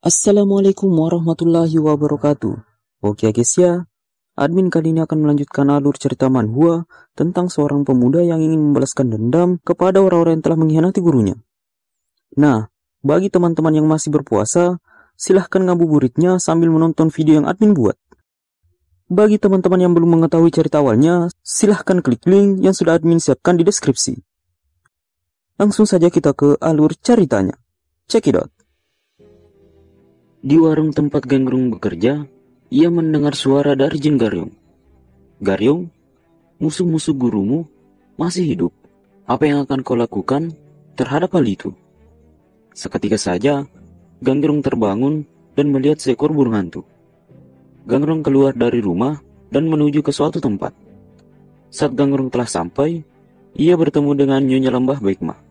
Assalamualaikum warahmatullahi wabarakatuh. Oke guys ya, admin kali ini akan melanjutkan alur cerita manhwa tentang seorang pemuda yang ingin membalaskan dendam kepada orang-orang yang telah mengkhianati gurunya. Nah, bagi teman-teman yang masih berpuasa, silahkan ngabuburitnya sambil menonton video yang admin buat. Bagi teman-teman yang belum mengetahui cerita awalnya, silahkan klik link yang sudah admin siapkan di deskripsi. Langsung saja kita ke alur ceritanya. Check it out. Di warung tempat Gangrung bekerja, ia mendengar suara dari Jin Garyong. Garyong, musuh-musuh gurumu masih hidup. Apa yang akan kau lakukan terhadap hal itu? Seketika saja, Gangrung terbangun dan melihat seekor burung hantu. Gangrung keluar dari rumah dan menuju ke suatu tempat. Saat Gangrung telah sampai, ia bertemu dengan Nyonya Lembah Baikmah.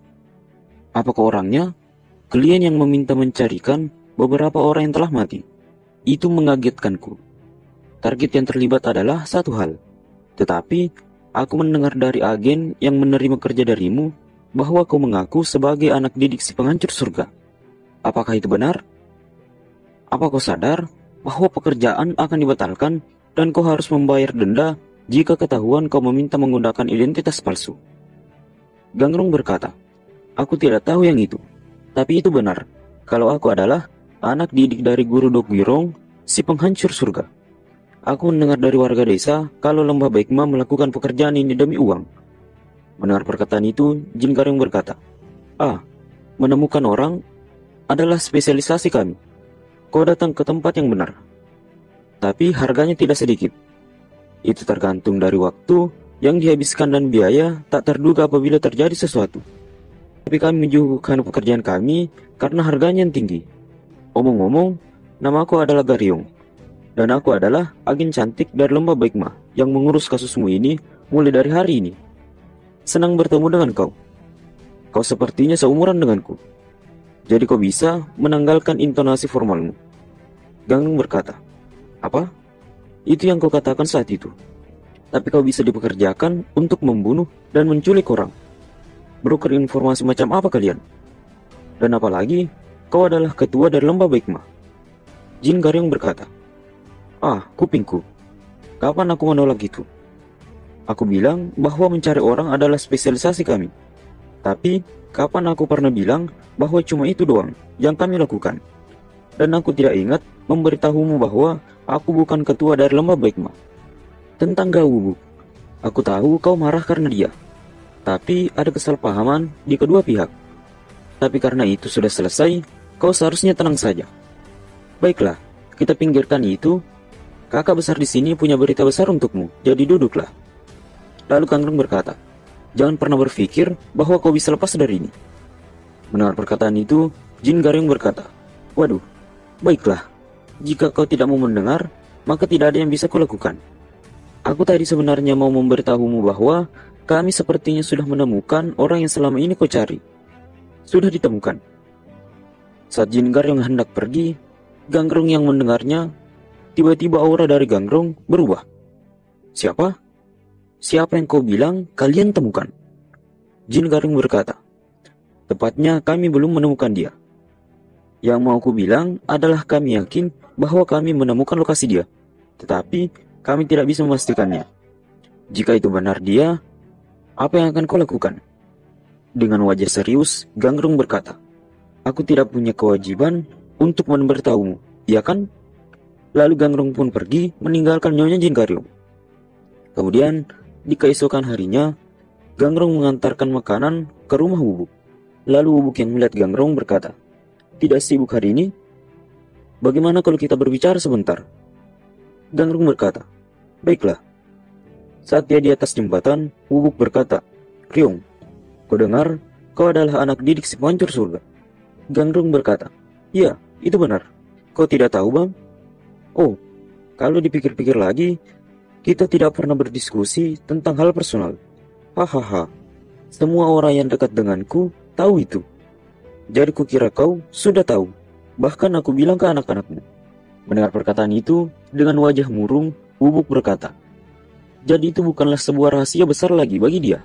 Apakah orangnya? Klien yang meminta mencarikan beberapa orang yang telah mati. Itu mengagetkanku. Target yang terlibat adalah satu hal. Tetapi, aku mendengar dari agen yang menerima kerja darimu bahwa kau mengaku sebagai anak didik si penghancur surga. Apakah itu benar? Apa kau sadar bahwa pekerjaan akan dibatalkan dan kau harus membayar denda jika ketahuan kau meminta menggunakan identitas palsu? Gangrung berkata, aku tidak tahu yang itu. Tapi itu benar. Kalau aku adalah anak didik dari guru Dokgirong, si penghancur surga. Aku mendengar dari warga desa kalau Lembah Baikmah melakukan pekerjaan ini demi uang. Mendengar perkataan itu, Jin Garyong berkata, menemukan orang adalah spesialisasi kami. Kau datang ke tempat yang benar. Tapi harganya tidak sedikit. Itu tergantung dari waktu yang dihabiskan dan biaya tak terduga apabila terjadi sesuatu. Tapi kami menyuguhkan pekerjaan kami karena harganya yang tinggi. Omong-omong, namaku adalah Garyong, dan aku adalah agen cantik dari Lembah Baikmah yang mengurus kasusmu ini mulai dari hari ini. Senang bertemu dengan kau. Kau sepertinya seumuran denganku. Jadi kau bisa menanggalkan intonasi formalmu. Gangrung berkata, apa? Itu yang kau katakan saat itu. Tapi kau bisa dipekerjakan untuk membunuh dan menculik orang. Broker informasi macam apa kalian? Dan apalagi, kau adalah ketua dari Lembah Baikmah. Jin Garyong berkata, kupingku. Kapan aku menolak itu? Aku bilang bahwa mencari orang adalah spesialisasi kami. Tapi, kapan aku pernah bilang bahwa cuma itu doang yang kami lakukan? Dan aku tidak ingat memberitahumu bahwa aku bukan ketua dari Lembah Baikmah. Tentang Gawubuk, aku tahu kau marah karena dia. Tapi ada kesalahpahaman di kedua pihak. Tapi karena itu sudah selesai, kau seharusnya tenang saja. Baiklah, kita pinggirkan itu. Kakak besar di sini punya berita besar untukmu, jadi duduklah. Lalu Gangrung berkata, jangan pernah berpikir bahwa kau bisa lepas dari ini. Mendengar perkataan itu, Jin Garyong berkata, waduh, baiklah. Jika kau tidak mau mendengar, maka tidak ada yang bisa kulakukan. Aku tadi sebenarnya mau memberitahumu bahwa kami sepertinya sudah menemukan orang yang selama ini kau cari. Sudah ditemukan. Saat Jin Garyong hendak pergi, Gangrung yang mendengarnya, tiba-tiba aura dari Gangrung berubah. Siapa? Siapa yang kau bilang kalian temukan? Jin Garyong berkata, tepatnya kami belum menemukan dia. Yang mau ku bilang adalah kami yakin bahwa kami menemukan lokasi dia. Tetapi kami tidak bisa memastikannya. Jika itu benar dia, apa yang akan kau lakukan? Dengan wajah serius, Gangrung berkata, aku tidak punya kewajiban untuk memberitahumu, ya kan? Lalu Gangrung pun pergi meninggalkan Nyonya Jin Garyong. Kemudian, di keesokan harinya, Gangrung mengantarkan makanan ke rumah Wubuk. Lalu Wubuk yang melihat Gangrung berkata, tidak sibuk hari ini? Bagaimana kalau kita berbicara sebentar? Gangrung berkata, baiklah. Saat dia di atas jembatan, Wubuk berkata, Ryong, kau dengar, kau adalah anak didik si penghancur surga. Gangrung berkata, iya, itu benar. Kau tidak tahu, Bang? Oh, kalau dipikir-pikir lagi, kita tidak pernah berdiskusi tentang hal personal. Hahaha, semua orang yang dekat denganku tahu itu. Jadi kukira kau sudah tahu. Bahkan aku bilang ke anak-anakmu. Mendengar perkataan itu, dengan wajah murung, Wubuk berkata, jadi itu bukanlah sebuah rahasia besar lagi bagi dia.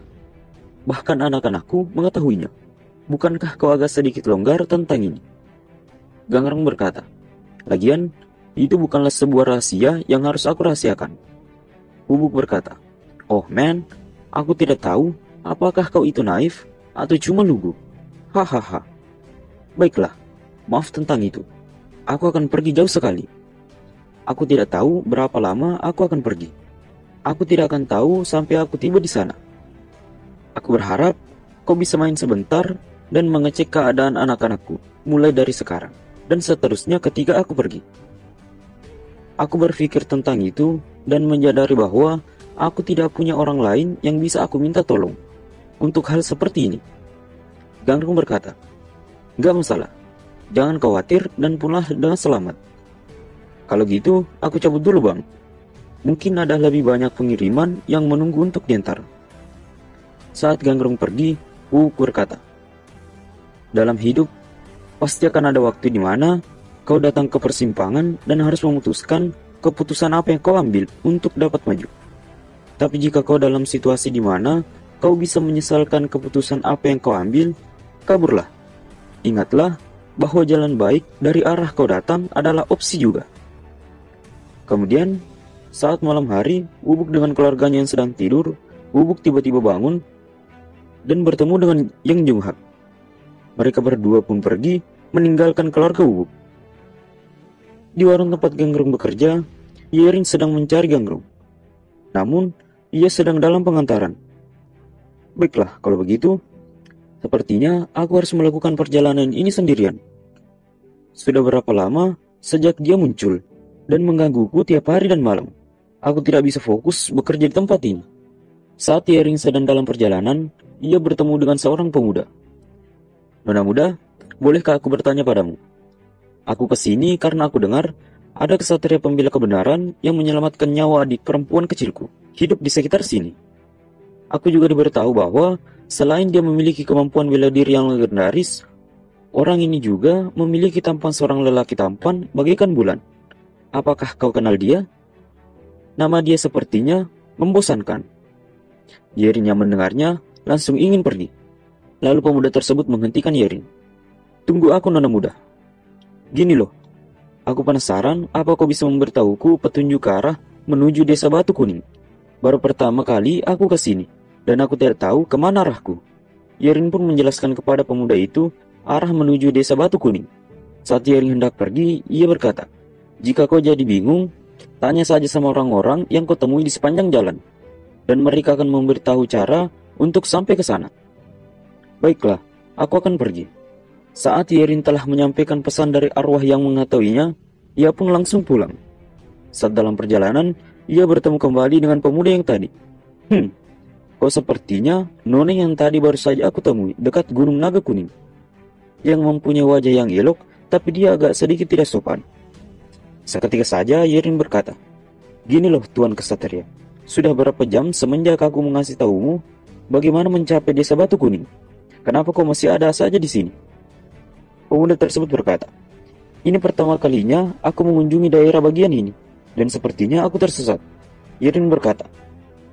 Bahkan anak-anakku mengetahuinya. Bukankah kau agak sedikit longgar tentang ini? Gangrung berkata, Lagian, itu bukanlah sebuah rahasia yang harus aku rahasiakan. Bubuk berkata, "Oh man, aku tidak tahu apakah kau itu naif atau cuma lugu. Hahaha. Baiklah, maaf tentang itu. Aku akan pergi jauh sekali. Aku tidak tahu berapa lama aku akan pergi. Aku tidak akan tahu sampai aku tiba di sana. Aku berharap kau bisa main sebentar dan mengecek keadaan anak-anakku mulai dari sekarang dan seterusnya ketika aku pergi." Aku berpikir tentang itu dan menyadari bahwa aku tidak punya orang lain yang bisa aku minta tolong untuk hal seperti ini. Ganggung berkata, "Gak masalah, jangan khawatir dan pulanglah dengan selamat. Kalau gitu, aku cabut dulu bang. Mungkin ada lebih banyak pengiriman yang menunggu untuk diantar." Saat Ganggung pergi, Wuk berkata, "Dalam hidup, pasti akan ada waktu di mana kau datang ke persimpangan dan harus memutuskan keputusan apa yang kau ambil untuk dapat maju. Tapi jika kau dalam situasi di mana kau bisa menyesalkan keputusan apa yang kau ambil, kaburlah. Ingatlah bahwa jalan baik dari arah kau datang adalah opsi juga." Kemudian, saat malam hari, Bubuk dengan keluarganya yang sedang tidur, Bubuk tiba-tiba bangun dan bertemu dengan Yang Junghak. Mereka berdua pun pergi meninggalkan keluarga Bubuk. Di warung tempat Ganggung bekerja, Yerin sedang mencari Ganggung. Namun, ia sedang dalam pengantaran. "Baiklah, kalau begitu, sepertinya aku harus melakukan perjalanan ini sendirian. Sudah berapa lama sejak dia muncul dan menggangguku tiap hari dan malam. Aku tidak bisa fokus bekerja di tempat ini." Saat Yerin sedang dalam perjalanan, ia bertemu dengan seorang pemuda. "Nona muda, bolehkah aku bertanya padamu? Aku kesini karena aku dengar ada kesatria pembela kebenaran yang menyelamatkan nyawa adik perempuan kecilku, hidup di sekitar sini. Aku juga diberitahu bahwa selain dia memiliki kemampuan bela diri yang legendaris, orang ini juga memiliki tampan seorang lelaki tampan bagaikan bulan. Apakah kau kenal dia? Nama dia sepertinya membosankan." Yerin yang mendengarnya langsung ingin pergi. Lalu pemuda tersebut menghentikan Yerin. "Tunggu aku, nona muda. Gini loh, aku penasaran apa kau bisa memberitahuku petunjuk ke arah menuju desa Batu Kuning. Baru pertama kali aku ke sini, dan aku tidak tahu kemana arahku." Yerin pun menjelaskan kepada pemuda itu arah menuju desa Batu Kuning. Saat Yerin hendak pergi, ia berkata, "Jika kau jadi bingung, tanya saja sama orang-orang yang kau temui di sepanjang jalan, dan mereka akan memberitahu cara untuk sampai ke sana." "Baiklah, aku akan pergi." Saat Yerin telah menyampaikan pesan dari arwah yang mengetahuinya, ia pun langsung pulang. Saat dalam perjalanan, ia bertemu kembali dengan pemuda yang tadi. Kau sepertinya nona yang tadi baru saja aku temui dekat Gunung Naga Kuning, yang mempunyai wajah yang elok, tapi dia agak sedikit tidak sopan." Seketika saja Yerin berkata, "Gini loh Tuan Kesatria, sudah berapa jam semenjak aku mengasih tahumu bagaimana mencapai desa Batu Kuning. Kenapa kau masih ada saja di sini?" Pemuda tersebut berkata, "Ini pertama kalinya aku mengunjungi daerah bagian ini, dan sepertinya aku tersesat." Yerin berkata,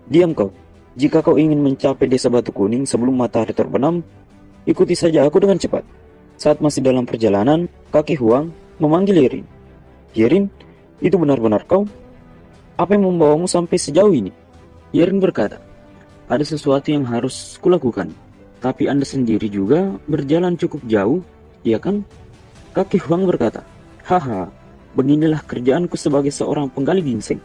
"Diam kau. Jika kau ingin mencapai desa Batu Kuning sebelum matahari terbenam, ikuti saja aku dengan cepat." Saat masih dalam perjalanan, kakek Huang memanggil Yerin. "Yerin, itu benar-benar kau? Apa yang membawamu sampai sejauh ini?" Yerin berkata, "Ada sesuatu yang harus kulakukan, tapi Anda sendiri juga berjalan cukup jauh, iya kan?" Kakek Huang berkata, "Haha, beginilah kerjaanku sebagai seorang penggali ginseng.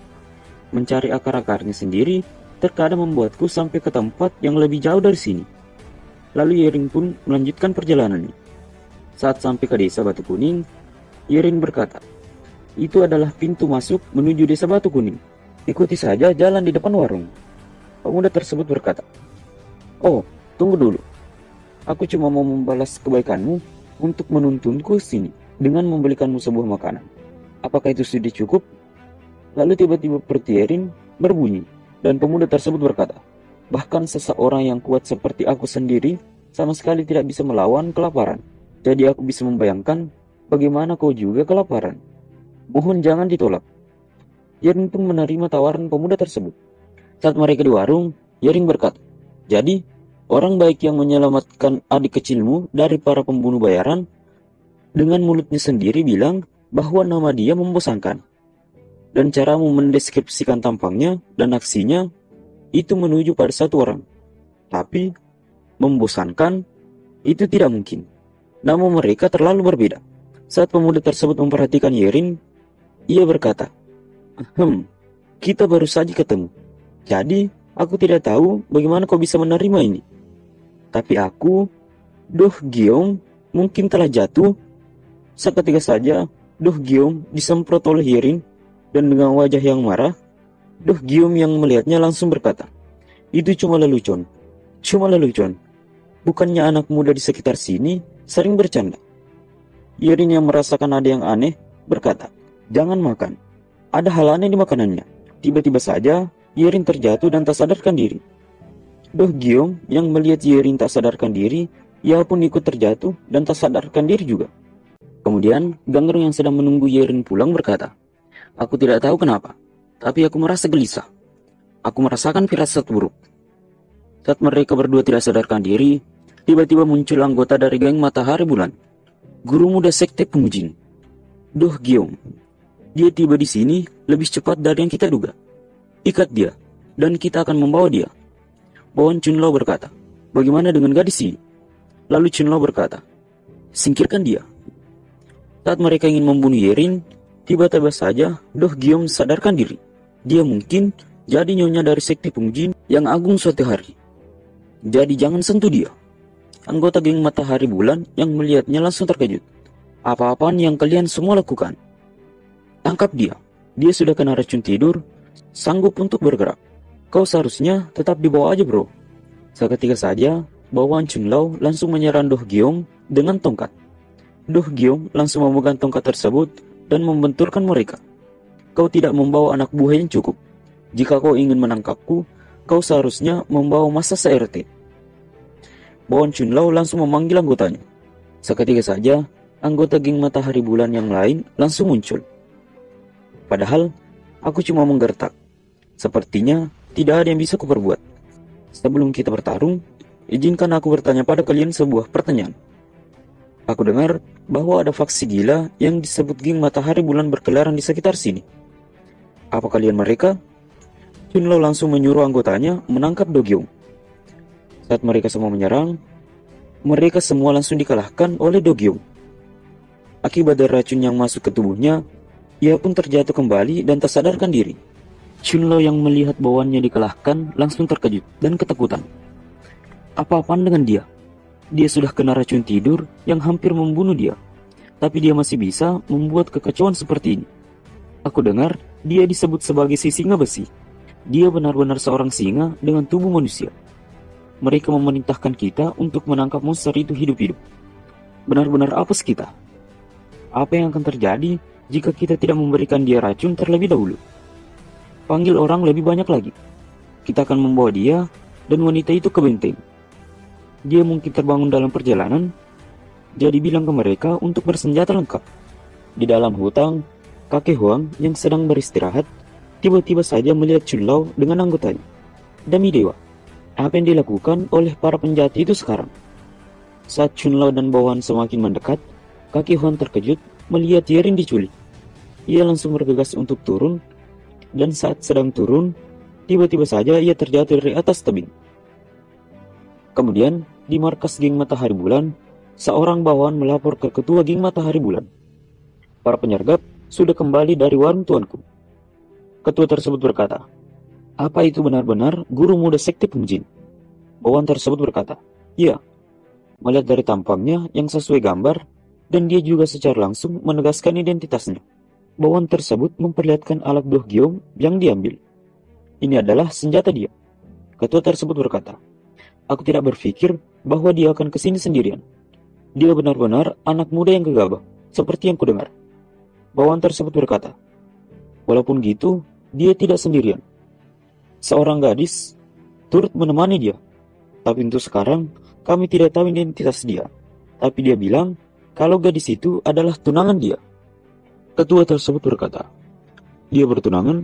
Mencari akar-akarnya sendiri terkadang membuatku sampai ke tempat yang lebih jauh dari sini." Lalu Yerin pun melanjutkan perjalanannya. Saat sampai ke desa Batu Kuning, Yerin berkata, "Itu adalah pintu masuk menuju desa Batu Kuning. Ikuti saja jalan di depan warung." Pemuda tersebut berkata, "Oh, tunggu dulu. Aku cuma mau membalas kebaikanmu untuk menuntunku sini dengan membelikanmu sebuah makanan. Apakah itu sudah cukup?" Lalu tiba-tiba perut Yerin berbunyi, dan pemuda tersebut berkata, "Bahkan seseorang yang kuat seperti aku sendiri sama sekali tidak bisa melawan kelaparan. Jadi aku bisa membayangkan bagaimana kau juga kelaparan. Mohon jangan ditolak." Yerin pun menerima tawaran pemuda tersebut. Saat mereka di warung, Yerin berkata, "Jadi, orang baik yang menyelamatkan adik kecilmu dari para pembunuh bayaran dengan mulutnya sendiri bilang bahwa nama dia membosankan. Dan caramu mendeskripsikan tampangnya dan aksinya itu menuju pada satu orang. Tapi membosankan itu tidak mungkin. Nama mereka terlalu berbeda. Saat pemuda tersebut memperhatikan Yerin, ia berkata, kita baru saja ketemu. Jadi aku tidak tahu bagaimana kau bisa menerima ini. Tapi aku, Do Gyeong, mungkin telah jatuh. Seketika saja Do Gyeong disemprot oleh Yerin, dan dengan wajah yang marah, Do Gyeong yang melihatnya langsung berkata, itu cuma lelucon. Cuma lelucon. Bukannya anak muda di sekitar sini sering bercanda. Yerin yang merasakan ada yang aneh berkata, jangan makan. Ada hal aneh di makanannya. Tiba-tiba saja Yerin terjatuh dan tak sadarkan diri. Do Gyeong yang melihat Yerin tak sadarkan diri, ia pun ikut terjatuh dan tak sadarkan diri juga. Kemudian Gangrong yang sedang menunggu Yerin pulang berkata, aku tidak tahu kenapa, tapi aku merasa gelisah. Aku merasakan firasat buruk. Saat mereka berdua tidak sadarkan diri, tiba-tiba muncul anggota dari geng Matahari Bulan, guru muda sekte Pungjin, Do Gyeong. Dia tiba di sini lebih cepat dari yang kita duga. Ikat dia, dan kita akan membawa dia. Boan Chunlo berkata, bagaimana dengan gadis ini? Lalu Chunlo berkata, singkirkan dia. Saat mereka ingin membunuh Yerin, tiba-tiba saja Do Gyeong sadarkan diri. Dia mungkin jadi nyonya dari sekte Pungjin yang agung suatu hari. Jadi jangan sentuh dia. Anggota geng Matahari Bulan yang melihatnya langsung terkejut. Apa-apaan yang kalian semua lakukan? Tangkap dia. Dia sudah kena racun tidur, sanggup untuk bergerak. Kau seharusnya tetap dibawa aja bro. Seketika saja, bawaan Chunlao langsung menyerang Do Gyeong dengan tongkat. Do Gyeong langsung memegang tongkat tersebut dan membenturkan mereka. Kau tidak membawa anak buah yang cukup. Jika kau ingin menangkapku, kau seharusnya membawa massa CRT. Bawaan Chunlao langsung memanggil anggotanya. Seketika saja, anggota geng Matahari Bulan yang lain langsung muncul. Padahal, aku cuma menggertak. Sepertinya tidak ada yang bisa kuperbuat. Sebelum kita bertarung, izinkan aku bertanya pada kalian sebuah pertanyaan. Aku dengar bahwa ada faksi gila yang disebut geng Matahari Bulan berkeliaran di sekitar sini. Apa kalian mereka? Chunlo langsung menyuruh anggotanya menangkap Do Gyeong. Saat mereka semua menyerang, mereka semua langsung dikalahkan oleh Do Gyeong. Akibat dari racun yang masuk ke tubuhnya, ia pun terjatuh kembali dan tak sadarkan diri. Chunlo yang melihat bawaannya dikalahkan langsung terkejut dan ketakutan. Apa-apaan dengan dia? Dia sudah kena racun tidur yang hampir membunuh dia, tapi dia masih bisa membuat kekacauan seperti ini. Aku dengar dia disebut sebagai si singa besi. Dia benar-benar seorang singa dengan tubuh manusia. Mereka memerintahkan kita untuk menangkap monster itu hidup-hidup. Benar-benar apes kita. Apa yang akan terjadi jika kita tidak memberikan dia racun terlebih dahulu? Panggil orang lebih banyak lagi. Kita akan membawa dia dan wanita itu ke benteng. Dia mungkin terbangun dalam perjalanan, jadi bilang ke mereka untuk bersenjata lengkap. Di dalam hutan, kakek Huang yang sedang beristirahat tiba-tiba saja melihat Chunlao dengan anggotanya. Demi dewa, apa yang dilakukan oleh para penjahat itu sekarang? Saat Chunlao dan bawahan semakin mendekat, kakek Huang terkejut melihat Yerin diculik. Ia langsung bergegas untuk turun, dan saat sedang turun, tiba-tiba saja ia terjatuh dari atas tebing. Kemudian, di markas geng Matahari Bulan, seorang bawahan melapor ke ketua geng Matahari Bulan. Para penyergap sudah kembali dari warung tuanku. Ketua tersebut berkata, apa itu benar-benar guru muda sekte Pungjin? Bawahan tersebut berkata, iya. Melihat dari tampangnya yang sesuai gambar, dan dia juga secara langsung menegaskan identitasnya. Bawahan tersebut memperlihatkan alat Do Gyeong yang diambil. Ini adalah senjata dia. Ketua tersebut berkata, aku tidak berpikir bahwa dia akan kesini sendirian. Dia benar-benar anak muda yang gegabah, seperti yang kudengar. Bawahan tersebut berkata, walaupun gitu, dia tidak sendirian. Seorang gadis turut menemani dia. Tapi untuk sekarang, kami tidak tahu identitas dia. Tapi dia bilang, kalau gadis itu adalah tunangan dia. Ketua tersebut berkata, dia bertunangan,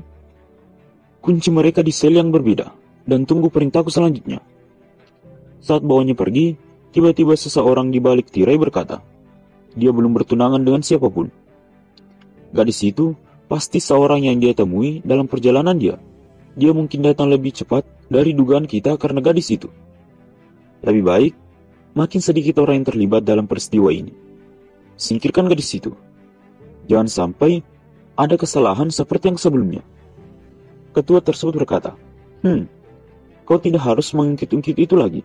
kunci mereka di sel yang berbeda, dan tunggu perintahku selanjutnya. Saat bawahnya pergi, tiba-tiba seseorang di balik tirai berkata, dia belum bertunangan dengan siapapun. Gadis itu pasti seorang yang dia temui dalam perjalanan dia. Dia mungkin datang lebih cepat dari dugaan kita karena gadis itu. Lebih baik, makin sedikit orang yang terlibat dalam peristiwa ini. Singkirkan gadis itu. Jangan sampai ada kesalahan seperti yang sebelumnya. Ketua tersebut berkata, kau tidak harus mengungkit-ungkit itu lagi.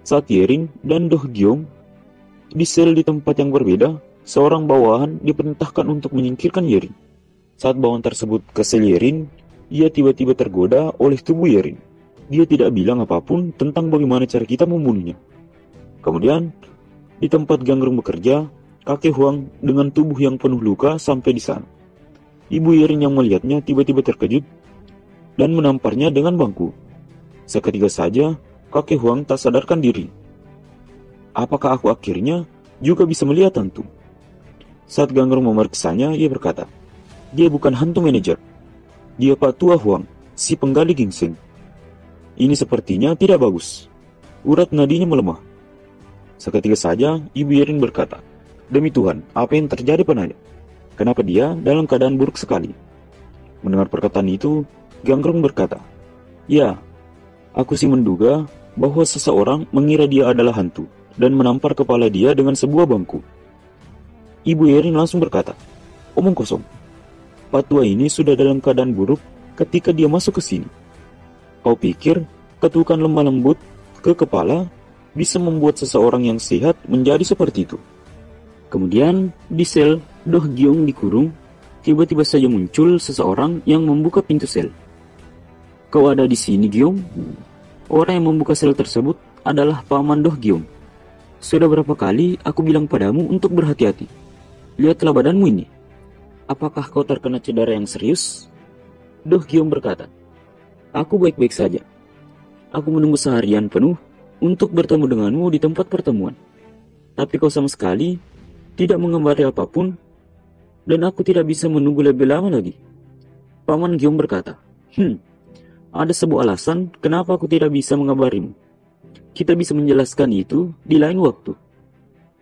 Saat Yerin dan Do Gyong di sel di tempat yang berbeda, seorang bawahan diperintahkan untuk menyingkirkan Yerin. Saat bawahan tersebut ke sel Yerin, ia tiba-tiba tergoda oleh tubuh Yerin. Dia tidak bilang apapun tentang bagaimana cara kita membunuhnya. Kemudian, di tempat Gangrung bekerja, kakek Huang dengan tubuh yang penuh luka sampai di sana. Ibu Yerin yang melihatnya tiba-tiba terkejut dan menamparnya dengan bangku. Seketika saja, kakek Huang tak sadarkan diri. Apakah aku akhirnya juga bisa melihat hantu? Saat Gangrung memeriksanya, ia berkata, dia bukan hantu manajer. Dia Pak Tua Huang, si penggali ginseng. Ini sepertinya tidak bagus. Urat nadinya melemah. Seketika saja, Ibu Yerin berkata, demi Tuhan, apa yang terjadi padanya? Kenapa dia dalam keadaan buruk sekali? Mendengar perkataan itu, Gangrung berkata, ya, aku sih menduga bahwa seseorang mengira dia adalah hantu dan menampar kepala dia dengan sebuah bangku. Ibu Yerin langsung berkata, omong kosong. Pak Tua ini sudah dalam keadaan buruk ketika dia masuk ke sini. Kau pikir ketukan lemah lembut ke kepala bisa membuat seseorang yang sehat menjadi seperti itu? Kemudian di sel Do Gyong dikurung, tiba-tiba saja muncul seseorang yang membuka pintu sel. Kau ada di sini, Gyong? Orang yang membuka sel tersebut adalah Paman Do Gyong. Sudah berapa kali aku bilang padamu untuk berhati-hati. Lihatlah badanmu ini. Apakah kau terkena cedera yang serius? Do Gyong berkata, aku baik-baik saja. Aku menunggu seharian penuh untuk bertemu denganmu di tempat pertemuan. Tapi kau sama sekali tidak mengembari apapun, dan aku tidak bisa menunggu lebih lama lagi. Paman Gyong berkata, ada sebuah alasan kenapa aku tidak bisa mengabarimu. Kita bisa menjelaskan itu di lain waktu.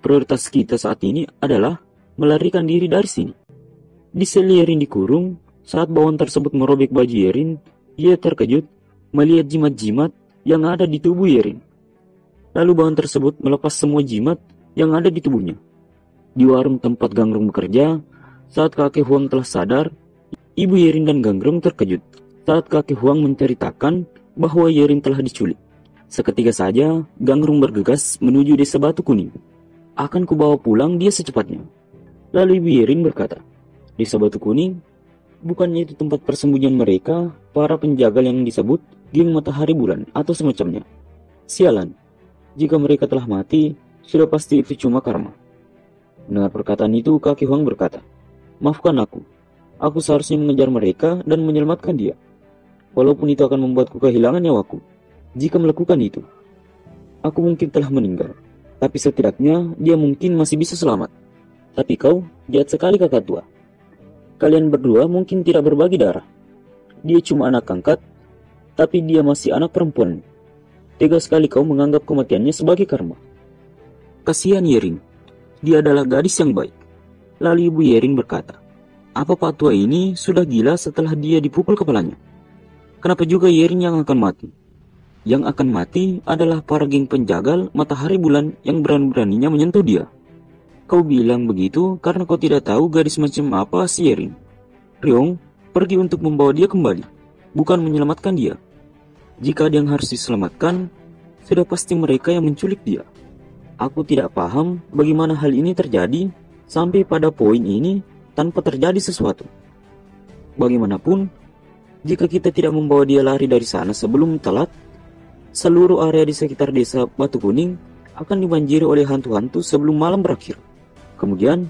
Prioritas kita saat ini adalah melarikan diri dari sini. Di sel Yerin dikurung, saat bawahan tersebut merobek baju Yerin, ia terkejut melihat jimat-jimat yang ada di tubuh Yerin. Lalu bawahan tersebut melepas semua jimat yang ada di tubuhnya. Di warung tempat Gangrung bekerja, saat kakek Huang telah sadar, Ibu Yerin dan Gangrung terkejut saat kakek Huang menceritakan bahwa Yerin telah diculik. Seketika saja, Gangrung bergegas menuju desa Batu Kuning. Akan kubawa pulang dia secepatnya. Lalu Ibu Yerin berkata, desa Batu Kuning, bukannya itu tempat persembunyian mereka, para penjagal yang disebut geng matahari bulan atau semacamnya. Sialan, jika mereka telah mati, sudah pasti itu cuma karma. Mendengar perkataan itu, kakek Huang berkata, maafkan aku seharusnya mengejar mereka dan menyelamatkan dia. Walaupun itu akan membuatku kehilangan nyawaku. Jika melakukan itu, aku mungkin telah meninggal. Tapi setidaknya dia mungkin masih bisa selamat. Tapi kau jahat sekali kakak tua. Kalian berdua mungkin tidak berbagi darah. Dia cuma anak angkat, tapi dia masih anak perempuan. Tega sekali kau menganggap kematiannya sebagai karma. Kasihan Yerin. Dia adalah gadis yang baik. Lalu Ibu Yerin berkata, apa Pak Tua ini sudah gila setelah dia dipukul kepalanya? Kenapa juga Yerin yang akan mati? Yang akan mati adalah para geng penjagal matahari bulan yang berani-beraninya menyentuh dia. Kau bilang begitu karena kau tidak tahu gadis macam apa si Yerin. Ryong pergi untuk membawa dia kembali, bukan menyelamatkan dia. Jika ada yang harus diselamatkan, sudah pasti mereka yang menculik dia. Aku tidak paham bagaimana hal ini terjadi sampai pada poin ini tanpa terjadi sesuatu. Bagaimanapun, jika kita tidak membawa dia lari dari sana sebelum telat, seluruh area di sekitar desa Batu Kuning akan dibanjiri oleh hantu-hantu sebelum malam berakhir. Kemudian,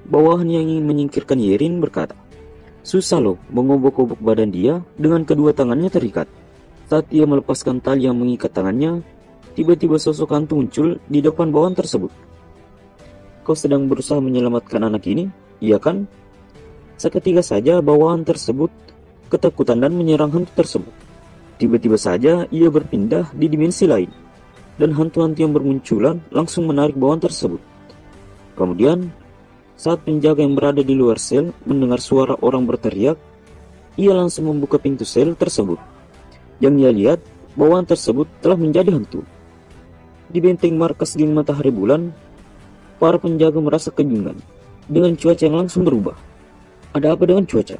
bawahan yang ingin menyingkirkan Yerin berkata, susah loh mengobok-obok badan dia dengan kedua tangannya terikat. Saat ia melepaskan tali yang mengikat tangannya, tiba-tiba sosok hantu muncul di depan bawahan tersebut. Kau sedang berusaha menyelamatkan anak ini, iya kan? Seketika saja bawahan tersebut ketakutan dan menyerang hantu tersebut. Tiba-tiba saja ia berpindah di dimensi lain, dan hantu-hantu yang bermunculan langsung menarik bawahan tersebut. Kemudian, Saat penjaga yang berada di luar sel mendengar suara orang berteriak, ia langsung membuka pintu sel tersebut. Yang ia lihat, bawaan tersebut telah menjadi hantu. Di benteng markas geng Matahari Bulan, para penjaga merasa kebingungan dengan cuaca yang langsung berubah. Ada apa dengan cuaca?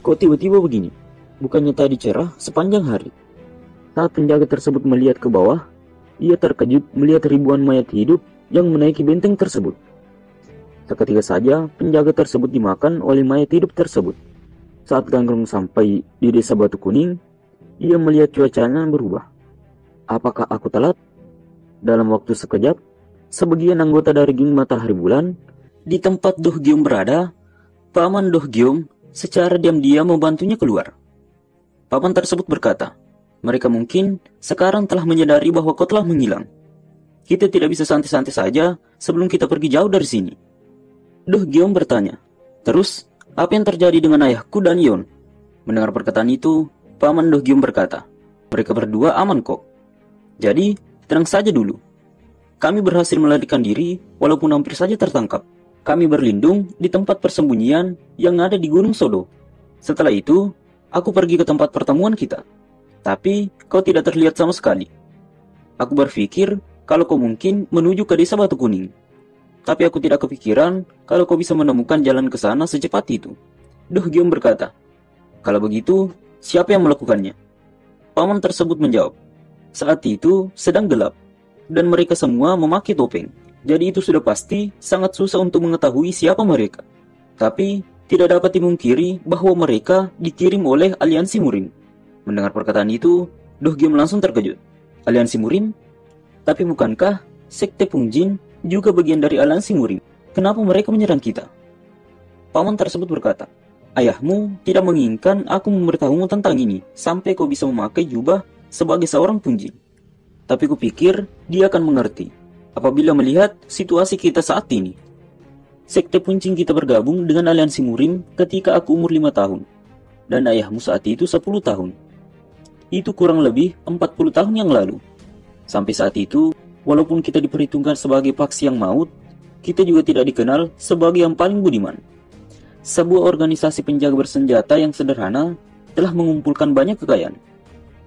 Kok tiba-tiba begini? Bukannya tadi cerah sepanjang hari. Saat penjaga tersebut melihat ke bawah, ia terkejut melihat ribuan mayat hidup yang menaiki benteng tersebut. Seketika saja, penjaga tersebut dimakan oleh mayat hidup tersebut. Saat Ganggrung sampai di desa Batu Kuning, ia melihat cuacanya berubah. Apakah aku telat? Dalam waktu sekejap, sebagian anggota dari geng Matahari Bulan di tempat Doh Gyum berada, Paman Doh Gyum secara diam-diam membantunya keluar. Paman tersebut berkata, mereka mungkin sekarang telah menyadari bahwa kau telah menghilang. Kita tidak bisa santai-santai saja sebelum kita pergi jauh dari sini. Doh Gyum bertanya, terus apa yang terjadi dengan ayahku dan Yon? Mendengar perkataan itu, Paman Doh Gyum berkata, mereka berdua aman kok. Jadi, tenang saja dulu. Kami berhasil melarikan diri walaupun hampir saja tertangkap. Kami berlindung di tempat persembunyian yang ada di Gunung Sodo. Setelah itu, aku pergi ke tempat pertemuan kita. Tapi, kau tidak terlihat sama sekali. Aku berpikir kalau kau mungkin menuju ke desa Batu Kuning. Tapi aku tidak kepikiran kalau kau bisa menemukan jalan ke sana secepat itu. Doh Gyum berkata, kalau begitu, siapa yang melakukannya? Paman tersebut menjawab, saat itu sedang gelap, dan mereka semua memakai topeng. Jadi itu sudah pasti sangat susah untuk mengetahui siapa mereka. Tapi tidak dapat dimungkiri bahwa mereka dikirim oleh Aliansi Murim. Mendengar perkataan itu, Doh Gyum langsung terkejut. Aliansi Murim? Tapi bukankah Sekte Pungjin juga bagian dari Aliansi Murim? Kenapa mereka menyerang kita? Paman tersebut berkata, ayahmu tidak menginginkan aku memberitahumu tentang ini sampai kau bisa memakai jubah sebagai seorang Pungjin. Tapi kupikir dia akan mengerti apabila melihat situasi kita saat ini. Sekte Pungjin kita bergabung dengan Aliansi Murim ketika aku umur 5 tahun. Dan ayahmu saat itu 10 tahun. Itu kurang lebih 40 tahun yang lalu. Sampai saat itu, walaupun kita diperhitungkan sebagai paksi yang maut, kita juga tidak dikenal sebagai yang paling budiman. Sebuah organisasi penjaga bersenjata yang sederhana telah mengumpulkan banyak kekayaan.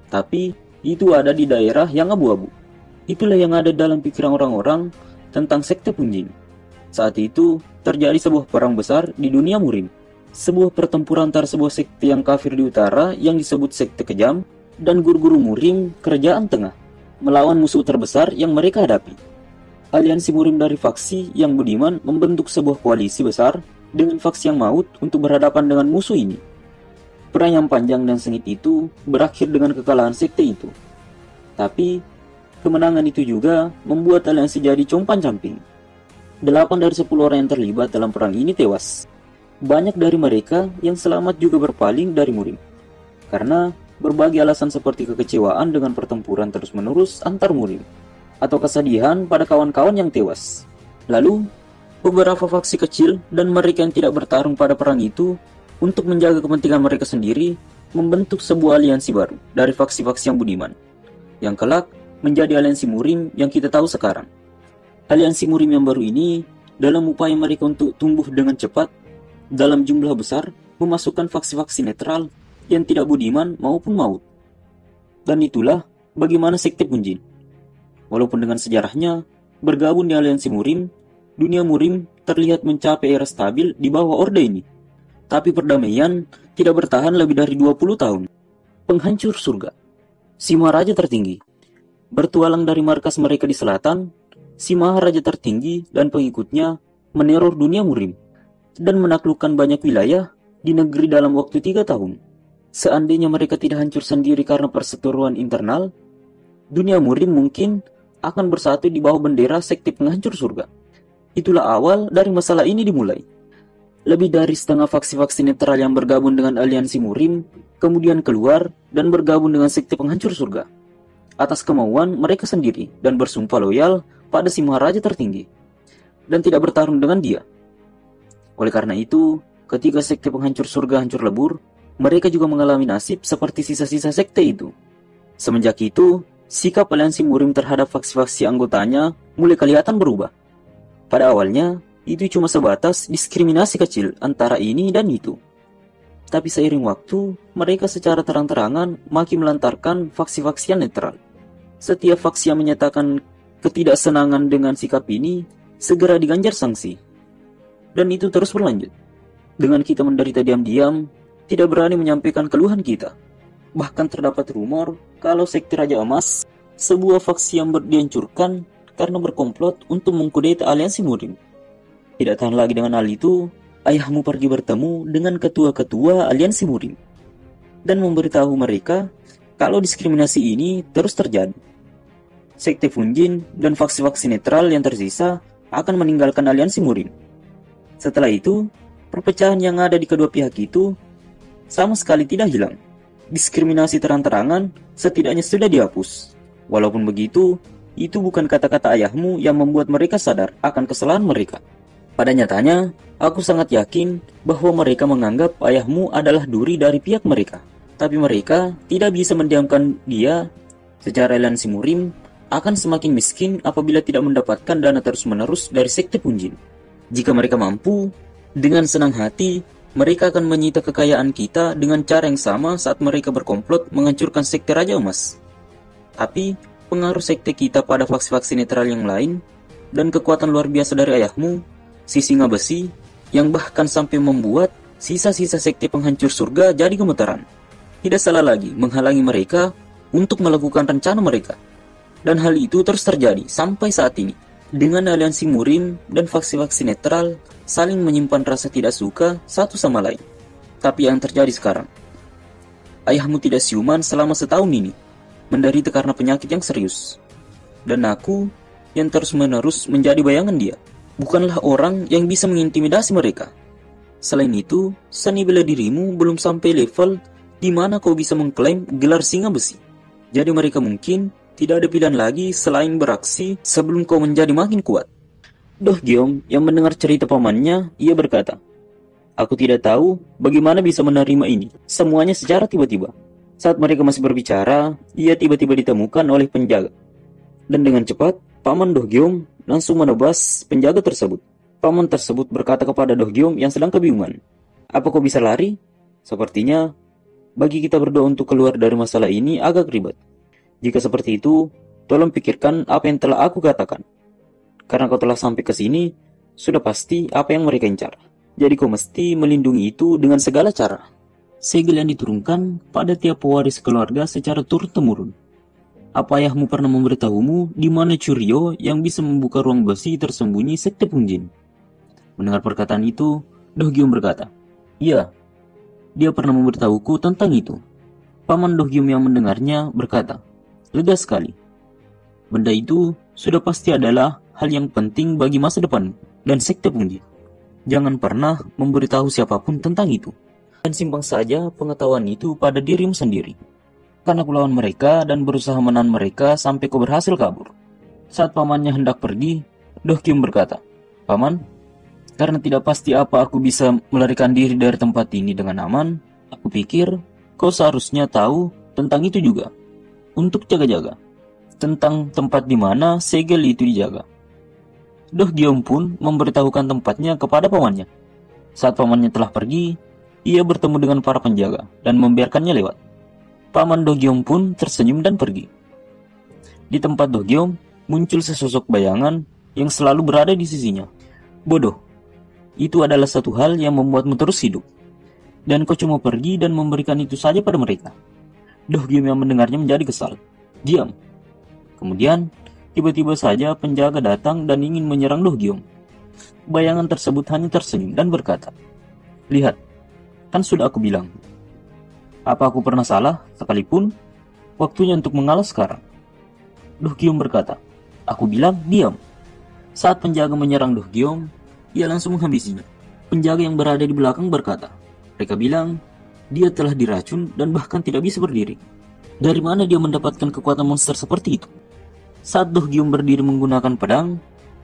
Tapi, itu ada di daerah yang abu-abu. Itulah yang ada dalam pikiran orang-orang tentang Sekte Pungjin. Saat itu, terjadi sebuah perang besar di dunia Murim. Sebuah pertempuran antara sebuah sekte yang kafir di utara yang disebut Sekte Kejam dan guru-guru Murim Kerajaan Tengah melawan musuh terbesar yang mereka hadapi. Aliansi Murim dari faksi yang budiman membentuk sebuah koalisi besar dengan faksi yang maut untuk berhadapan dengan musuh ini. Perang yang panjang dan sengit itu berakhir dengan kekalahan sekte itu. Tapi, kemenangan itu juga membuat aliansi jadi compang-camping. 8 dari 10 orang yang terlibat dalam perang ini tewas. Banyak dari mereka yang selamat juga berpaling dari Murim. Karena berbagai alasan seperti kekecewaan dengan pertempuran terus-menerus antar Murim, atau kesedihan pada kawan-kawan yang tewas. Lalu, beberapa faksi kecil dan mereka yang tidak bertarung pada perang itu untuk menjaga kepentingan mereka sendiri membentuk sebuah aliansi baru dari faksi-faksi yang budiman, yang kelak menjadi aliansi Murim yang kita tahu sekarang. Aliansi Murim yang baru ini, dalam upaya mereka untuk tumbuh dengan cepat, dalam jumlah besar, memasukkan faksi-faksi netral yang tidak budiman maupun maut. Dan itulah bagaimana Sekte Pungjin. Walaupun dengan sejarahnya, bergabung di aliansi Murim, dunia Murim terlihat mencapai era stabil di bawah orde ini. Tapi perdamaian tidak bertahan lebih dari 20 tahun. Penghancur surga. Si Maharaja tertinggi bertualang dari markas mereka di selatan. Si Maharaja tertinggi dan pengikutnya meneror dunia Murim dan menaklukkan banyak wilayah di negeri dalam waktu 3 tahun. Seandainya mereka tidak hancur sendiri karena perseteruan internal, dunia Murim mungkin akan bersatu di bawah bendera sekte penghancur surga. Itulah awal dari masalah ini dimulai. Lebih dari setengah faksi-faksi netral yang bergabung dengan aliansi Murim kemudian keluar dan bergabung dengan sekte penghancur surga atas kemauan mereka sendiri dan bersumpah loyal pada si Maharaja tertinggi dan tidak bertarung dengan dia. Oleh karena itu, ketika sekte penghancur surga hancur lebur, mereka juga mengalami nasib seperti sisa-sisa sekte itu. Semenjak itu, sikap aliansi Murim terhadap faksi-faksi anggotanya mulai kelihatan berubah. Pada awalnya, itu cuma sebatas diskriminasi kecil antara ini dan itu. Tapi seiring waktu, mereka secara terang-terangan makin melantarkan faksi-faksi yang netral. Setiap faksi yang menyatakan ketidaksenangan dengan sikap ini segera diganjar sanksi. Dan itu terus berlanjut. Dengan kita menderita diam-diam, tidak berani menyampaikan keluhan kita. Bahkan terdapat rumor kalau sekte Raja Emas, sebuah faksi yang dihancurkan karena berkomplot untuk mengkudeta aliansi Murim. Tidak tahan lagi dengan hal itu, ayahmu pergi bertemu dengan ketua-ketua aliansi Murim dan memberitahu mereka kalau diskriminasi ini terus terjadi. Sekte Funjin dan faksi-faksi netral yang tersisa akan meninggalkan aliansi Murim. Setelah itu, perpecahan yang ada di kedua pihak itu sama sekali tidak hilang. Diskriminasi terang-terangan setidaknya sudah dihapus. Walaupun begitu, itu bukan kata-kata ayahmu yang membuat mereka sadar akan kesalahan mereka. Pada nyatanya, aku sangat yakin bahwa mereka menganggap ayahmu adalah duri dari pihak mereka. Tapi mereka tidak bisa mendiamkan dia. Secara aliansi Murim akan semakin miskin apabila tidak mendapatkan dana terus-menerus dari sekte Funjin. Jika mereka mampu, dengan senang hati, mereka akan menyita kekayaan kita dengan cara yang sama saat mereka berkomplot menghancurkan sekte Raja Emas. Tapi, pengaruh sekte kita pada faksi-faksi netral yang lain, dan kekuatan luar biasa dari ayahmu, si Singa Besi, yang bahkan sampai membuat sisa-sisa sekte penghancur surga jadi gemetaran. Tidak salah lagi menghalangi mereka untuk melakukan rencana mereka. Dan hal itu terus terjadi sampai saat ini. Dengan aliansi Murim dan faksi-faksi netral saling menyimpan rasa tidak suka satu sama lain. Tapi yang terjadi sekarang, ayahmu tidak siuman selama setahun ini, menderita karena penyakit yang serius. Dan aku yang terus-menerus menjadi bayangan dia, bukanlah orang yang bisa mengintimidasi mereka. Selain itu, seni bela dirimu belum sampai level di mana kau bisa mengklaim gelar Singa Besi. Jadi mereka mungkin tidak ada pilihan lagi selain beraksi sebelum kau menjadi makin kuat. Doh Gyeom yang mendengar cerita pamannya, ia berkata, "Aku tidak tahu bagaimana bisa menerima ini. Semuanya secara tiba-tiba." Saat mereka masih berbicara, ia tiba-tiba ditemukan oleh penjaga. Dan dengan cepat, paman Doh Gyeom langsung menebas penjaga tersebut. Paman tersebut berkata kepada Doh Gyeom yang sedang kebingungan, "Apa kau bisa lari? Sepertinya bagi kita berdua untuk keluar dari masalah ini agak ribet. Jika seperti itu, tolong pikirkan apa yang telah aku katakan. Karena kau telah sampai ke sini, sudah pasti apa yang mereka incar. Jadi kau mesti melindungi itu dengan segala cara." Segel yang diturunkan pada tiap pewaris keluarga secara turun-temurun. Apa ayahmu pernah memberitahumu di mana Churyo yang bisa membuka ruang besi tersembunyi sekte Funjin? Mendengar perkataan itu, Doh Gyeom berkata, "Iya, dia pernah memberitahuku tentang itu." Paman Doh Gyeom yang mendengarnya berkata, "Lega sekali. Benda itu sudah pasti adalah hal yang penting bagi masa depan dan sekte Funjin. Jangan pernah memberitahu siapapun tentang itu. Dan simpan saja pengetahuan itu pada dirimu sendiri. Karena aku lawan mereka dan berusaha menahan mereka sampai kau berhasil kabur." Saat pamannya hendak pergi, Doh Gyeom berkata, "Paman, karena tidak pasti apa aku bisa melarikan diri dari tempat ini dengan aman, aku pikir kau seharusnya tahu tentang itu juga. Untuk jaga-jaga tentang tempat di mana segel itu dijaga." Doh Gyeom pun memberitahukan tempatnya kepada pamannya. Saat pamannya telah pergi, ia bertemu dengan para penjaga dan membiarkannya lewat. Paman Doh Gyeom pun tersenyum dan pergi. Di tempat Doh Gyeom muncul sesosok bayangan yang selalu berada di sisinya. "Bodoh, itu adalah satu hal yang membuatmu terus hidup. Dan kau cuma pergi dan memberikan itu saja pada mereka." Doh Gyeom yang mendengarnya menjadi kesal. "Diam." Kemudian, tiba-tiba saja penjaga datang dan ingin menyerang Doh Gyeom. Bayangan tersebut hanya tersenyum dan berkata, "Lihat, kan sudah aku bilang. Apa aku pernah salah sekalipun? Waktunya untuk mengalah sekarang." Doh Gyeom berkata, "Aku bilang diam." Saat penjaga menyerang Doh Gyeom, ia langsung menghabisinya. Penjaga yang berada di belakang berkata, "Mereka bilang dia telah diracun dan bahkan tidak bisa berdiri. Dari mana dia mendapatkan kekuatan monster seperti itu?" Saat Doh Gyeom berdiri menggunakan pedang,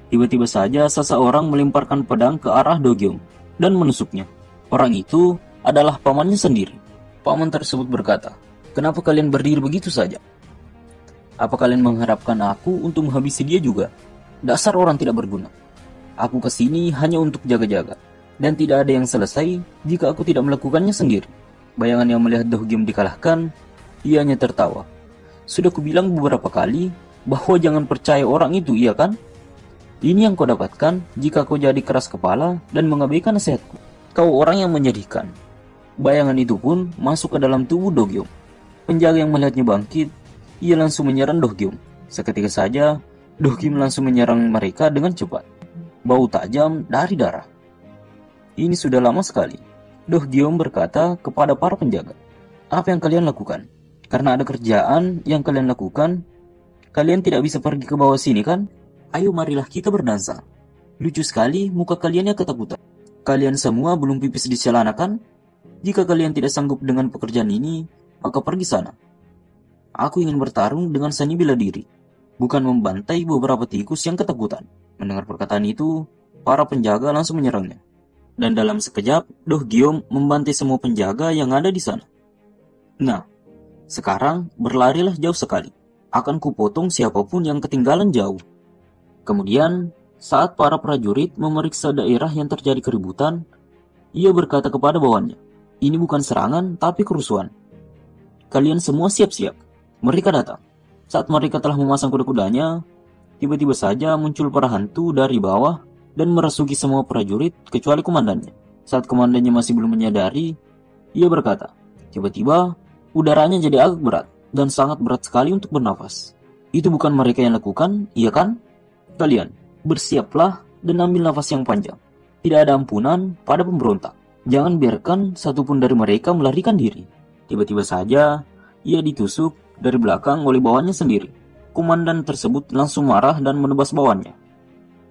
tiba-tiba saja seseorang melemparkan pedang ke arah Doh Gyeom dan menusuknya. Orang itu adalah pamannya sendiri. Paman tersebut berkata, "Kenapa kalian berdiri begitu saja? Apa kalian mengharapkan aku untuk menghabisi dia juga? Dasar orang tidak berguna. Aku kesini hanya untuk jaga-jaga. Dan tidak ada yang selesai jika aku tidak melakukannya sendiri. Bayangan yang melihat Do Hyum dikalahkan, ia hanya tertawa. Sudah kubilang beberapa kali bahwa jangan percaya orang itu, iya kan? Ini yang kau dapatkan jika kau jadi keras kepala dan mengabaikan nasihatku. Kau orang yang menyedihkan. Bayangan itu pun masuk ke dalam tubuh Do Hyum. Penjaga yang melihatnya bangkit, ia langsung menyerang Do Hyum. Seketika saja, Do Hyum langsung menyerang mereka dengan cepat. Bau tajam dari darah. Ini sudah lama sekali. Do Hyum berkata kepada para penjaga, apa yang kalian lakukan? Karena ada kerjaan yang kalian lakukan, kalian tidak bisa pergi ke bawah sini kan? Ayo marilah kita berdansa. Lucu sekali muka kalian yang ketakutan. Kalian semua belum pipis di celana kan? Jika kalian tidak sanggup dengan pekerjaan ini, maka pergi sana. Aku ingin bertarung dengan seni bela diri, bukan membantai beberapa tikus yang ketakutan. Mendengar perkataan itu, para penjaga langsung menyerangnya. Dan dalam sekejap, Do Hyum membantai semua penjaga yang ada di sana. Nah, sekarang berlarilah jauh sekali. Akan kupotong siapapun yang ketinggalan jauh. Kemudian, saat para prajurit memeriksa daerah yang terjadi keributan, ia berkata kepada bawahannya, ini bukan serangan tapi kerusuhan. Kalian semua siap-siap. Mereka datang. Saat mereka telah memasang kuda-kudanya, tiba-tiba saja muncul para hantu dari bawah dan merasuki semua prajurit kecuali komandannya. Saat komandannya masih belum menyadari, ia berkata, tiba-tiba udaranya jadi agak berat dan sangat berat sekali untuk bernafas. Itu bukan mereka yang lakukan, iya kan? Kalian, bersiaplah dan ambil nafas yang panjang. Tidak ada ampunan pada pemberontak. Jangan biarkan satupun dari mereka melarikan diri. Tiba-tiba saja, ia ditusuk dari belakang oleh bawahannya sendiri. Komandan tersebut langsung marah dan menebas bawahannya.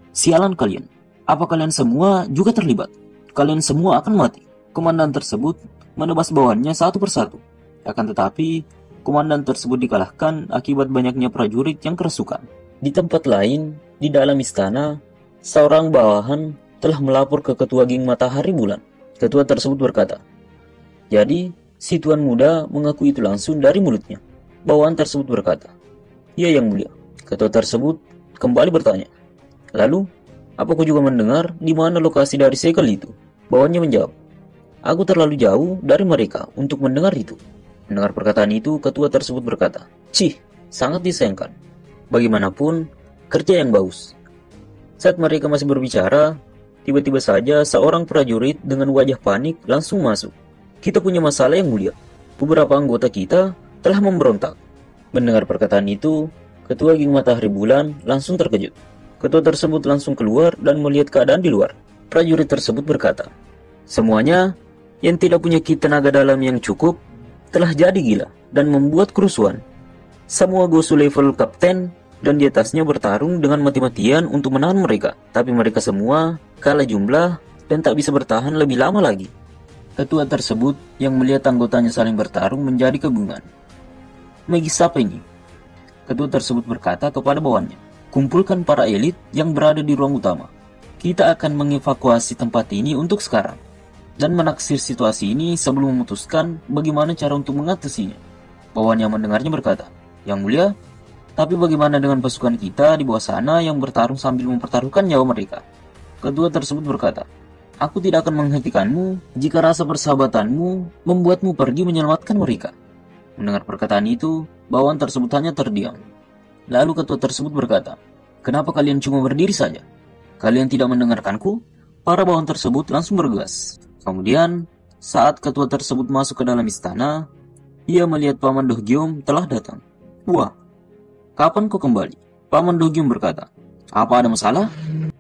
Sialan kalian, apa kalian semua juga terlibat? Kalian semua akan mati. Komandan tersebut menebas bawahannya satu persatu. Akan tetapi, komandan tersebut dikalahkan akibat banyaknya prajurit yang kerasukan. Di tempat lain, di dalam istana, seorang bawahan telah melapor ke ketua geng Matahari Bulan. Ketua tersebut berkata, jadi, si tuan muda mengaku itu langsung dari mulutnya. Bawahan tersebut berkata, iya yang mulia. Ketua tersebut kembali bertanya, lalu, apa kau juga mendengar di mana lokasi dari segel itu? Bawahannya menjawab, aku terlalu jauh dari mereka untuk mendengar itu. Mendengar perkataan itu, ketua tersebut berkata, cih, sangat disayangkan. Bagaimanapun, kerja yang bagus. Saat mereka masih berbicara, tiba-tiba saja seorang prajurit dengan wajah panik langsung masuk. Kita punya masalah yang mulia. Beberapa anggota kita telah memberontak. Mendengar perkataan itu, ketua geng Matahari Bulan langsung terkejut. Ketua tersebut langsung keluar dan melihat keadaan di luar. Prajurit tersebut berkata, semuanya yang tidak punya kit tenaga dalam yang cukup telah jadi gila dan membuat kerusuhan. Semua gosu level kapten dan di atasnya bertarung dengan mati-matian untuk menahan mereka. Tapi mereka semua kalah jumlah dan tak bisa bertahan lebih lama lagi. Ketua tersebut yang melihat anggotanya saling bertarung menjadi kebingungan. Magis siapa ini? Ketua tersebut berkata kepada bawahannya, kumpulkan para elit yang berada di ruang utama. Kita akan mengevakuasi tempat ini untuk sekarang dan menaksir situasi ini sebelum memutuskan bagaimana cara untuk mengatasinya. Bawahan yang mendengarnya berkata, yang mulia, tapi bagaimana dengan pasukan kita di bawah sana yang bertarung sambil mempertaruhkan nyawa mereka? Ketua tersebut berkata, aku tidak akan menghentikanmu jika rasa persahabatanmu membuatmu pergi menyelamatkan mereka. Mendengar perkataan itu, bawahan tersebut hanya terdiam. Lalu ketua tersebut berkata, kenapa kalian cuma berdiri saja? Kalian tidak mendengarkanku? Para bawahan tersebut langsung bergegas. Kemudian, saat ketua tersebut masuk ke dalam istana, ia melihat Paman Do Hyum telah datang. Wah, kapan kau kembali? Paman Do Hyum berkata, apa ada masalah?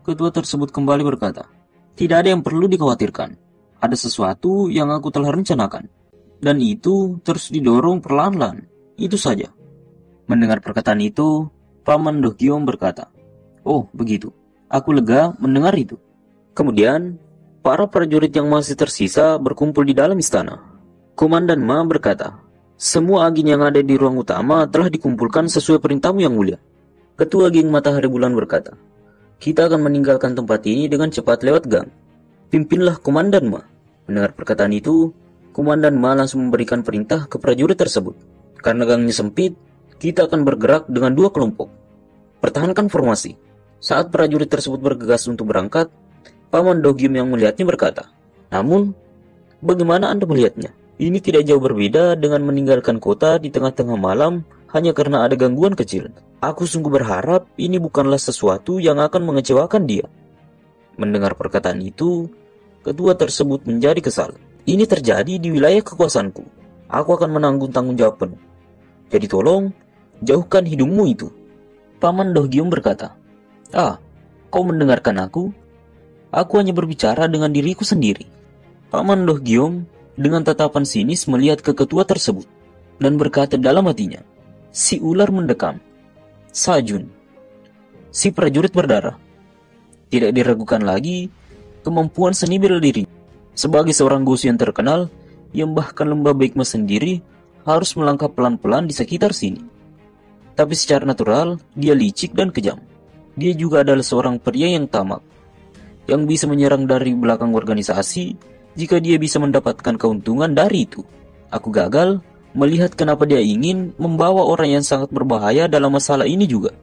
Ketua tersebut kembali berkata, tidak ada yang perlu dikhawatirkan. Ada sesuatu yang aku telah rencanakan. Dan itu terus didorong perlahan-lahan. Itu saja. Mendengar perkataan itu, Paman Do Hyum berkata, oh begitu. Aku lega mendengar itu. Kemudian, para prajurit yang masih tersisa berkumpul di dalam istana. Komandan Ma berkata, semua agen yang ada di ruang utama telah dikumpulkan sesuai perintahmu yang mulia. Ketua geng Matahari Bulan berkata, kita akan meninggalkan tempat ini dengan cepat lewat gang. Pimpinlah Komandan Ma. Mendengar perkataan itu, Komandan Ma langsung memberikan perintah ke prajurit tersebut. Karena gangnya sempit, kita akan bergerak dengan dua kelompok. Pertahankan formasi. Saat prajurit tersebut bergegas untuk berangkat, Paman Dogyum yang melihatnya berkata, "Namun, bagaimana Anda melihatnya? Ini tidak jauh berbeda dengan meninggalkan kota di tengah-tengah malam hanya karena ada gangguan kecil. Aku sungguh berharap ini bukanlah sesuatu yang akan mengecewakan dia." Mendengar perkataan itu, ketua tersebut menjadi kesal. "Ini terjadi di wilayah kekuasaanku. Aku akan menanggung tanggung jawab penuh. Jadi tolong, jauhkan hidungmu itu." Paman Dogyum berkata, Kau mendengarkan aku? Aku hanya berbicara dengan diriku sendiri." Paman Dogyum dengan tatapan sinis melihat ke ketua tersebut dan berkata dalam hatinya, "Si ular mendekam. Sajun." Si prajurit berdarah. Tidak diragukan lagi kemampuan seni bela diri. Sebagai seorang Gosu yang terkenal, yang bahkan lembah Baekma sendiri harus melangkah pelan-pelan di sekitar sini. Tapi secara natural, dia licik dan kejam. Dia juga adalah seorang pria yang tamak, yang bisa menyerang dari belakang organisasi jika dia bisa mendapatkan keuntungan dari itu. Aku gagal melihat kenapa dia ingin membawa orang yang sangat berbahaya dalam masalah ini juga.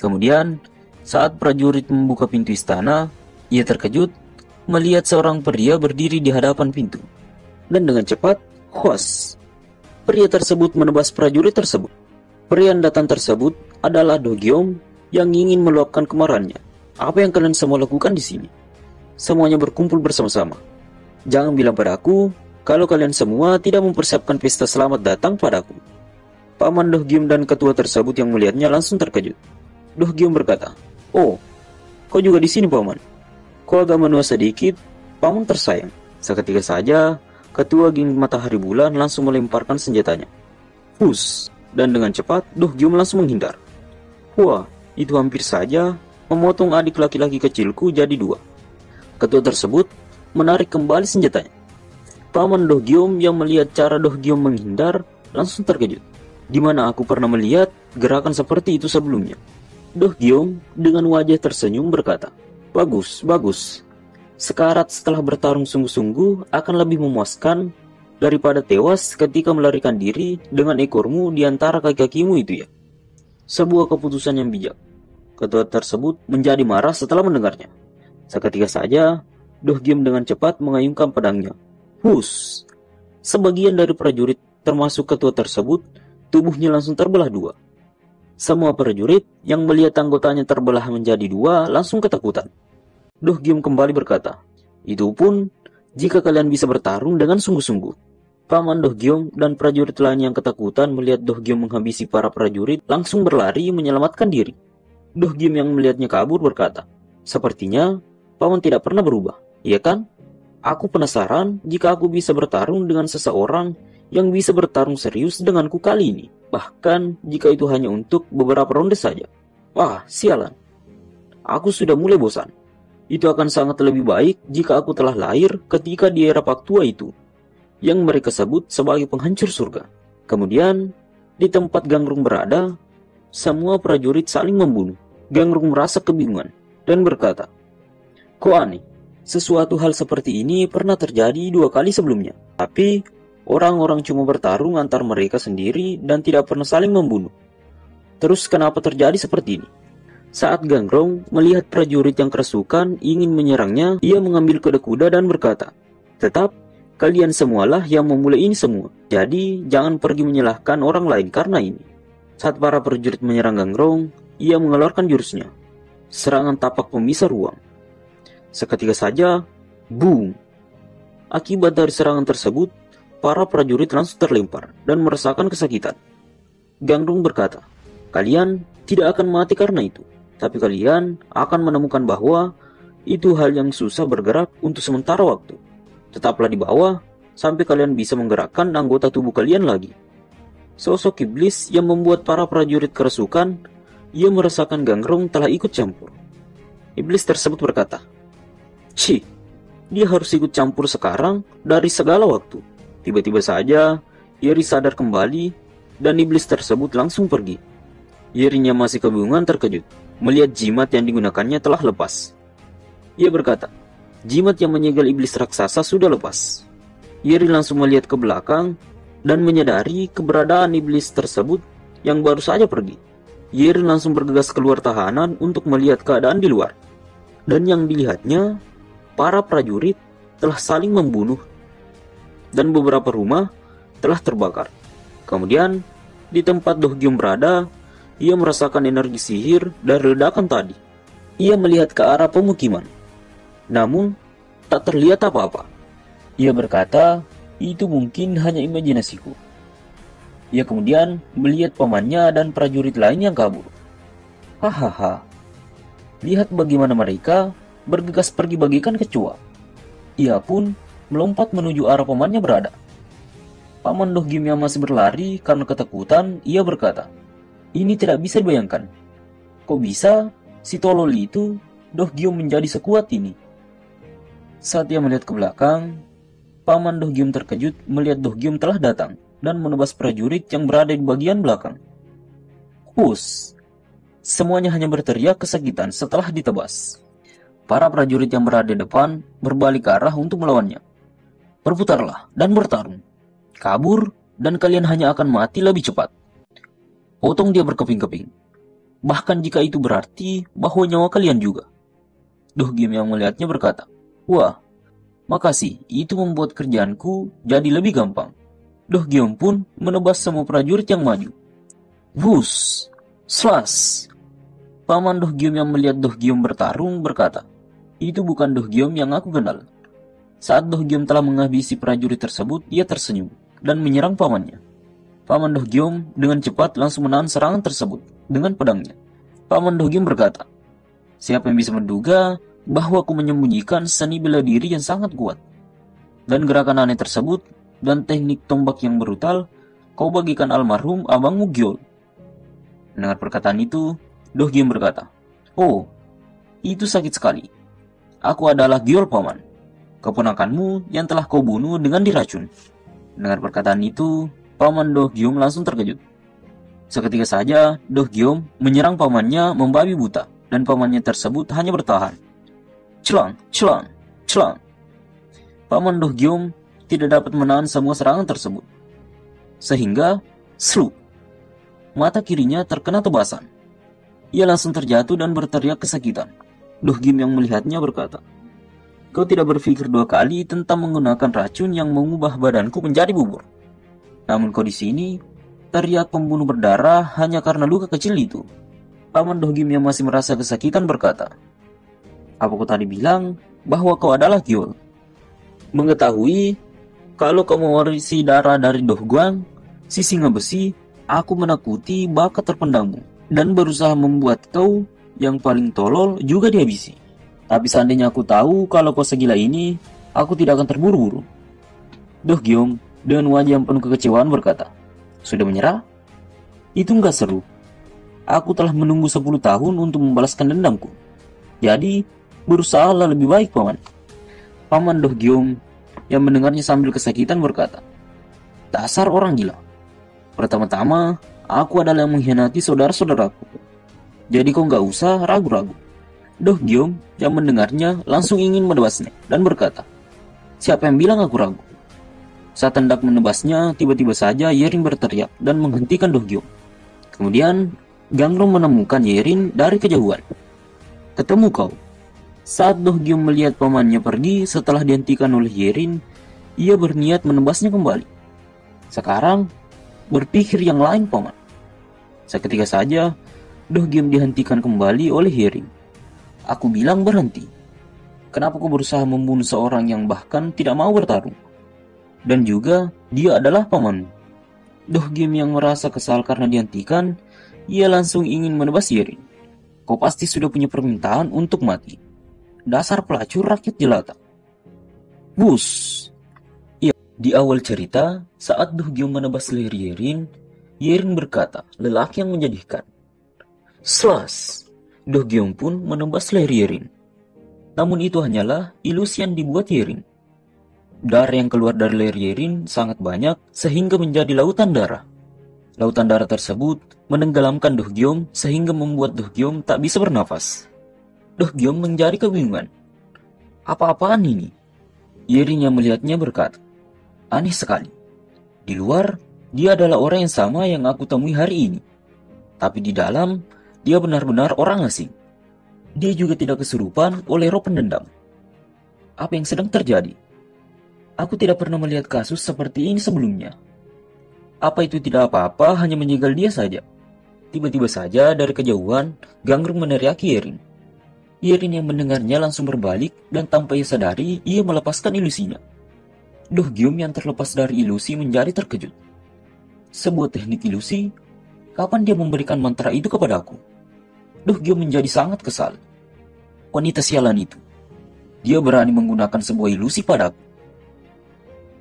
Kemudian, saat prajurit membuka pintu istana, ia terkejut melihat seorang pria berdiri di hadapan pintu. Dan dengan cepat, huas, pria tersebut menebas prajurit tersebut. Pria yang datang tersebut adalah Dogyum yang ingin meluapkan kemarahannya. "Apa yang kalian semua lakukan di sini? Semuanya berkumpul bersama-sama. Jangan bilang padaku kalau kalian semua tidak mempersiapkan pesta selamat datang padaku." Paman Dogyum dan ketua tersebut yang melihatnya langsung terkejut. Dogyum berkata, "Oh, kau juga di sini, Paman. Kau agak menua sedikit, Paman tersayang." Seketika saja, ketua geng Matahari Bulan langsung melemparkan senjatanya. Hus, dan dengan cepat Dogyum langsung menghindar. Wah, itu hampir saja memotong adik laki-laki kecilku jadi dua. Ketua tersebut menarik kembali senjatanya. Paman Dogyum yang melihat cara Dogyum menghindar langsung terkejut. Di mana aku pernah melihat gerakan seperti itu sebelumnya? Dogyum dengan wajah tersenyum berkata, Bagus, bagus. Sekarat setelah bertarung sungguh-sungguh akan lebih memuaskan daripada tewas ketika melarikan diri dengan ekormu di antara kaki-kakimu itu ya. Sebuah keputusan yang bijak. Ketua tersebut menjadi marah setelah mendengarnya. Seketika saja, Dogyum dengan cepat mengayunkan pedangnya. Hus! Sebagian dari prajurit, termasuk ketua tersebut, tubuhnya langsung terbelah dua. Semua prajurit yang melihat anggotanya terbelah menjadi dua langsung ketakutan. Dogyum kembali berkata, "Itu pun jika kalian bisa bertarung dengan sungguh-sungguh." Paman Dogyum dan prajurit lain yang ketakutan melihat Dogyum menghabisi para prajurit langsung berlari menyelamatkan diri. Dogyum yang melihatnya kabur berkata, "Sepertinya Paman tidak pernah berubah, iya kan? Aku penasaran jika aku bisa bertarung dengan seseorang yang bisa bertarung serius denganku kali ini. Bahkan jika itu hanya untuk beberapa ronde saja. Wah, sialan. Aku sudah mulai bosan. Itu akan sangat lebih baik jika aku telah lahir ketika di era Paktua itu, yang mereka sebut sebagai penghancur surga." Kemudian, di tempat Gangrung berada, semua prajurit saling membunuh. Gangrung merasa kebingungan dan berkata, "Kok aneh, sesuatu hal seperti ini pernah terjadi 2 kali sebelumnya. Tapi, orang-orang cuma bertarung antar mereka sendiri dan tidak pernah saling membunuh. Terus kenapa terjadi seperti ini?" Saat Gangrung melihat prajurit yang kerasukan ingin menyerangnya, ia mengambil kuda-kuda dan berkata, "Tetap, kalian semualah yang memulai ini semua. Jadi, jangan pergi menyalahkan orang lain karena ini." Saat para prajurit menyerang Gangrung, ia mengeluarkan jurusnya, serangan tapak pemisah ruang. Seketika saja, boom! Akibat dari serangan tersebut, para prajurit langsung terlempar dan merasakan kesakitan. Gangrung berkata, "Kalian tidak akan mati karena itu, tapi kalian akan menemukan bahwa itu hal yang susah bergerak untuk sementara waktu. Tetaplah di bawah sampai kalian bisa menggerakkan anggota tubuh kalian lagi." Sosok iblis yang membuat para prajurit kerasukan, ia merasakan Gangrung telah ikut campur. Iblis tersebut berkata, "Cih, dia harus ikut campur sekarang dari segala waktu." Tiba-tiba saja, Yeri sadar kembali dan iblis tersebut langsung pergi. Yerinya masih kebingungan terkejut melihat jimat yang digunakannya telah lepas. Ia berkata, "Jimat yang menyegel iblis raksasa sudah lepas." Yeri langsung melihat ke belakang dan menyadari keberadaan iblis tersebut yang baru saja pergi. Yerin langsung bergegas keluar tahanan untuk melihat keadaan di luar. Dan yang dilihatnya, para prajurit telah saling membunuh dan beberapa rumah telah terbakar. Kemudian, di tempat Do Gyum berada, ia merasakan energi sihir dari ledakan tadi. Ia melihat ke arah pemukiman, namun tak terlihat apa-apa. Ia berkata, itu mungkin hanya imajinasiku. Ia kemudian melihat pamannya dan prajurit lain yang kabur. Hahaha. Lihat bagaimana mereka bergegas pergi bagikan kecoa. Ia pun melompat menuju arah pamannya berada. Paman Do Gyum yang masih berlari karena ketakutan, ia berkata, ini tidak bisa dibayangkan. Kok bisa si tolol itu Do Gyum menjadi sekuat ini? Saat ia melihat ke belakang, paman Do Gyum terkejut melihat Do Gyum telah datang dan menebas prajurit yang berada di bagian belakang. Hus! Semuanya hanya berteriak kesakitan setelah ditebas. Para prajurit yang berada di depan berbalik arah untuk melawannya. Berputarlah dan bertarung. Kabur dan kalian hanya akan mati lebih cepat. Potong dia berkeping-keping. Bahkan jika itu berarti bahwa nyawa kalian juga. Do Gyum yang melihatnya berkata, wah, makasih, itu membuat kerjaanku jadi lebih gampang. Do Gyum pun menebas semua prajurit yang maju. Wus! Slash! Paman Do Gyum yang melihat Do Gyum bertarung berkata, itu bukan Do Gyum yang aku kenal. Saat Do Gyum telah menghabisi prajurit tersebut, ia tersenyum dan menyerang pamannya. Paman Do Gyum dengan cepat langsung menahan serangan tersebut dengan pedangnya. Paman Do Gyum berkata, siapa yang bisa menduga bahwa aku menyembunyikan seni bela diri yang sangat kuat. Dan gerakan aneh tersebut dan teknik tombak yang brutal kau bagikan almarhum abangmu Gyol. Mendengar perkataan itu, Do Gyum berkata, oh, itu sakit sekali. Aku adalah Gyol paman, keponakanmu yang telah kau bunuh dengan diracun. Mendengar perkataan itu, paman Do Gyum langsung terkejut. Seketika saja, Do Gyum menyerang pamannya membabi buta, dan pamannya tersebut hanya bertahan. Celang, celang, celang. Paman Do Gyum tidak dapat menahan semua serangan tersebut. Sehingga, sluk, mata kirinya terkena tebasan. Ia langsung terjatuh dan berteriak kesakitan. Do Gyum yang melihatnya berkata, kau tidak berpikir dua kali tentang menggunakan racun yang mengubah badanku menjadi bubur. Namun kau di sini, teriak pembunuh berdarah hanya karena luka kecil itu. Paman Do Gyum yang masih merasa kesakitan berkata, apa kau tadi bilang bahwa kau adalah Gyol? Mengetahui kalau kau mewarisi darah dari Do Gwang, si singa besi, aku menakuti bakat terpendammu dan berusaha membuat kau yang paling tolol juga dihabisi. Tapi seandainya aku tahu kalau kau segila ini, aku tidak akan terburu-buru. Do Gyum dengan wajah yang penuh kekecewaan berkata, sudah menyerah? Itu enggak seru. Aku telah menunggu 10 tahun untuk membalaskan dendamku. Jadi, berusahalah lebih baik, paman. Paman Do Gyum yang mendengarnya sambil kesakitan berkata, dasar orang gila. Pertama-tama, aku adalah yang mengkhianati saudara-saudaraku. Jadi kau nggak usah ragu-ragu. Do Gyum yang mendengarnya langsung ingin menebasnya dan berkata, siapa yang bilang aku ragu? Saat hendak menebasnya, tiba-tiba saja Yerin berteriak dan menghentikan Do Gyum. Kemudian, Ganglong menemukan Yerin dari kejauhan. Ketemu kau. Saat Do Gyum melihat pamannya pergi setelah dihentikan oleh Yerin, ia berniat menebasnya kembali. Sekarang, berpikir yang lain, paman. Seketika saja, Do Gyum dihentikan kembali oleh Yerin. Aku bilang berhenti. Kenapa kau berusaha membunuh seorang yang bahkan tidak mau bertarung? Dan juga, dia adalah pamanmu. Do Gyum yang merasa kesal karena dihentikan, ia langsung ingin menebas Yerin. Kau pasti sudah punya permintaan untuk mati. Dasar pelacur rakyat jelata. Bus. Ya, di awal cerita, saat Do Gyum menebas leher Yerin, Yerin berkata, lelaki yang menyedihkan. Slash. Do Gyum pun menebas leher Yerin. Namun itu hanyalah ilusi yang dibuat Yerin. Darah yang keluar dari leher Yerin sangat banyak sehingga menjadi lautan darah. Lautan darah tersebut menenggelamkan Do Gyum sehingga membuat Do Gyum tak bisa bernafas. Do Gyum menjadi kebingungan. Apa-apaan ini? Yerin yang melihatnya berkata, aneh sekali. Di luar, dia adalah orang yang sama yang aku temui hari ini. Tapi di dalam, dia benar-benar orang asing. Dia juga tidak kesurupan oleh roh pendendam. Apa yang sedang terjadi? Aku tidak pernah melihat kasus seperti ini sebelumnya. Apa itu tidak apa-apa, hanya menjegal dia saja. Tiba-tiba saja dari kejauhan, Gangrung meneriaki Yerin. Yerin yang mendengarnya langsung berbalik dan tanpa ia sadari, ia melepaskan ilusinya. Do Hyum yang terlepas dari ilusi menjadi terkejut. Sebuah teknik ilusi? Kapan dia memberikan mantra itu kepadaku? Do Hyum menjadi sangat kesal. Wanita sialan itu. Dia berani menggunakan sebuah ilusi padaku.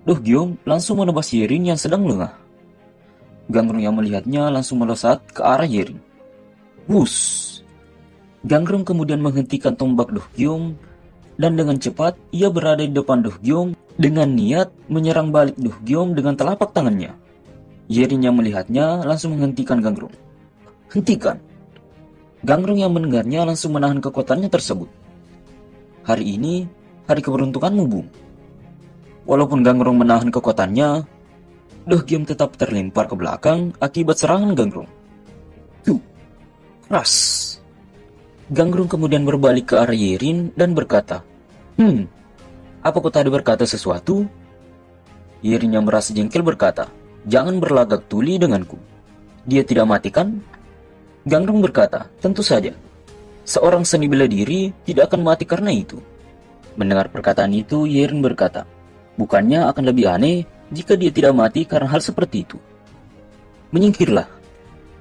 Do Hyum langsung menebas Yerin yang sedang lengah. Gangrung yang melihatnya langsung melesat ke arah Yerin. Wus! Gangrung kemudian menghentikan tombak Do Hyum dan dengan cepat ia berada di depan Do Hyum dengan niat menyerang balik Do Hyum dengan telapak tangannya. Yerin yang melihatnya langsung menghentikan Gangrung. Hentikan! Gangrung yang mendengarnya langsung menahan kekuatannya tersebut. Hari ini, hari keberuntunganmu, Bung. Walaupun Gangrung menahan kekuatannya, Do Hyum tetap terlempar ke belakang akibat serangan Gangrung. Tuh, ras! Gangrung kemudian berbalik ke arah Yerin dan berkata, apa kau tadi berkata sesuatu? Yerin yang merasa jengkel berkata, jangan berlagak tuli denganku. Dia tidak mati kan? Gangrung berkata, tentu saja. Seorang seni bela diri tidak akan mati karena itu. Mendengar perkataan itu, Yerin berkata, bukannya akan lebih aneh jika dia tidak mati karena hal seperti itu. Menyingkirlah.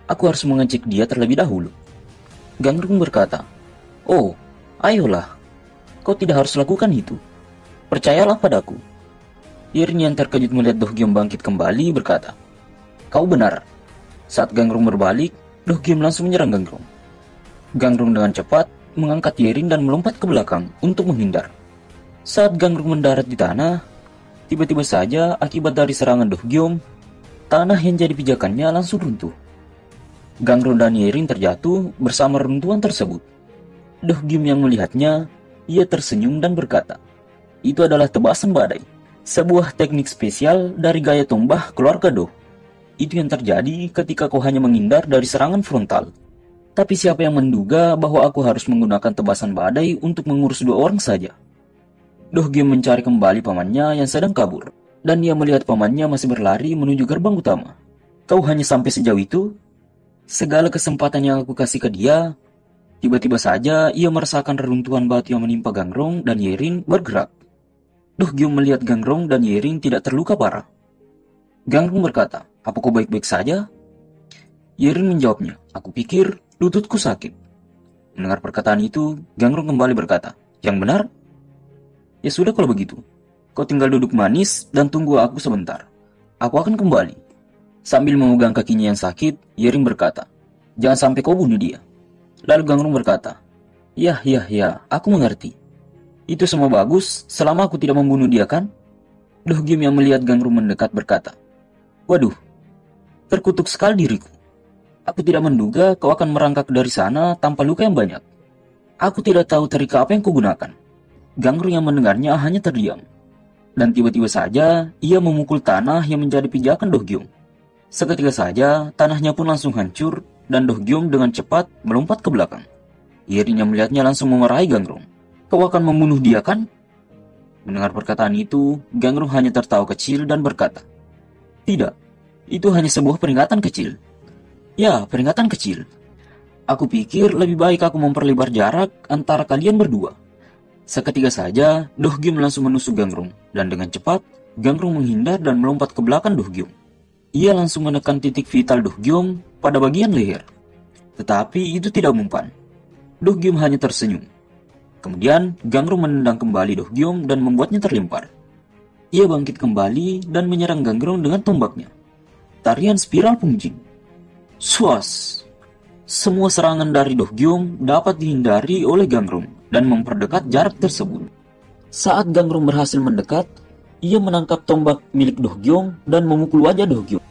Aku harus mengecek dia terlebih dahulu. Gangrung berkata, oh, ayolah. Kau tidak harus lakukan itu. Percayalah padaku. Yerin yang terkejut melihat Do Hyum bangkit kembali berkata, kau benar. Saat Gangrung berbalik, Do Hyum langsung menyerang Gangrung. Gangrung dengan cepat mengangkat Yerin dan melompat ke belakang untuk menghindar. Saat Gangrung mendarat di tanah, tiba-tiba saja akibat dari serangan Do Hyum, tanah yang jadi pijakannya langsung runtuh. Gangrung dan Yerin terjatuh bersama runtuhan tersebut. Do Hyum yang melihatnya, ia tersenyum dan berkata, itu adalah tebasan badai, sebuah teknik spesial dari gaya tombah keluarga Do. Itu yang terjadi ketika kau hanya menghindar dari serangan frontal. Tapi siapa yang menduga bahwa aku harus menggunakan tebasan badai untuk mengurus 2 orang saja? Do Hyum mencari kembali pamannya yang sedang kabur, dan ia melihat pamannya masih berlari menuju gerbang utama. Kau hanya sampai sejauh itu? Segala kesempatan yang aku kasih ke dia, tiba-tiba saja ia merasakan reruntuhan batu yang menimpa Gangrung dan Yerin bergerak. Do Hyum melihat Gangrung dan Yerin tidak terluka parah. Gangrung berkata, apa kau baik-baik saja? Yerin menjawabnya, aku pikir lututku sakit. Mendengar perkataan itu, Gangrung kembali berkata, yang benar? Ya sudah kalau begitu, kau tinggal duduk manis dan tunggu aku sebentar. Aku akan kembali. Sambil memegang kakinya yang sakit, Yerin berkata, jangan sampai kau bunuh dia. Lalu Gangrung berkata, ya, aku mengerti. Itu semua bagus selama aku tidak membunuh dia kan? Do Hyum yang melihat Gangrung mendekat berkata, waduh, terkutuk sekali diriku. Aku tidak menduga kau akan merangkak dari sana tanpa luka yang banyak. Aku tidak tahu trika apa yang kau gunakan. Gangrung yang mendengarnya hanya terdiam. Dan tiba-tiba saja, ia memukul tanah yang menjadi pijakan Do Hyum. Seketika saja, tanahnya pun langsung hancur, dan Do Hyum dengan cepat melompat ke belakang. Yerin yang melihatnya langsung memarahi Gangrung. Kau akan membunuh dia kan? Mendengar perkataan itu, Gangrung hanya tertawa kecil dan berkata, tidak, itu hanya sebuah peringatan kecil. Ya, peringatan kecil. Aku pikir lebih baik aku memperlebar jarak antara kalian berdua. Seketika saja, Do Hyum langsung menusuk Gangrung, dan dengan cepat, Gangrung menghindar dan melompat ke belakang Do Hyum. Ia langsung menekan titik vital Do Hyum pada bagian leher. Tetapi itu tidak mempan. Do Hyum hanya tersenyum. Kemudian, Gangrung menendang kembali Do Hyum dan membuatnya terlempar. Ia bangkit kembali dan menyerang Gangrung dengan tombaknya. Tarian spiral pungjing. Swas! Semua serangan dari Do Hyum dapat dihindari oleh Gangrung dan memperdekat jarak tersebut. Saat Gangrung berhasil mendekat, ia menangkap tombak milik Do Hyum dan memukul wajah Do Hyum.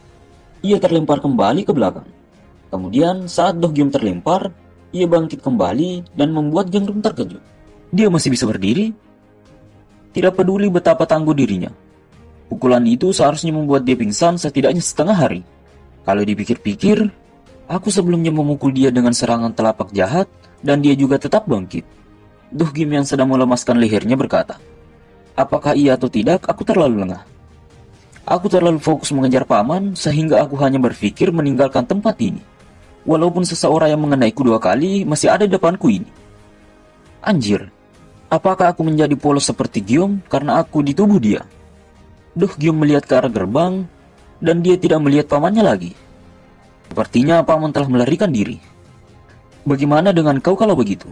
Ia terlempar kembali ke belakang. Kemudian saat Do Hyum terlempar, ia bangkit kembali dan membuat Gangrung terkejut. Dia masih bisa berdiri? Tidak peduli betapa tangguh dirinya. Pukulan itu seharusnya membuat dia pingsan setidaknya setengah hari. Kalau dipikir-pikir, Aku sebelumnya memukul dia dengan serangan telapak jahat, dan dia juga tetap bangkit. Doh Gyum yang sedang melemaskan lehernya berkata, apakah iya atau tidak, aku terlalu lengah. Aku terlalu fokus mengejar paman, sehingga aku hanya berpikir meninggalkan tempat ini. Walaupun seseorang yang mengenaiku 2 kali, masih ada di depanku ini. Anjir, apakah aku menjadi polos seperti Gyum karena aku di tubuh dia? Doh Gyum melihat ke arah gerbang, dan dia tidak melihat pamannya lagi. Sepertinya paman telah melarikan diri. Bagaimana dengan kau kalau begitu?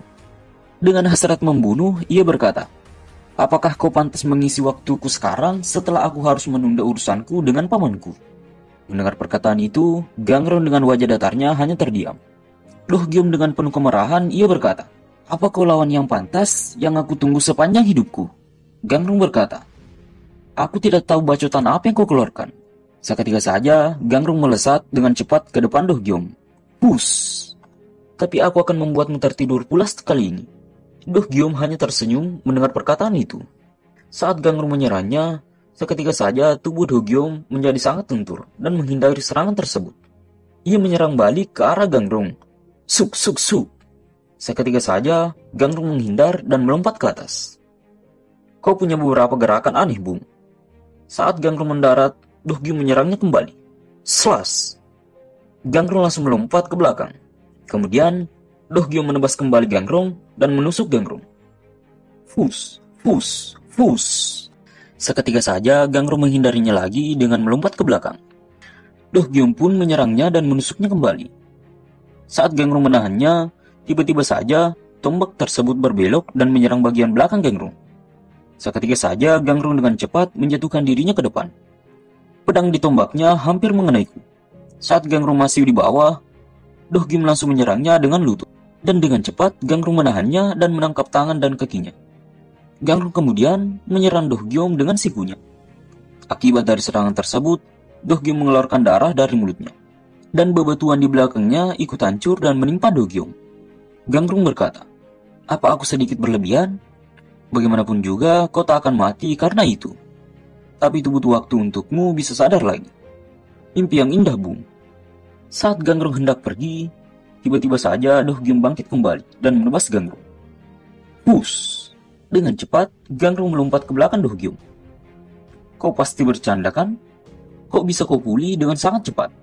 Dengan hasrat membunuh, ia berkata, apakah kau pantas mengisi waktuku sekarang setelah aku harus menunda urusanku dengan pamanku? Mendengar perkataan itu, Gangrong dengan wajah datarnya hanya terdiam. Doh Gyum dengan penuh kemarahan, ia berkata, apa kau lawan yang pantas yang aku tunggu sepanjang hidupku? Gangrong berkata, aku tidak tahu bacotan apa yang kau keluarkan. Seketika saja, Gangrong melesat dengan cepat ke depan Doh Gyum. Pus! Tapi aku akan membuatmu tertidur pulas kali ini. Doh Gyum hanya tersenyum mendengar perkataan itu. Saat Gangrong menyerangnya, seketika saja tubuh Doh Gyum menjadi sangat lentur dan menghindari serangan tersebut. Ia menyerang balik ke arah Gangrong. Suk, suk, suk. Seketika saja, Gangrong menghindar dan melompat ke atas. Kau punya beberapa gerakan aneh, Bung. Saat Gangrong mendarat, Doh Gyum menyerangnya kembali. Slash! Gangrong langsung melompat ke belakang. Kemudian, Doh Gyum menebas kembali Gangrong dan menusuk Gangrong. Fus, fus, fus. Seketika saja, Gangrong menghindarinya lagi dengan melompat ke belakang. Doh Gyum pun menyerangnya dan menusuknya kembali. Saat Gangrong menahannya, tiba-tiba saja tombak tersebut berbelok dan menyerang bagian belakang Gangrong. Seketika saja, Gangrong dengan cepat menjatuhkan dirinya ke depan. Pedang di tombaknya hampir mengenaiku. Saat Gangrong masih di bawah, Doh Gyum langsung menyerangnya dengan lutut. Dan dengan cepat, Gangrong menahannya dan menangkap tangan dan kakinya. Gangrong kemudian menyerang Doh Gyum dengan sikunya. Akibat dari serangan tersebut, Doh Gyum mengeluarkan darah dari mulutnya. Dan bebatuan di belakangnya ikut hancur dan menimpa Doh Gyum. Gangrong berkata, apa aku sedikit berlebihan? Bagaimanapun juga, kau tak akan mati karena itu. Tapi itu butuh waktu untukmu bisa sadar lagi. Mimpi yang indah, Bung. Saat Gangrong hendak pergi, tiba-tiba saja Doh Gyum bangkit kembali dan menebas Gangrong. Pus! Dengan cepat, Gangrong melompat ke belakang Doh Gyum. Kau pasti bercanda kan? Kok bisa kau pulih dengan sangat cepat?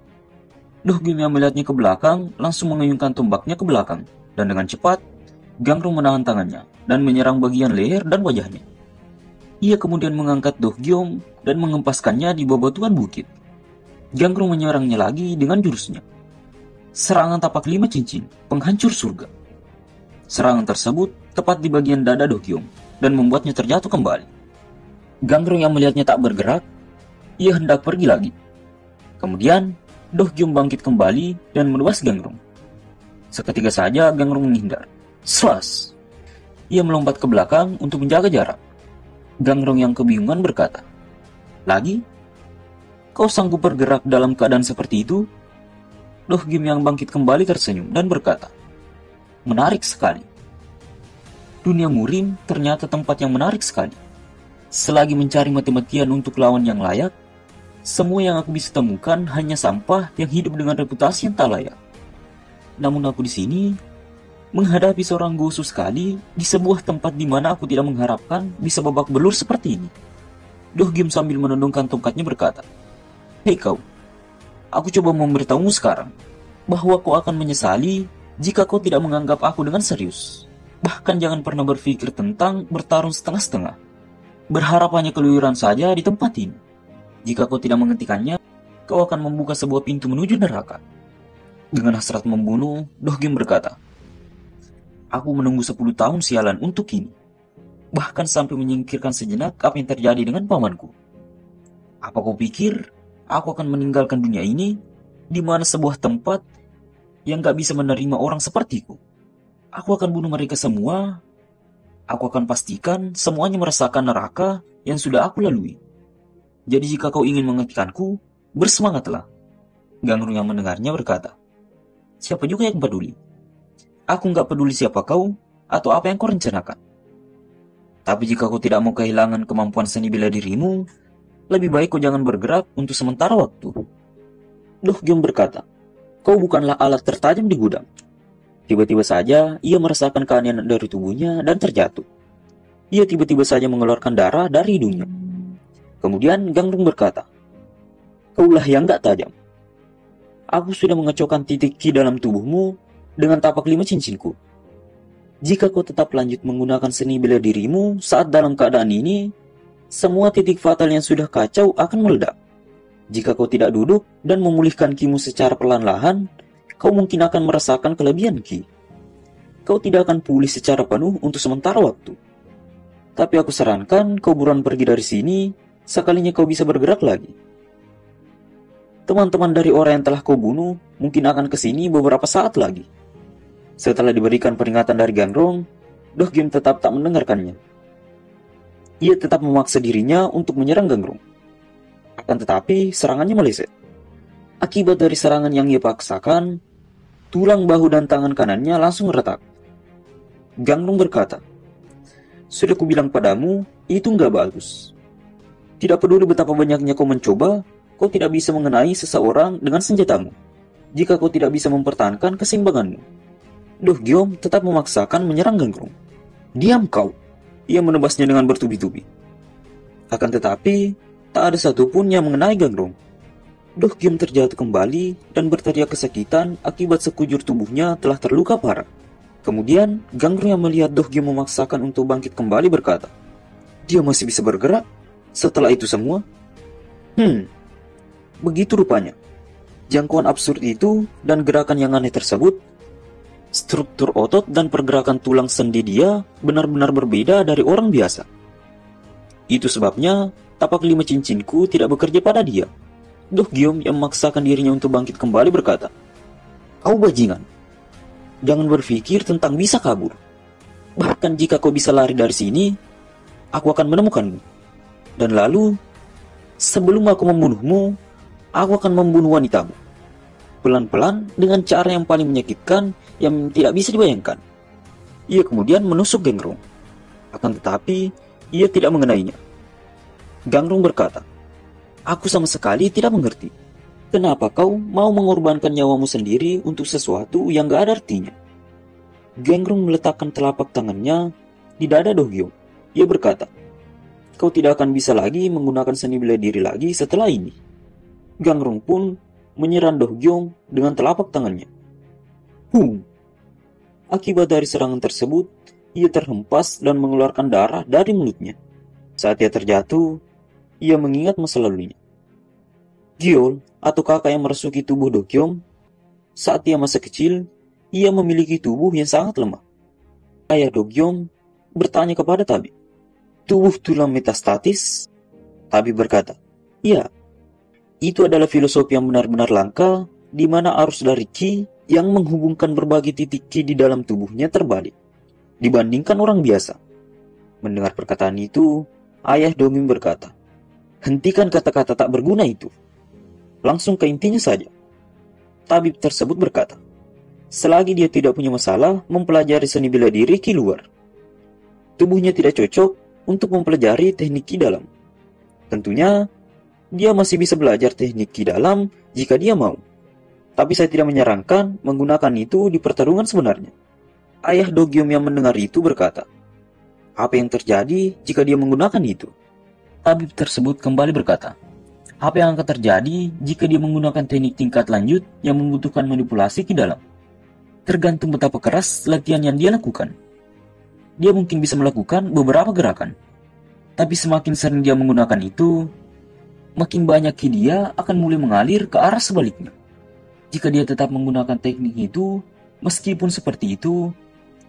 Doh Gyum yang melihatnya ke belakang langsung mengayunkan tombaknya ke belakang. Dan dengan cepat, Gangrong menahan tangannya dan menyerang bagian leher dan wajahnya. Ia kemudian mengangkat Doh Gyum dan mengempaskannya di bebatuan bukit. Gangrong menyerangnya lagi dengan jurusnya. Serangan tapak 5 cincin, penghancur surga. Serangan tersebut tepat di bagian dada Doh Gyum dan membuatnya terjatuh kembali. Gangrong yang melihatnya tak bergerak, ia hendak pergi lagi. Kemudian, Doh Gyum bangkit kembali dan menebas Gangrong. Seketika saja Gangrong menghindar. Slash! Ia melompat ke belakang untuk menjaga jarak. Gangrong yang kebingungan berkata, lagi? Kau sanggup bergerak dalam keadaan seperti itu? Doh Gyum yang bangkit kembali tersenyum dan berkata, menarik sekali. Dunia murim ternyata tempat yang menarik sekali. Selagi mencari mati-matian untuk lawan yang layak, semua yang aku bisa temukan hanya sampah yang hidup dengan reputasi yang tak layak. Namun aku di sini menghadapi seorang Gosu sekali di sebuah tempat di mana aku tidak mengharapkan bisa babak belur seperti ini. Doh Gyum sambil menundukkan tongkatnya berkata, hei kau, aku coba memberitahumu sekarang bahwa kau akan menyesali jika kau tidak menganggap aku dengan serius. Bahkan jangan pernah berpikir tentang bertarung setengah-setengah. Berharap hanya keluyuran saja di tempat ini. Jika kau tidak menghentikannya, kau akan membuka sebuah pintu menuju neraka. Dengan hasrat membunuh, Doh Gyum berkata, aku menunggu 10 tahun sialan untuk ini. Bahkan sampai menyingkirkan sejenak apa yang terjadi dengan pamanku. Apa kau pikir aku akan meninggalkan dunia ini, di mana sebuah tempat yang gak bisa menerima orang sepertiku? Aku akan bunuh mereka semua. Aku akan pastikan semuanya merasakan neraka yang sudah aku lalui. Jadi jika kau ingin menghentikanku, bersemangatlah. Gangrong yang mendengarnya berkata, siapa juga yang peduli? Aku nggak peduli siapa kau atau apa yang kau rencanakan. Tapi jika kau tidak mau kehilangan kemampuan seni bela dirimu, lebih baik kau jangan bergerak untuk sementara waktu. Doh Gyum berkata, Kau bukanlah alat tertajam di gudang. Tiba-tiba saja ia merasakan keanehan dari tubuhnya dan terjatuh. Ia tiba-tiba saja mengeluarkan darah dari hidungnya. Kemudian Gangrung berkata, "Kaulah yang gak tajam. Aku sudah mengecokkan titik ki dalam tubuhmu dengan tapak 5 cincinku. Jika kau tetap lanjut menggunakan seni bela dirimu saat dalam keadaan ini, semua titik fatal yang sudah kacau akan meledak. Jika kau tidak duduk dan memulihkan kimu secara perlahan-lahan, kau mungkin akan merasakan kelebihan ki. Kau tidak akan pulih secara penuh untuk sementara waktu. Tapi aku sarankan kau buruan pergi dari sini, sekalinya kau bisa bergerak lagi. Teman-teman dari orang yang telah kau bunuh mungkin akan ke sini beberapa saat lagi." Setelah diberikan peringatan dari Gangrong, Dohyun tetap tak mendengarkannya. Ia tetap memaksa dirinya untuk menyerang Gangrong. Akan tetapi serangannya meleset. Akibat dari serangan yang ia paksakan, tulang bahu dan tangan kanannya langsung retak. Gangrong berkata, "Sudah kubilang padamu, itu nggak bagus. Tidak peduli betapa banyaknya kau mencoba, kau tidak bisa mengenai seseorang dengan senjatamu, jika kau tidak bisa mempertahankan keseimbanganmu." Dohyun tetap memaksakan menyerang Gangrong. "Diam kau!" Ia menebasnya dengan bertubi-tubi. Akan tetapi, tak ada satupun yang mengenai Gangrong. Dohyun terjatuh kembali dan berteriak kesakitan akibat sekujur tubuhnya telah terluka parah. Kemudian, Gangrong yang melihat Dohyun memaksakan untuk bangkit kembali berkata, "Dia masih bisa bergerak setelah itu semua? Begitu rupanya. Jangkauan absurd itu dan gerakan yang aneh tersebut, struktur otot dan pergerakan tulang sendi dia benar-benar berbeda dari orang biasa. Itu sebabnya tapak 5 cincinku tidak bekerja pada dia." Dohyun yang memaksakan dirinya untuk bangkit kembali berkata, "Kau bajingan. Jangan berpikir tentang bisa kabur. Bahkan jika kau bisa lari dari sini, aku akan menemukanmu. Dan lalu, sebelum aku membunuhmu, aku akan membunuh wanitamu. Pelan-pelan dengan cara yang paling menyakitkan yang tidak bisa dibayangkan." Ia kemudian menusuk Gangrong. Akan tetapi, ia tidak mengenainya. Gangrong berkata, "Aku sama sekali tidak mengerti. Kenapa kau mau mengorbankan nyawamu sendiri untuk sesuatu yang gak ada artinya?" Gangrong meletakkan telapak tangannya di dada Dohyun. Ia berkata, "Kau tidak akan bisa lagi menggunakan seni bela diri lagi setelah ini." Gangrong pun menyerang Dohyun dengan telapak tangannya. Akibat dari serangan tersebut, ia terhempas dan mengeluarkan darah dari mulutnya. Saat ia terjatuh, ia mengingat masa lalunya. Gyeol, atau kakak yang merasuki tubuh Dohyun, saat ia masih kecil, ia memiliki tubuh yang sangat lemah. Ayah Dohyun bertanya kepada Tabib, "Tubuh tulang metastatis?" Tabib berkata, "Iya, itu adalah filosofi yang benar-benar langka, di mana arus dari Qi yang menghubungkan berbagai titik Qi di dalam tubuhnya terbalik dibandingkan orang biasa." Mendengar perkataan itu, ayah Dohyun berkata, "Hentikan kata-kata tak berguna itu. Langsung ke intinya saja." Tabib tersebut berkata, selagi dia tidak punya masalah mempelajari seni bela diri Qi luar, tubuhnya tidak cocok untuk mempelajari teknik Qi dalam. Tentunya, dia masih bisa belajar teknik Qi dalam jika dia mau. Tapi saya tidak menyarankan menggunakan itu di pertarungan sebenarnya. Ayah Dohyun yang mendengar itu berkata, "Apa yang terjadi jika dia menggunakan itu?" Tabib tersebut kembali berkata, "Apa yang akan terjadi jika dia menggunakan teknik tingkat lanjut yang membutuhkan manipulasi Qi dalam? Tergantung betapa keras latihan yang dia lakukan. Dia mungkin bisa melakukan beberapa gerakan. Tapi semakin sering dia menggunakan itu, makin banyak Qi dia akan mulai mengalir ke arah sebaliknya. Jika dia tetap menggunakan teknik itu, meskipun seperti itu,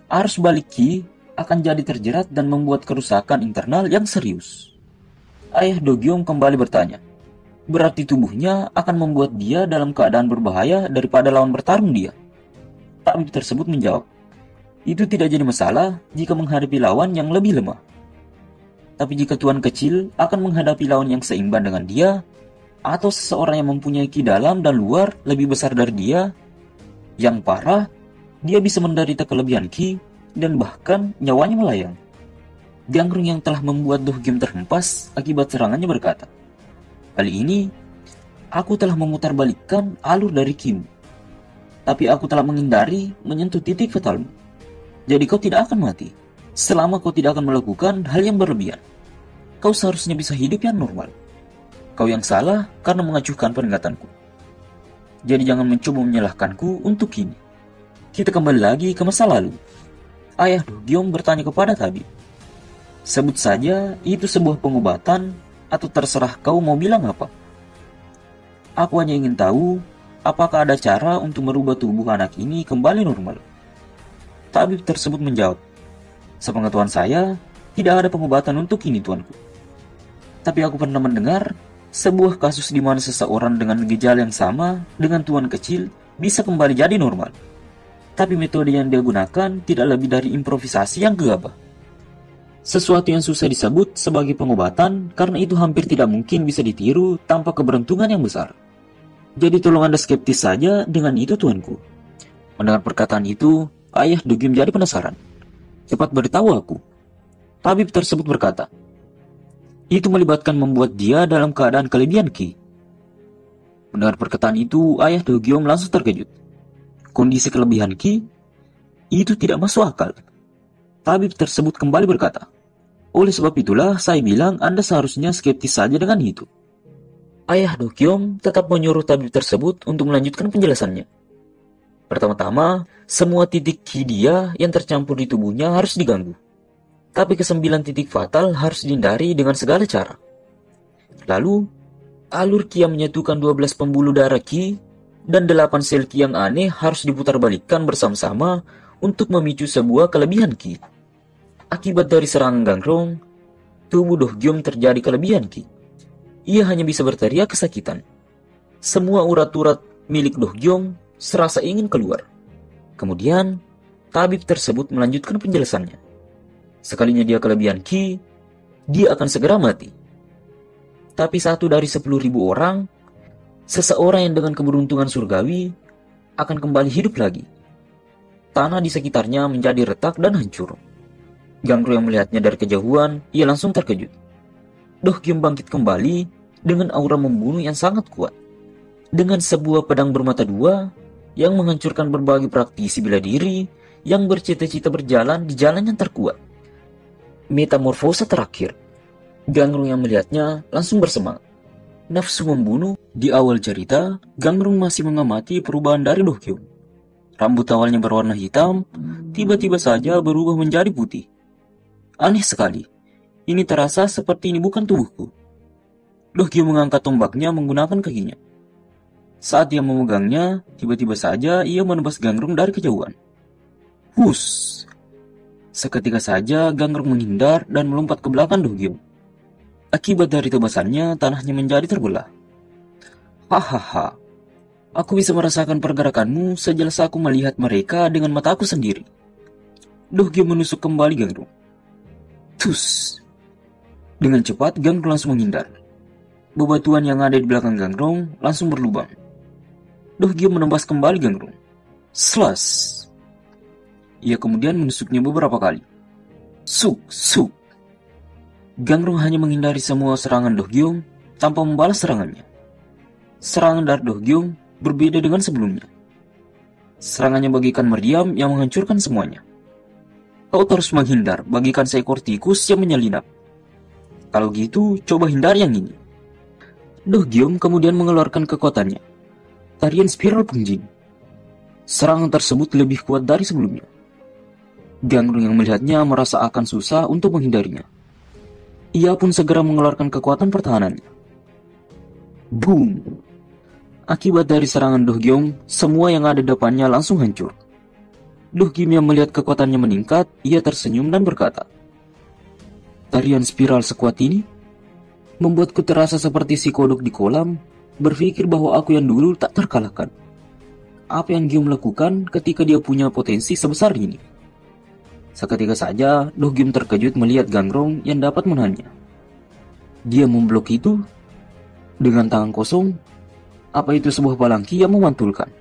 arus balik Qi akan jadi terjerat dan membuat kerusakan internal yang serius." Ayah Dohyun kembali bertanya, "Berarti tubuhnya akan membuat dia dalam keadaan berbahaya daripada lawan bertarung dia?" Tabib tersebut menjawab, "Itu tidak jadi masalah jika menghadapi lawan yang lebih lemah. Tapi jika tuan kecil akan menghadapi lawan yang seimbang dengan dia, atau seseorang yang mempunyai Qi dalam dan luar lebih besar dari dia, yang parah, dia bisa menderita kelebihan Qi dan bahkan nyawanya melayang." Gangrong yang telah membuat Dohyun terhempas akibat serangannya berkata, "Kali ini, aku telah memutarbalikkan alur dari Qi. Tapi aku telah menghindari menyentuh titik fatalmu. Jadi kau tidak akan mati, selama kau tidak akan melakukan hal yang berlebihan. Kau seharusnya bisa hidup yang normal. Kau yang salah karena mengacuhkan peringatanku. Jadi jangan mencoba menyalahkanku untuk ini. Kita kembali lagi ke masa lalu. Ayah Do Gyom bertanya kepada tabib. Sebut saja itu sebuah pengobatan atau terserah kau mau bilang apa. Aku hanya ingin tahu apakah ada cara untuk merubah tubuh anak ini kembali normal. Tabib tersebut menjawab, sepengetahuan saya, tidak ada pengobatan untuk ini tuanku. Tapi aku pernah mendengar sebuah kasus di mana seseorang dengan gejala yang sama dengan tuan kecil bisa kembali jadi normal. Tapi metode yang dia gunakan tidak lebih dari improvisasi yang gegabah. Sesuatu yang susah disebut sebagai pengobatan karena itu hampir tidak mungkin bisa ditiru tanpa keberuntungan yang besar. Jadi tolong Anda skeptis saja dengan itu tuanku. Mendengar perkataan itu, ayah Do Gyom menjadi penasaran. Cepat beritahu aku. Tabib tersebut berkata, itu melibatkan membuat dia dalam keadaan kelebihan ki. Mendengar perkataan itu, ayah Do Gyom langsung terkejut. Kondisi kelebihan ki? Itu tidak masuk akal. Tabib tersebut kembali berkata, oleh sebab itulah saya bilang Anda seharusnya skeptis saja dengan itu. Ayah Do Gyom tetap menyuruh tabib tersebut untuk melanjutkan penjelasannya. Pertama-tama, semua titik ki dia yang tercampur di tubuhnya harus diganggu. Tapi ke-9 titik fatal harus dihindari dengan segala cara. Lalu, alur ki yang menyatukan 12 pembuluh darah ki dan 8 sel ki yang aneh harus diputarbalikkan bersama-sama untuk memicu sebuah kelebihan ki. Akibat dari serangan Gangrong, tubuh Do Gyom terjadi kelebihan ki. Ia hanya bisa berteriak kesakitan. Semua urat-urat milik Do Gyom serasa ingin keluar. Kemudian, tabib tersebut melanjutkan penjelasannya. Sekalinya dia kelebihan ki, dia akan segera mati. Tapi 1 dari 10.000 orang, seseorang yang dengan keberuntungan surgawi akan kembali hidup lagi. Tanah di sekitarnya menjadi retak dan hancur. Gangrong yang melihatnya dari kejauhan, ia langsung terkejut. Do Gyom bangkit kembali dengan aura membunuh yang sangat kuat. Dengan sebuah pedang bermata dua yang menghancurkan berbagai praktisi bela diri yang bercita-cita berjalan di jalan yang terkuat. Metamorfosa terakhir. Gangrong yang melihatnya langsung bersemangat. Nafsu membunuh. Di awal cerita, Gangrong masih mengamati perubahan dari Do Gyom. Rambut awalnya berwarna hitam, tiba-tiba saja berubah menjadi putih. Aneh sekali. Ini terasa seperti ini bukan tubuhku. Do Gyom mengangkat tombaknya menggunakan kakinya. Saat dia memegangnya, tiba-tiba saja ia menebas Gangrong dari kejauhan. Hus! Seketika saja Gangrong menghindar dan melompat ke belakang Do Gyom. Akibat dari tebasannya, tanahnya menjadi terbelah. Hahaha, aku bisa merasakan pergerakanmu sejelas aku melihat mereka dengan mataku sendiri. Do Gyom menusuk kembali Gangrong. Tus! Dengan cepat, Gangrong langsung menghindar. Bebatuan yang ada di belakang Gangrong langsung berlubang. Do Gyom menembas kembali Gangrong. Slas! Ia kemudian menusuknya beberapa kali. Suk! Suk! Gangrong hanya menghindari semua serangan Do Gyom tanpa membalas serangannya. Serangan dari Do Gyom berbeda dengan sebelumnya. Serangannya bagikan meriam yang menghancurkan semuanya. Kau terus menghindar bagikan seekor tikus yang menyelinap. Kalau gitu, coba hindari yang ini. Do Gyom kemudian mengeluarkan kekuatannya. Tarian spiral pengjing. Serangan tersebut lebih kuat dari sebelumnya. Gangrong yang melihatnya merasa akan susah untuk menghindarinya. Ia pun segera mengeluarkan kekuatan pertahanannya. Boom! Akibat dari serangan Do Gyom, semua yang ada di depannya langsung hancur. Do Gyom yang melihat kekuatannya meningkat, ia tersenyum dan berkata, tarian spiral sekuat ini membuatku terasa seperti si kodok di kolam, berpikir bahwa aku yang dulu tak terkalahkan. Apa yang Gyom lakukan ketika dia punya potensi sebesar ini? Seketika saja, Do Gyom terkejut melihat Gangrong yang dapat menahannya. Dia memblok itu dengan tangan kosong. Apa itu sebuah palangki yang memantulkan?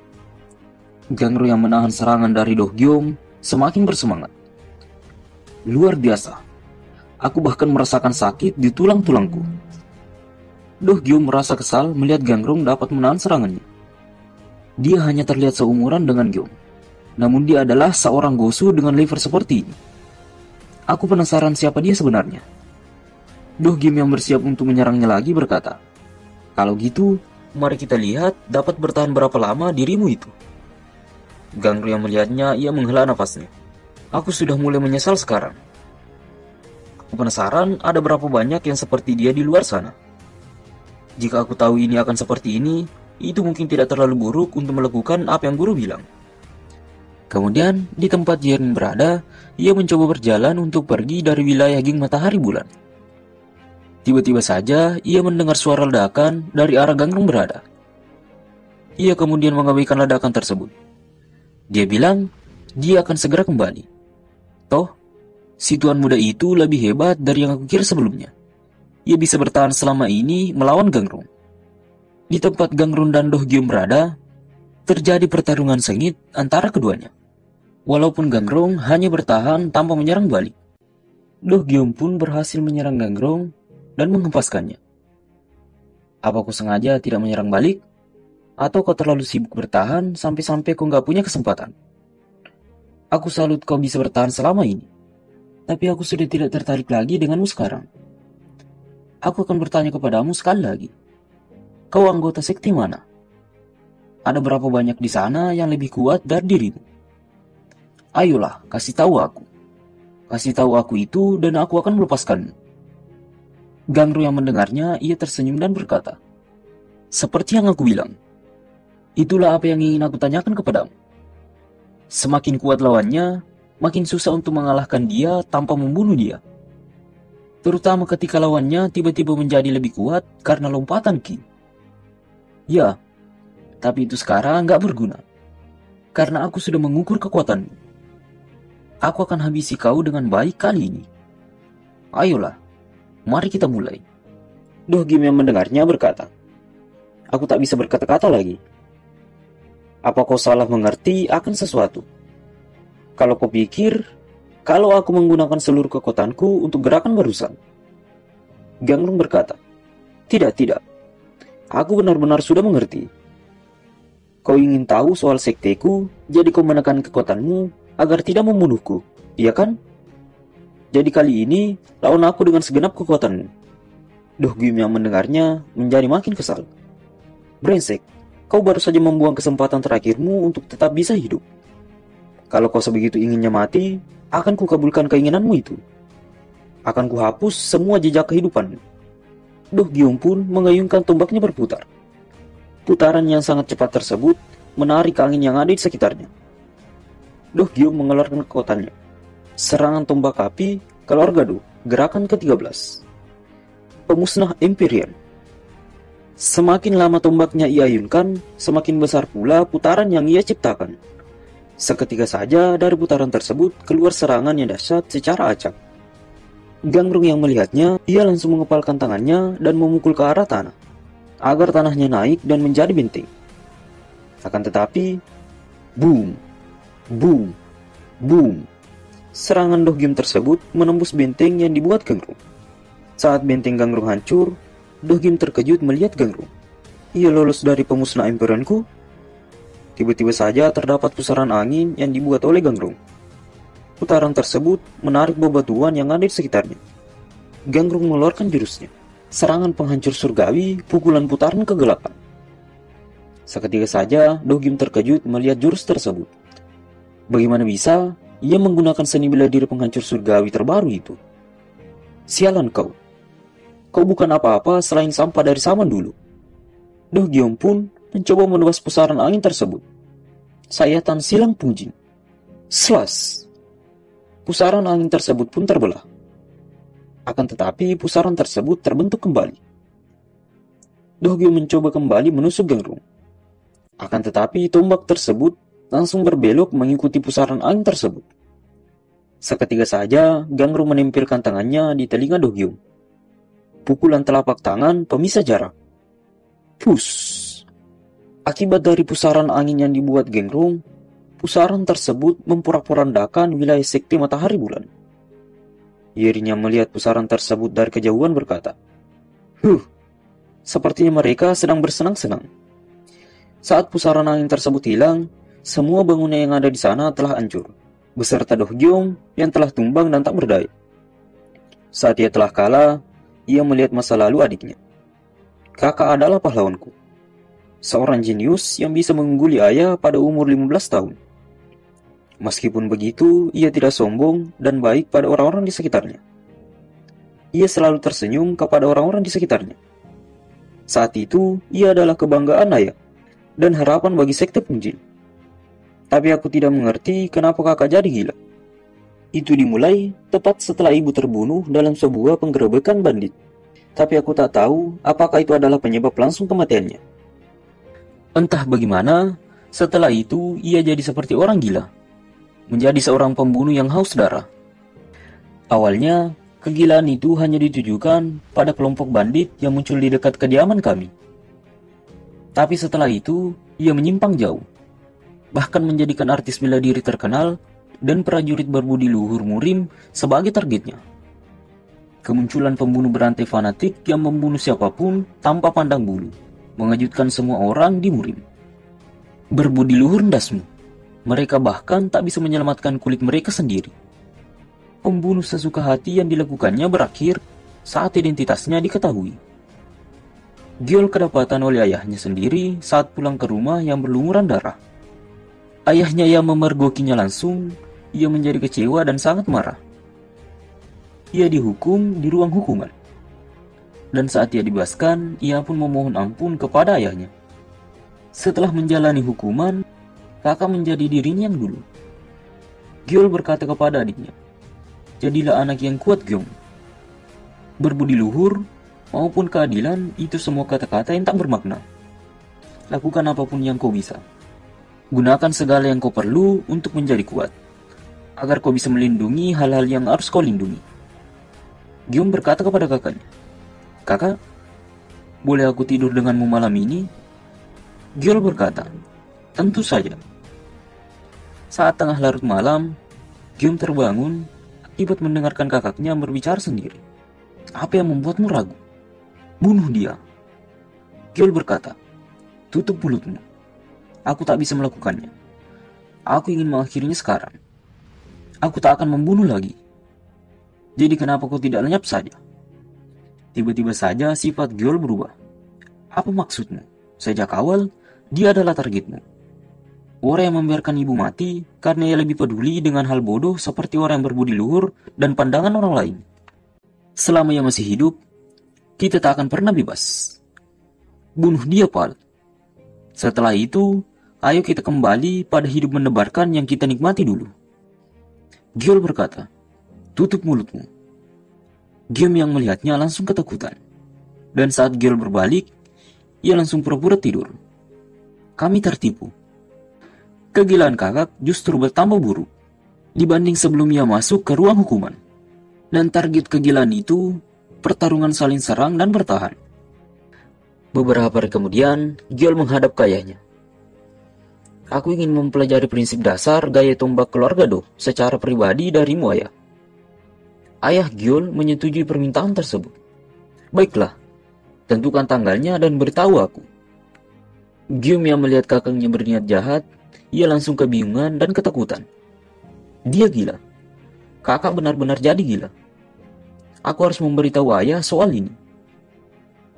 Gangrong yang menahan serangan dari Do Gyom semakin bersemangat. Luar biasa. Aku bahkan merasakan sakit di tulang-tulangku. Do Gyom merasa kesal melihat Gangrong dapat menahan serangannya. Dia hanya terlihat seumuran dengan Gyom. Namun dia adalah seorang Gosu dengan lever seperti ini. Aku penasaran siapa dia sebenarnya. Doh Gyum yang bersiap untuk menyerangnya lagi berkata, "Kalau gitu, mari kita lihat dapat bertahan berapa lama dirimu itu." Gangru yang melihatnya, ia menghela nafasnya. Aku sudah mulai menyesal sekarang. Aku penasaran ada berapa banyak yang seperti dia di luar sana. Jika aku tahu ini akan seperti ini, itu mungkin tidak terlalu buruk untuk melakukan apa yang guru bilang. Kemudian, di tempat Jiren berada, ia mencoba berjalan untuk pergi dari wilayah Ging Matahari Bulan. Tiba-tiba saja, ia mendengar suara ledakan dari arah Gangrung berada. Ia kemudian mengabaikan ledakan tersebut. Dia bilang, dia akan segera kembali. Toh, si tuan muda itu lebih hebat dari yang aku kira sebelumnya. Ia bisa bertahan selama ini melawan Gangrung. Di tempat Gangrung dan Doh Gyum berada, terjadi pertarungan sengit antara keduanya. Walaupun Gangrung hanya bertahan tanpa menyerang balik, Doh Gyum pun berhasil menyerang Gangrung dan menghempaskannya. Apa kau sengaja tidak menyerang balik? Atau kau terlalu sibuk bertahan sampai-sampai kau nggak punya kesempatan? Aku salut kau bisa bertahan selama ini. Tapi aku sudah tidak tertarik lagi denganmu sekarang. Aku akan bertanya kepadamu sekali lagi. Kau anggota sekte mana? Ada berapa banyak di sana yang lebih kuat dari dirimu? Ayolah, kasih tahu aku. Kasih tahu aku itu dan aku akan melepaskanmu. Gangru yang mendengarnya, ia tersenyum dan berkata, "Seperti yang aku bilang, itulah apa yang ingin aku tanyakan kepadamu. Semakin kuat lawannya, makin susah untuk mengalahkan dia tanpa membunuh dia. Terutama ketika lawannya tiba-tiba menjadi lebih kuat karena lompatan Ki. Ya, tapi itu sekarang nggak berguna. Karena aku sudah mengukur kekuatanmu. Aku akan habisi kau dengan baik kali ini. Ayolah, mari kita mulai." Doh Gyum yang mendengarnya berkata, "Aku tak bisa berkata-kata lagi. Apa kau salah mengerti akan sesuatu? Kalau kau pikir, kalau aku menggunakan seluruh kekuatanku untuk gerakan barusan." Gangrung berkata, Tidak. Aku benar-benar sudah mengerti. Kau ingin tahu soal sekteku, jadi kau menekan kekuatanmu agar tidak membunuhku, iya kan? Jadi kali ini, lawan aku dengan segenap kekuatanmu." Doh Gyum yang mendengarnya menjadi makin kesal. "Brengsek, kau baru saja membuang kesempatan terakhirmu untuk tetap bisa hidup. Kalau kau sebegitu inginnya mati, akan kukabulkan keinginanmu itu. Akan kuhapus semua jejak kehidupanmu." Doh Gyum pun mengayunkan tombaknya berputar. Putaran yang sangat cepat tersebut menarik angin yang ada di sekitarnya. Doh Gyum mengeluarkan kekuatannya. Serangan tombak api, keluarga Do, gerakan ke-13. Pemusnah Empyrean. Semakin lama tombaknya ia ayunkan, semakin besar pula putaran yang ia ciptakan. Seketika saja dari putaran tersebut keluar serangan yang dahsyat secara acak. Gangrung yang melihatnya, ia langsung mengepalkan tangannya dan memukul ke arah tanah, agar tanahnya naik dan menjadi benteng. Akan tetapi, boom, boom, boom. Serangan Doh Gyum tersebut menembus benteng yang dibuat Gangrung. Saat benteng Gangrung hancur, Doh Gyum terkejut melihat Gangrung. Ia lolos dari pemusnah Empyreanku. Tiba-tiba saja terdapat pusaran angin yang dibuat oleh Gangrung. Putaran tersebut menarik bebatuan yang ada di sekitarnya. Gangrung mengeluarkan jurusnya. Serangan penghancur surgawi, pukulan putaran kegelapan. Seketika saja, Doh Gyum terkejut melihat jurus tersebut. Bagaimana bisa ia menggunakan seni bela diri penghancur surgawi terbaru itu? Sialan kau. Kau bukan apa-apa selain sampah dari zaman dulu. Doh Gyum pun mencoba menebas pusaran angin tersebut. Sayatan silang punjing. Slash. Pusaran angin tersebut pun terbelah. Akan tetapi pusaran tersebut terbentuk kembali. Doh Gyum mencoba kembali menusuk Gangrung. Akan tetapi tombak tersebut langsung berbelok mengikuti pusaran angin tersebut. Seketika saja, Gangrung menempelkan tangannya di telinga Doh Gyum. Pukulan telapak tangan pemisah jarak. Push. Akibat dari pusaran angin yang dibuat Gangrung, pusaran tersebut memporak-porandakan wilayah sekte Matahari Bulan. Dirinya melihat pusaran tersebut dari kejauhan berkata, Sepertinya mereka sedang bersenang-senang. Saat pusaran angin tersebut hilang, semua bangunan yang ada di sana telah hancur, beserta Do Gyong yang telah tumbang dan tak berdaya. Saat ia telah kalah, ia melihat masa lalu adiknya. Kakak adalah pahlawanku. Seorang jenius yang bisa mengungguli ayah pada umur 15 tahun. Meskipun begitu, ia tidak sombong dan baik pada orang-orang di sekitarnya. Ia selalu tersenyum kepada orang-orang di sekitarnya. Saat itu, ia adalah kebanggaan ayah dan harapan bagi sekte Pungjin. Tapi aku tidak mengerti kenapa kakak jadi gila. Itu dimulai tepat setelah ibu terbunuh dalam sebuah penggerebekan bandit. Tapi aku tak tahu apakah itu adalah penyebab langsung kematiannya. Entah bagaimana, setelah itu ia jadi seperti orang gila. Menjadi seorang pembunuh yang haus darah. Awalnya, kegilaan itu hanya ditujukan pada kelompok bandit yang muncul di dekat kediaman kami. Tapi setelah itu, ia menyimpang jauh. Bahkan menjadikan artis bela diri terkenal dan prajurit berbudi luhur Murim sebagai targetnya. Kemunculan pembunuh berantai fanatik yang membunuh siapapun tanpa pandang bulu, mengejutkan semua orang di Murim. Berbudi luhur ndasmu. Mereka bahkan tak bisa menyelamatkan kulit mereka sendiri. Pembunuh sesuka hati yang dilakukannya berakhir saat identitasnya diketahui. Gyeol kedapatan oleh ayahnya sendiri saat pulang ke rumah yang berlumuran darah. Ayahnya yang memergokinya langsung, ia menjadi kecewa dan sangat marah. Ia dihukum di ruang hukuman. Dan saat ia dibebaskan, ia pun memohon ampun kepada ayahnya. Setelah menjalani hukuman, kakak menjadi dirinya yang dulu. Gyeol berkata kepada adiknya, "Jadilah anak yang kuat, Gyeong. Berbudi luhur maupun keadilan itu semua kata-kata yang tak bermakna. Lakukan apapun yang kau bisa. Gunakan segala yang kau perlu untuk menjadi kuat, agar kau bisa melindungi hal-hal yang harus kau lindungi." Gyeong berkata kepada kakaknya, "Kakak, boleh aku tidur denganmu malam ini?" Gyeol berkata, "Tentu saja." Saat tengah larut malam, Gyeong terbangun akibat mendengarkan kakaknya berbicara sendiri. "Apa yang membuatmu ragu? Bunuh dia." Gyeol berkata, "Tutup mulutmu. Aku tak bisa melakukannya. Aku ingin mengakhirinya sekarang. Aku tak akan membunuh lagi. Jadi kenapa kau tidak lenyap saja?" Tiba-tiba saja sifat Gyeol berubah. "Apa maksudmu? Sejak awal, dia adalah targetmu. Orang yang membiarkan ibu mati karena ia lebih peduli dengan hal bodoh seperti orang yang berbudi luhur dan pandangan orang lain. Selama ia masih hidup, kita tak akan pernah bebas. Bunuh dia, Pal. Setelah itu, ayo kita kembali pada hidup menebarkan yang kita nikmati dulu." Gyeol berkata, "Tutup mulutmu." Gyeom yang melihatnya langsung ketakutan. Dan saat Gyeol berbalik, ia langsung pura-pura tidur. Kami tertipu. Kegilaan kakak justru bertambah buruk dibanding sebelum ia masuk ke ruang hukuman. Dan target kegilaan itu, pertarungan saling serang dan bertahan. Beberapa hari kemudian, Gyeol menghadap ke ayahnya. "Aku ingin mempelajari prinsip dasar gaya tombak keluarga Do secara pribadi darimu, ayah." Ayah Gyeol menyetujui permintaan tersebut. "Baiklah, tentukan tanggalnya dan beritahu aku." Gyeom yang melihat kakaknya berniat jahat, ia langsung kebingungan dan ketakutan. Dia gila. Kakak benar-benar jadi gila. Aku harus memberitahu ayah soal ini.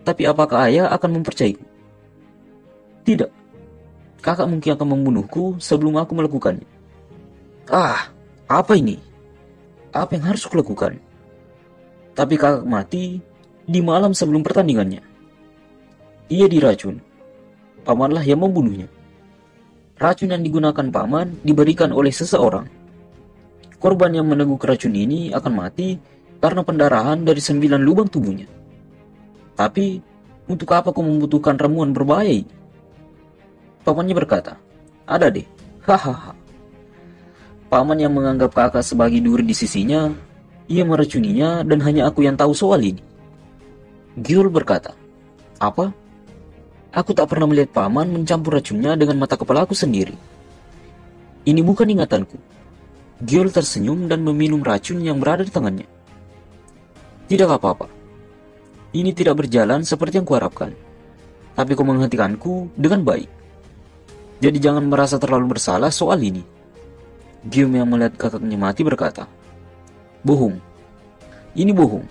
Tapi apakah ayah akan mempercayaiku? Tidak. Kakak mungkin akan membunuhku sebelum aku melakukannya. Apa ini? Apa yang harus kulakukan? Tapi kakak mati di malam sebelum pertandingannya. Ia diracun. Pamanlah yang membunuhnya. Racun yang digunakan paman diberikan oleh seseorang. Korban yang meneguk racun ini akan mati karena pendarahan dari 9 lubang tubuhnya. Tapi, untuk apa kau membutuhkan ramuan berbahaya ini? Pamannya berkata, "Ada deh, hahaha." Paman yang menganggap kakak sebagai duri di sisinya, ia meracuninya dan hanya aku yang tahu soal ini. Gyeol berkata, "Apa? Aku tak pernah melihat paman mencampur racunnya dengan mata kepala aku sendiri. Ini bukan ingatanku." Gyeol tersenyum dan meminum racun yang berada di tangannya. "Tidak apa-apa. Ini tidak berjalan seperti yang kuharapkan. Tapi kau menghentikanku dengan baik. Jadi jangan merasa terlalu bersalah soal ini. Guillaume yang melihat kakaknya mati berkata, "Bohong. Ini bohong.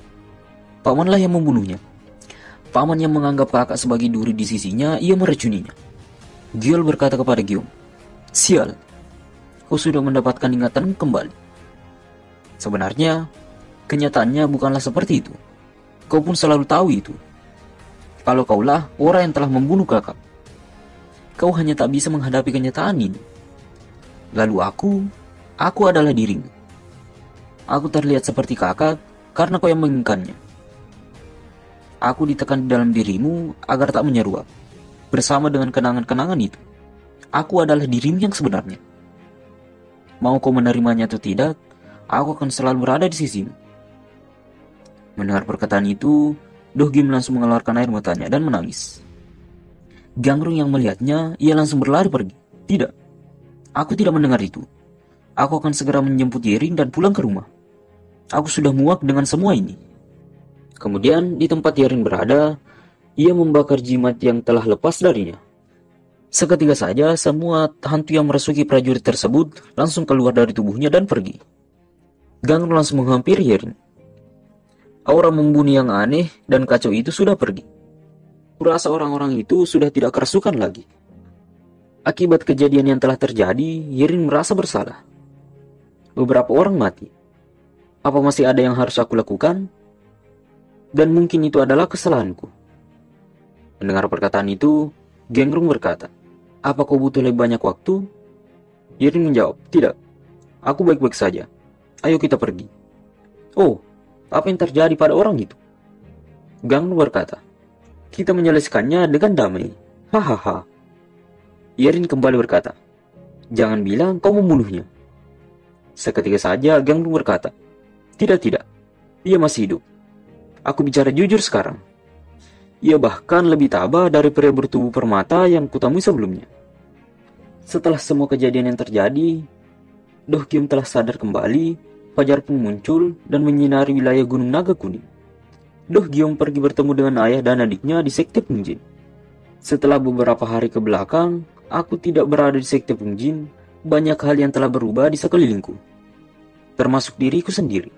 Pamanlah yang membunuhnya. Paman yang menganggap kakak sebagai duri di sisinya, ia meracuninya." Guillaume berkata kepada Guillaume, "Sial, kau sudah mendapatkan ingatan kembali." Sebenarnya, kenyataannya bukanlah seperti itu. Kau pun selalu tahu itu. Kalau kaulah orang yang telah membunuh kakak, kau hanya tak bisa menghadapi kenyataan ini. Lalu aku adalah dirimu. Aku terlihat seperti kakak karena kau yang menginginkannya. Aku ditekan di dalam dirimu agar tak menyeruak. Bersama dengan kenangan-kenangan itu, aku adalah dirimu yang sebenarnya. Mau kau menerimanya atau tidak, aku akan selalu berada di sisimu. Mendengar perkataan itu, Dohgim langsung mengeluarkan air matanya dan menangis. Gangrung yang melihatnya, ia langsung berlari pergi. "Tidak, aku tidak mendengar itu. Aku akan segera menjemput Yering dan pulang ke rumah. Aku sudah muak dengan semua ini." Kemudian di tempat Yering berada, ia membakar jimat yang telah lepas darinya. Seketika saja, semua hantu yang merasuki prajurit tersebut langsung keluar dari tubuhnya dan pergi. Gangrung langsung menghampiri Yering. Aura membunuh yang aneh dan kacau itu sudah pergi. Kurasa orang-orang itu sudah tidak kerasukan lagi. Akibat kejadian yang telah terjadi, Yering merasa bersalah. Beberapa orang mati. Apa masih ada yang harus aku lakukan? Dan mungkin itu adalah kesalahanku. Mendengar perkataan itu, Gangrung berkata, "Apa kau butuh lebih banyak waktu?" Yering menjawab, "Tidak, aku baik-baik saja. Ayo kita pergi." "Oh, apa yang terjadi pada orang itu?" Gangrung berkata, "Kita menyelesaikannya dengan damai. Hahaha." Yering kembali berkata, "Jangan bilang kau membunuhnya." Seketika saja Gangrung berkata, Tidak, ia masih hidup. Aku bicara jujur sekarang. Ia bahkan lebih tabah dari pria bertubuh permata yang kutemui sebelumnya." Setelah semua kejadian yang terjadi, Dohgim telah sadar kembali, fajar pun muncul dan menyinari wilayah Gunung Naga Kuning. Dohgim pergi bertemu dengan ayah dan adiknya di Sekte Pungjin. Setelah beberapa hari ke belakang, aku tidak berada di Sekte Pungjin. Banyak hal yang telah berubah di sekelilingku, termasuk diriku sendiri.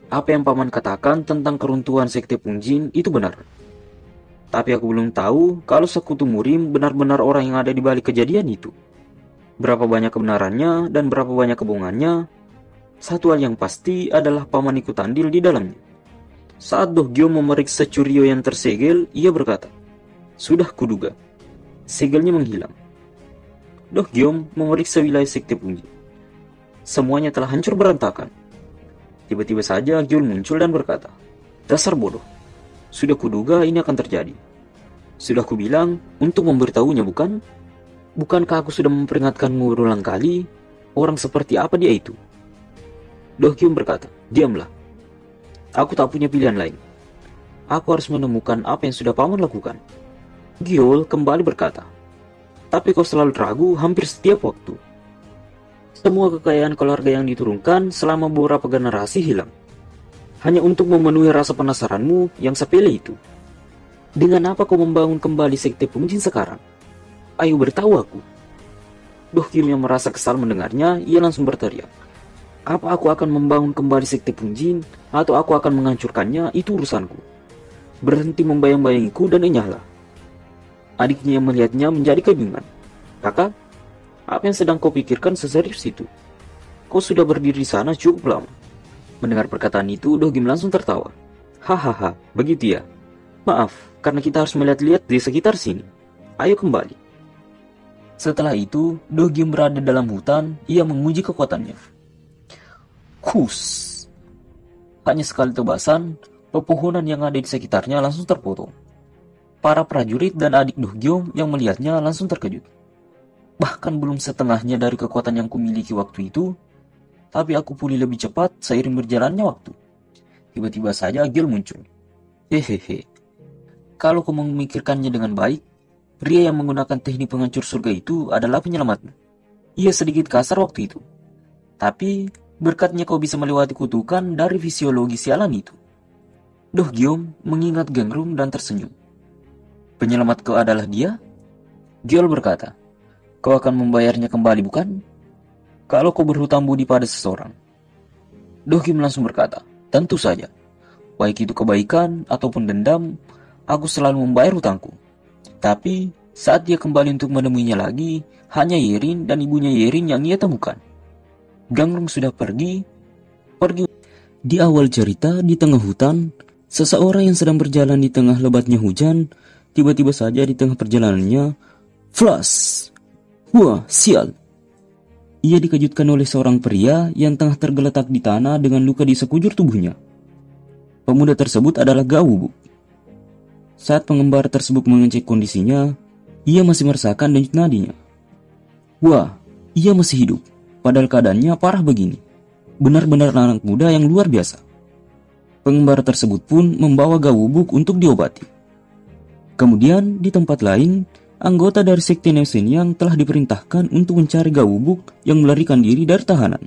Apa yang paman katakan tentang keruntuhan Sekte Pungjin itu benar. Tapi aku belum tahu kalau Sekutu Murim benar-benar orang yang ada di balik kejadian itu. Berapa banyak kebenarannya dan berapa banyak kebohongannya, satu hal yang pasti adalah paman ikut andil di dalamnya. Saat Dohgyo memeriksa Curyo yang tersegel, ia berkata, "Sudah kuduga." Segelnya menghilang. Dohgyo memeriksa wilayah Sekte Pungjin. Semuanya telah hancur berantakan. Tiba-tiba saja Gyul muncul dan berkata, "Dasar bodoh. Sudah kuduga ini akan terjadi. Sudah kubilang untuk memberitahunya, bukan? Bukankah aku sudah memperingatkanmu berulang kali? Orang seperti apa dia itu?" Dohgyo berkata, "Diamlah. Aku tak punya pilihan lain. Aku harus menemukan apa yang sudah paman lakukan." Gyul kembali berkata, "Tapi kau selalu ragu hampir setiap waktu. Semua kekayaan keluarga yang diturunkan selama beberapa generasi hilang. Hanya untuk memenuhi rasa penasaranmu yang sepele itu. Dengan apa kau membangun kembali Sekte Pungjin sekarang? Ayo beritahu aku." Dohgyo yang merasa kesal mendengarnya, ia langsung berteriak, "Apa aku akan membangun kembali Sekte Pungjin atau aku akan menghancurkannya, itu urusanku. Berhenti membayang-bayangiku dan enyahlah." Adiknya yang melihatnya menjadi kebingungan. "Kakak, apa yang sedang kau pikirkan seserius itu? Kau sudah berdiri di sana cukup lama." Mendengar perkataan itu, Dohgim langsung tertawa. "Hahaha, begitu ya. Maaf, karena kita harus melihat-lihat di sekitar sini. Ayo kembali." Setelah itu, Dohgim berada dalam hutan, ia menguji kekuatannya. Kus! Hanya sekali tebasan, pepohonan yang ada di sekitarnya langsung terpotong. Para prajurit dan adik Dohgyo yang melihatnya langsung terkejut. Bahkan belum setengahnya dari kekuatan yang kumiliki waktu itu, tapi aku pulih lebih cepat seiring berjalannya waktu. Tiba-tiba saja Gyul muncul. Hehehe. Kalau kau memikirkannya dengan baik, pria yang menggunakan teknik penghancur surga itu adalah penyelamatmu. Ia sedikit kasar waktu itu. Tapi berkatnya kau bisa melewati kutukan dari fisiologi sialan itu. Dohgyo mengingat Gangrung dan tersenyum. Penyelamat kau adalah dia? Gyul berkata, Kau akan membayarnya kembali, bukan? Kalau kau berhutang budi pada seseorang. Do Hyun langsung berkata, tentu saja. Baik itu kebaikan ataupun dendam, aku selalu membayar hutangku. Tapi saat dia kembali untuk menemuinya lagi, hanya Yerin dan ibunya Yerin yang ia temukan. Gangrung sudah pergi. Di awal cerita, di tengah hutan, seseorang yang sedang berjalan di tengah lebatnya hujan, tiba-tiba saja di tengah perjalanannya, flash! Wah, sial! Ia dikejutkan oleh seorang pria yang tengah tergeletak di tanah dengan luka di sekujur tubuhnya. Pemuda tersebut adalah Gawubuk. Saat pengembara tersebut mengecek kondisinya, ia masih merasakan denyut nadinya. Wah, ia masih hidup, padahal keadaannya parah begini. Benar-benar anak muda yang luar biasa. Pengembara tersebut pun membawa Gawubuk untuk diobati. Kemudian, di tempat lain, anggota dari sekte Nesen yang telah diperintahkan untuk mencari Gawubuk yang melarikan diri dari tahanan.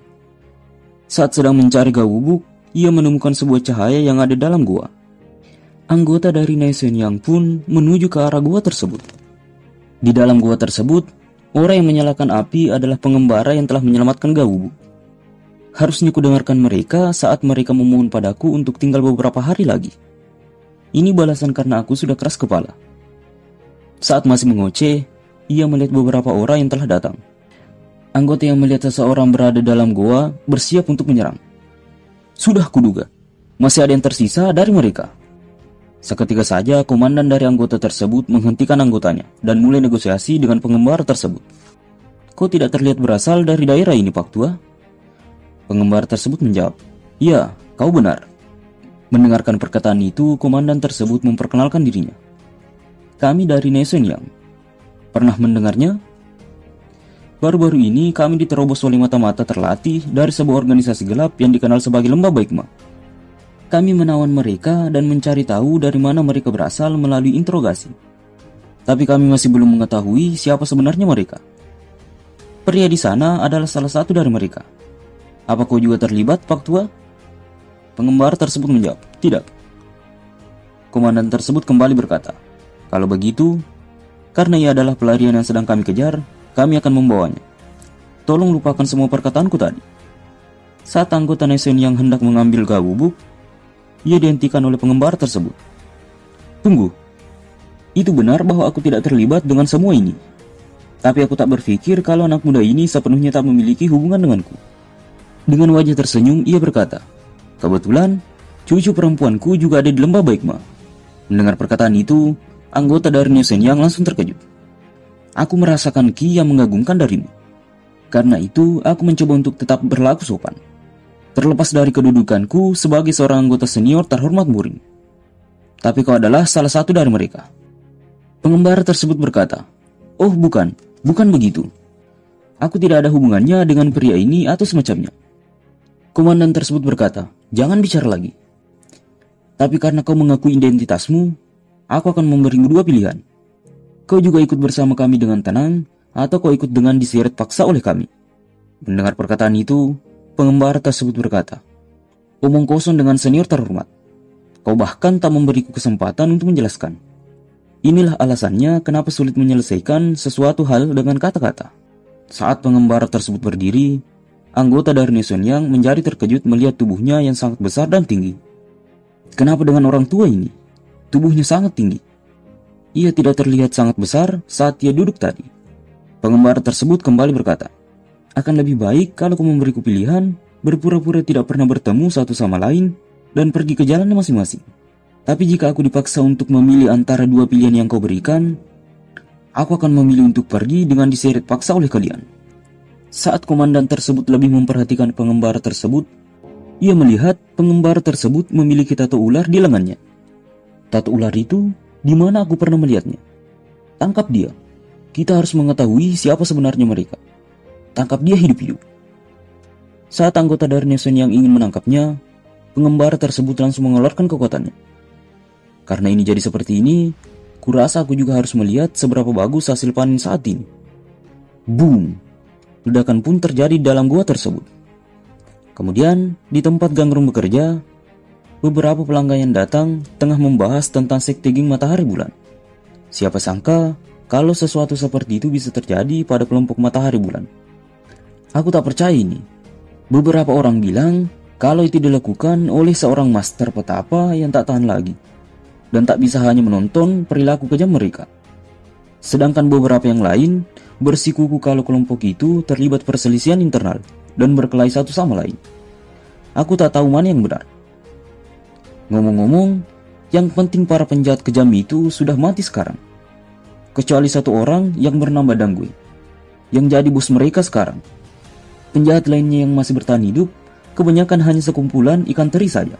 Saat sedang mencari Gawubuk, ia menemukan sebuah cahaya yang ada dalam gua. Anggota dari Nesen yang pun menuju ke arah gua tersebut. Di dalam gua tersebut, orang yang menyalakan api adalah pengembara yang telah menyelamatkan Gawubuk. Harusnya kudengarkan mereka saat mereka memohon padaku untuk tinggal beberapa hari lagi. Ini balasan karena aku sudah keras kepala. Saat masih mengoceh, ia melihat beberapa orang yang telah datang. Anggota yang melihat seseorang berada dalam goa bersiap untuk menyerang. Sudah kuduga, masih ada yang tersisa dari mereka. Seketika saja komandan dari anggota tersebut menghentikan anggotanya dan mulai negosiasi dengan pengembara tersebut. Kau tidak terlihat berasal dari daerah ini, Pak Tua? Pengembara tersebut menjawab, ya, kau benar. Mendengarkan perkataan itu, komandan tersebut memperkenalkan dirinya. Kami dari Nesen Yang. Pernah mendengarnya? Baru-baru ini kami diterobos oleh mata-mata terlatih dari sebuah organisasi gelap yang dikenal sebagai Lembah Baikma. Kami menawan mereka dan mencari tahu dari mana mereka berasal melalui interogasi. Tapi kami masih belum mengetahui siapa sebenarnya mereka. Pria di sana adalah salah satu dari mereka. Apa kau juga terlibat, Pak Tua? Pengembara tersebut menjawab, tidak. Komandan tersebut kembali berkata, kalau begitu, karena ia adalah pelarian yang sedang kami kejar, kami akan membawanya. Tolong lupakan semua perkataanku tadi. Saat anggota Nesen yang hendak mengambil Gawubuk, ia dihentikan oleh pengembara tersebut. Tunggu, itu benar bahwa aku tidak terlibat dengan semua ini. Tapi aku tak berpikir kalau anak muda ini sepenuhnya tak memiliki hubungan denganku. Dengan wajah tersenyum, ia berkata, kebetulan, cucu perempuanku juga ada di Lembah Baikma. Mendengar perkataan itu, anggota dari Nesen yang langsung terkejut. Aku merasakan ki yang mengagumkan darimu. Karena itu, aku mencoba untuk tetap berlaku sopan. Terlepas dari kedudukanku sebagai seorang anggota senior terhormat muring. Tapi kau adalah salah satu dari mereka. Pengembara tersebut berkata, oh bukan begitu. Aku tidak ada hubungannya dengan pria ini atau semacamnya. Komandan tersebut berkata, jangan bicara lagi. Tapi karena kau mengakui identitasmu, aku akan memberimu dua pilihan. Kau juga ikut bersama kami dengan tenang, atau kau ikut dengan diseret paksa oleh kami. Mendengar perkataan itu, pengembara tersebut berkata, omong kosong dengan senior terhormat. Kau bahkan tak memberiku kesempatan untuk menjelaskan. Inilah alasannya kenapa sulit menyelesaikan sesuatu hal dengan kata-kata. Saat pengembara tersebut berdiri, anggota dari Nesen Yang menjadi terkejut melihat tubuhnya yang sangat besar dan tinggi. Kenapa dengan orang tua ini? Tubuhnya sangat tinggi. Ia tidak terlihat sangat besar saat ia duduk tadi. Pengembara tersebut kembali berkata, akan lebih baik kalau kau memberiku pilihan, berpura-pura tidak pernah bertemu satu sama lain, dan pergi ke jalannya masing-masing. Tapi jika aku dipaksa untuk memilih antara dua pilihan yang kau berikan, aku akan memilih untuk pergi dengan diseret paksa oleh kalian. Saat komandan tersebut lebih memperhatikan pengembara tersebut, ia melihat pengembara tersebut memiliki tato ular di lengannya. Tato ular itu, di mana aku pernah melihatnya? Tangkap dia. Kita harus mengetahui siapa sebenarnya mereka. Tangkap dia hidup-hidup. Saat anggota dari Nesen yang ingin menangkapnya, pengembara tersebut langsung mengeluarkan kekuatannya. Karena ini jadi seperti ini, kurasa aku juga harus melihat seberapa bagus hasil panen saat ini. Boom! Ledakan pun terjadi dalam gua tersebut. Kemudian, di tempat Gangrung bekerja, beberapa pelanggan yang datang tengah membahas tentang sekte geng matahari bulan. Siapa sangka, kalau sesuatu seperti itu bisa terjadi pada kelompok matahari bulan. Aku tak percaya ini. Beberapa orang bilang kalau itu dilakukan oleh seorang master petapa yang tak tahan lagi dan tak bisa hanya menonton perilaku kejam mereka. Sedangkan beberapa yang lain bersikuku kalau kelompok itu terlibat perselisihan internal dan berkelahi satu sama lain. Aku tak tahu mana yang benar. Ngomong-ngomong, yang penting para penjahat kejam itu sudah mati sekarang. Kecuali satu orang yang bernama Dangui, yang jadi bos mereka sekarang. Penjahat lainnya yang masih bertahan hidup, kebanyakan hanya sekumpulan ikan teri saja.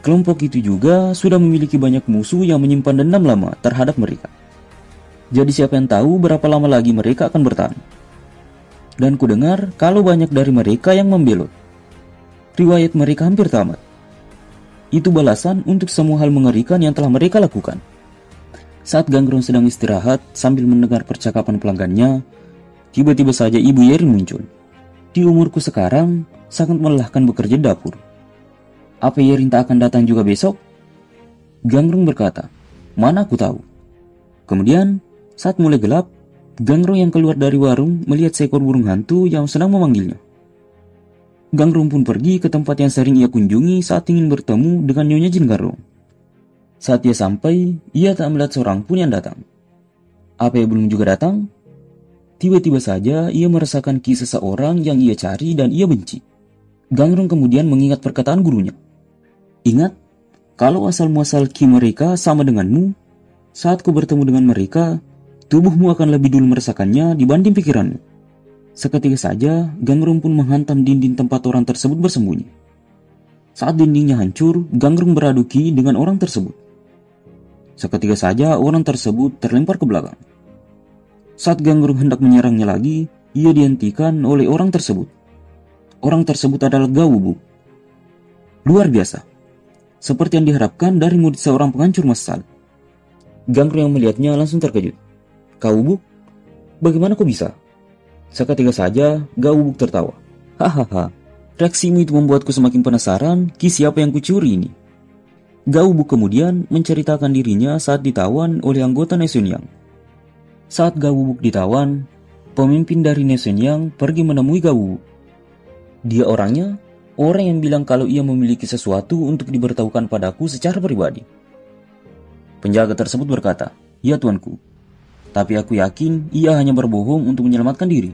Kelompok itu juga sudah memiliki banyak musuh yang menyimpan dendam lama terhadap mereka. Jadi siapa yang tahu berapa lama lagi mereka akan bertahan. Dan ku dengar kalau banyak dari mereka yang membelot. Riwayat mereka hampir tamat. Itu balasan untuk semua hal mengerikan yang telah mereka lakukan. Saat Gangrong sedang istirahat sambil mendengar percakapan pelanggannya, tiba-tiba saja Ibu Yerin muncul. Di umurku sekarang, sangat melelahkan bekerja di dapur. Apa Yerin tak akan datang juga besok? Gangrong berkata, mana aku tahu. Kemudian, saat mulai gelap, Gangrong yang keluar dari warung melihat seekor burung hantu yang sedang memanggilnya. Gangrong pun pergi ke tempat yang sering ia kunjungi saat ingin bertemu dengan Nyonya Jin Garong. Saat ia sampai, ia tak melihat seorang pun yang datang. Apa yang belum juga datang? Tiba-tiba saja ia merasakan ki seseorang yang ia cari dan ia benci. Gangrong kemudian mengingat perkataan gurunya. Ingat, kalau asal-muasal ki mereka sama denganmu, saat kau bertemu dengan mereka, tubuhmu akan lebih dulu merasakannya dibanding pikiranmu. Seketika saja, Gangrong pun menghantam dinding tempat orang tersebut bersembunyi. Saat dindingnya hancur, Gangrong beradu ki dengan orang tersebut. Seketika saja orang tersebut terlempar ke belakang. Saat Gangrong hendak menyerangnya lagi, ia dihentikan oleh orang tersebut. Orang tersebut adalah Gawubuk. Luar biasa. Seperti yang diharapkan dari murid seorang penghancur massal. Gangrong yang melihatnya langsung terkejut. Gawubuk? Bagaimana kau bisa? Seketika saja Gawubuk tertawa. Hahaha, reaksimu itu membuatku semakin penasaran ki siapa yang kucuri ini. Gawubuk kemudian menceritakan dirinya saat ditawan oleh anggota Nesunyang. Saat Gawubuk ditawan, pemimpin dari Nesunyang pergi menemui Gawubuk. Dia orangnya, orang yang bilang kalau ia memiliki sesuatu untuk diberitahukan padaku secara pribadi. Penjaga tersebut berkata, ya tuanku, tapi aku yakin ia hanya berbohong untuk menyelamatkan diri.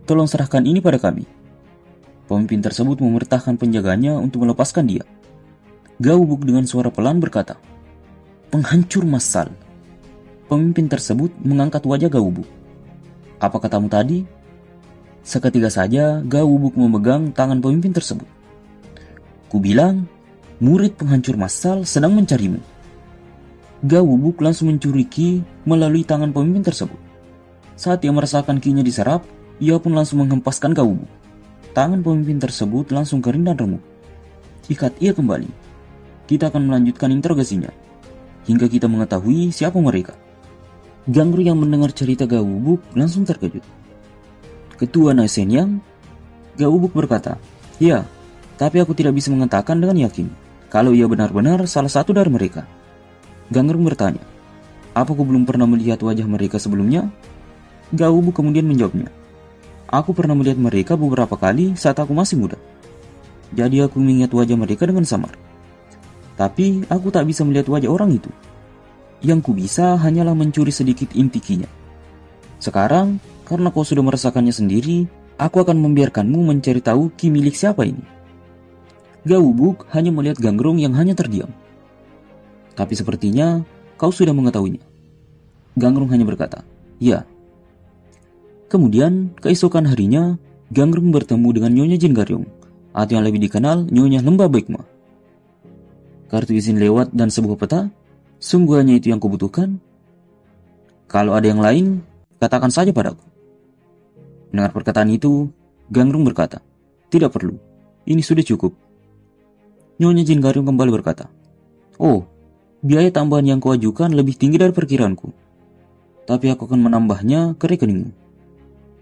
Tolong serahkan ini pada kami. Pemimpin tersebut memerintahkan penjaganya untuk melepaskan dia. Gawubuk dengan suara pelan berkata, penghancur massal. Pemimpin tersebut mengangkat wajah Gawubuk. Apa katamu tadi? Seketika saja Gawubuk memegang tangan pemimpin tersebut. Kubilang, murid penghancur massal sedang mencarimu. Gawubuk langsung mencuri ki melalui tangan pemimpin tersebut. Saat ia merasakan kinya diserap, ia pun langsung menghempaskan Gawubuk. Tangan pemimpin tersebut langsung kering dan remuk. Ikat ia kembali. Kita akan melanjutkan interogasinya hingga kita mengetahui siapa mereka. Gangrong yang mendengar cerita Gawubuk langsung terkejut. Ketua Nesunyang, Gawubuk berkata, ya, tapi aku tidak bisa mengatakan dengan yakin kalau ia benar-benar salah satu dari mereka. Gangrong bertanya, apa aku belum pernah melihat wajah mereka sebelumnya? Gawubuk kemudian menjawabnya, aku pernah melihat mereka beberapa kali saat aku masih muda. Jadi aku mengingat wajah mereka dengan samar. Tapi aku tak bisa melihat wajah orang itu. Yang ku bisa hanyalah mencuri sedikit inti kinya. Sekarang, karena kau sudah merasakannya sendiri, aku akan membiarkanmu mencari tahu ki milik siapa ini. Gawubuk hanya melihat Gangrong yang hanya terdiam. Tapi sepertinya kau sudah mengetahuinya. Gangrong hanya berkata, ya. Kemudian, keesokan harinya, Gangrong bertemu dengan Nyonya Jin Garong, atau yang lebih dikenal Nyonya Lembah Baekma. Kartu izin lewat dan sebuah peta, sungguh hanya itu yang kubutuhkan. Kalau ada yang lain, katakan saja padaku. Mendengar perkataan itu, Gangrong berkata, tidak perlu, ini sudah cukup. Nyonya Jin Garong kembali berkata, oh, biaya tambahan yang kau ajukan lebih tinggi dari perkiraanku. Tapi aku akan menambahnya ke rekeningmu.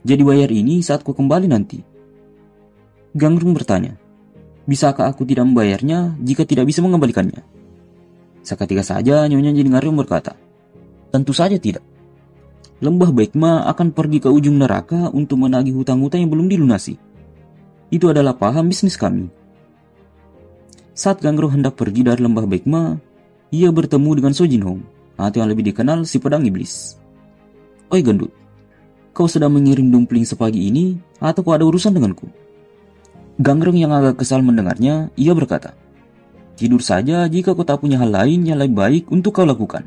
Jadi bayar ini saat ku kembali nanti. Gangrong bertanya, bisakah aku tidak membayarnya jika tidak bisa mengembalikannya? Seketika saja Nyonya Jin Garong berkata, tentu saja tidak. Lembah Baikma akan pergi ke ujung neraka untuk menagih hutang-hutang yang belum dilunasi. Itu adalah paham bisnis kami. Saat Gangrong hendak pergi dari lembah Baikma, ia bertemu dengan So Jin Hong, atau yang lebih dikenal si pedang iblis. Oi gendut, kau sedang mengiring dumpling sepagi ini atau kau ada urusan denganku? Gangrong yang agak kesal mendengarnya, ia berkata, tidur saja jika kau tak punya hal lain yang lebih baik untuk kau lakukan.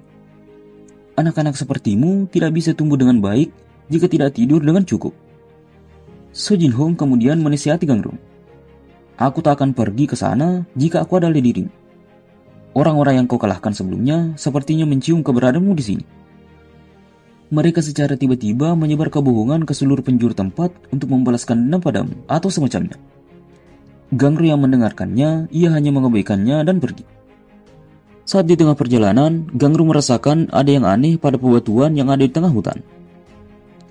Anak-anak sepertimu tidak bisa tumbuh dengan baik jika tidak tidur dengan cukup. So Jin Hong kemudian menasihati Gangrong. Aku tak akan pergi ke sana jika aku adalah dirimu. Orang-orang yang kau kalahkan sebelumnya sepertinya mencium keberadaanmu di sini. Mereka secara tiba-tiba menyebar kebohongan ke seluruh penjuru tempat untuk membalaskan dendam padamu atau semacamnya. Gangrong yang mendengarkannya, ia hanya mengabaikannya dan pergi. Saat di tengah perjalanan, Gangrong merasakan ada yang aneh pada bebatuan yang ada di tengah hutan.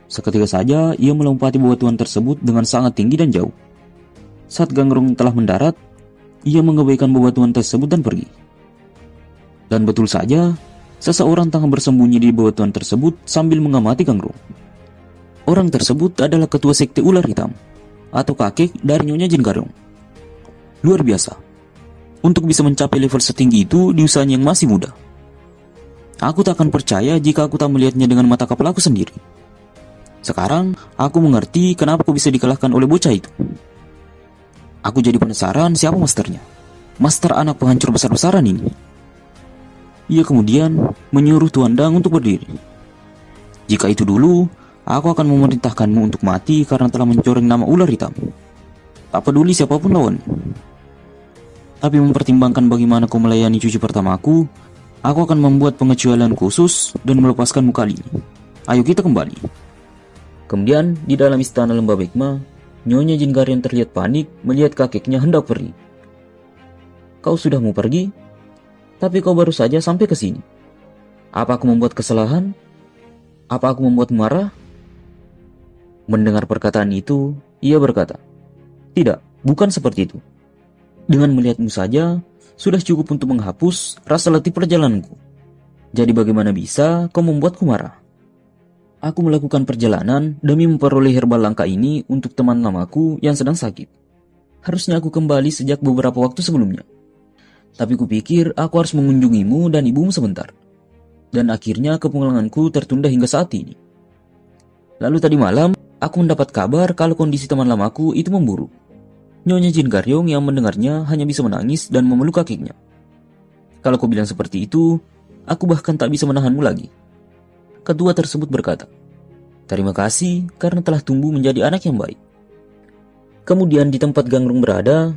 Seketika saja, ia melompati bebatuan tersebut dengan sangat tinggi dan jauh. Saat Gangrong telah mendarat, ia mengabaikan bebatuan tersebut dan pergi. Dan betul saja, seseorang tengah bersembunyi di bebatuan tersebut sambil mengamati Gangrong. Orang tersebut adalah ketua sekte ular hitam, atau kakek dari Nyonya Jin Garyong. Luar biasa. Untuk bisa mencapai level setinggi itu di usianya yang masih muda. Aku tak akan percaya jika aku tak melihatnya dengan mata kepala aku sendiri. Sekarang, aku mengerti kenapa aku bisa dikalahkan oleh bocah itu. Aku jadi penasaran siapa masternya. Master anak penghancur besar-besaran ini. Ia kemudian menyuruh Tuan Dang untuk berdiri. Jika itu dulu, aku akan memerintahkanmu untuk mati karena telah mencoreng nama ular hitam. Tak peduli siapapun lawanmu. Tapi mempertimbangkan bagaimana kau melayani cucu pertamaku, aku akan membuat pengecualian khusus dan melepaskanmu kali ini. Ayo kita kembali. Kemudian, di dalam istana lembah Baikma, Nyonya Jin Garyong terlihat panik melihat kakeknya hendak pergi. Kau sudah mau pergi? Tapi kau baru saja sampai ke sini. Apa aku membuat kesalahan? Apa aku membuat marah? Mendengar perkataan itu, ia berkata, tidak, bukan seperti itu. Dengan melihatmu saja, sudah cukup untuk menghapus rasa letih perjalananku. Jadi bagaimana bisa kau membuatku marah? Aku melakukan perjalanan demi memperoleh herbal langka ini untuk teman lamaku yang sedang sakit. Harusnya aku kembali sejak beberapa waktu sebelumnya. Tapi kupikir aku harus mengunjungimu dan ibumu sebentar. Dan akhirnya kepulanganku tertunda hingga saat ini. Lalu tadi malam, aku mendapat kabar kalau kondisi teman lamaku itu memburuk. Nyonya Jin Garyong yang mendengarnya hanya bisa menangis dan memeluk kakeknya. Kalau kau bilang seperti itu, aku bahkan tak bisa menahanmu lagi. Ketua tersebut berkata, terima kasih karena telah tumbuh menjadi anak yang baik. Kemudian di tempat Gangrong berada,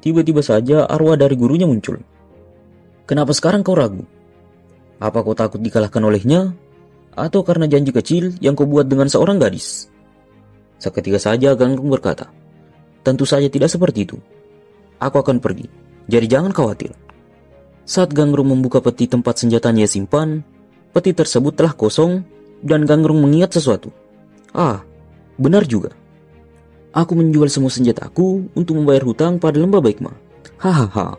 tiba-tiba saja arwah dari gurunya muncul. Kenapa sekarang kau ragu? Apa kau takut dikalahkan olehnya? Atau karena janji kecil yang kau buat dengan seorang gadis? Seketika saja Gangrong berkata, tentu saja tidak seperti itu. Aku akan pergi, jadi jangan khawatir. Saat Gangrong membuka peti tempat senjatanya simpan, peti tersebut telah kosong dan Gangrong mengingat sesuatu. Ah, benar juga. Aku menjual semua senjataku untuk membayar hutang pada lembah Baikma. Hahaha.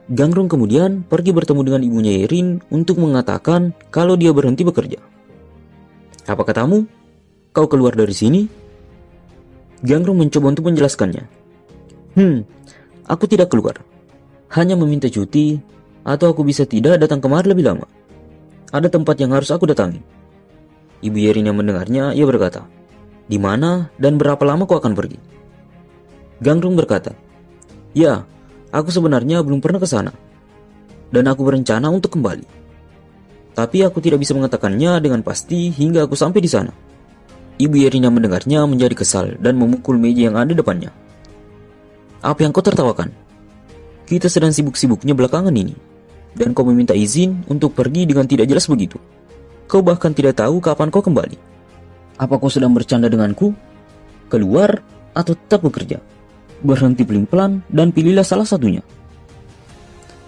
Gangrong kemudian pergi bertemu dengan ibunya Yerin untuk mengatakan kalau dia berhenti bekerja. Apa katamu? Kau keluar dari sini? Gangrong mencoba untuk menjelaskannya. Aku tidak keluar. Hanya meminta cuti, atau aku bisa tidak datang kemari lebih lama. Ada tempat yang harus aku datangi. Ibu Yerin yang mendengarnya, ia berkata, di mana dan berapa lama kau akan pergi? Gangrong berkata, ya, aku sebenarnya belum pernah ke sana. Dan aku berencana untuk kembali. Tapi aku tidak bisa mengatakannya dengan pasti hingga aku sampai di sana. Ibu Yerin yang mendengarnya menjadi kesal dan memukul meja yang ada di depannya. Apa yang kau tertawakan? Kita sedang sibuk-sibuknya belakangan ini. Dan kau meminta izin untuk pergi dengan tidak jelas begitu. Kau bahkan tidak tahu kapan kau kembali. Apa kau sedang bercanda denganku? Keluar atau tetap bekerja? Berhenti pelin-pelan dan pilihlah salah satunya.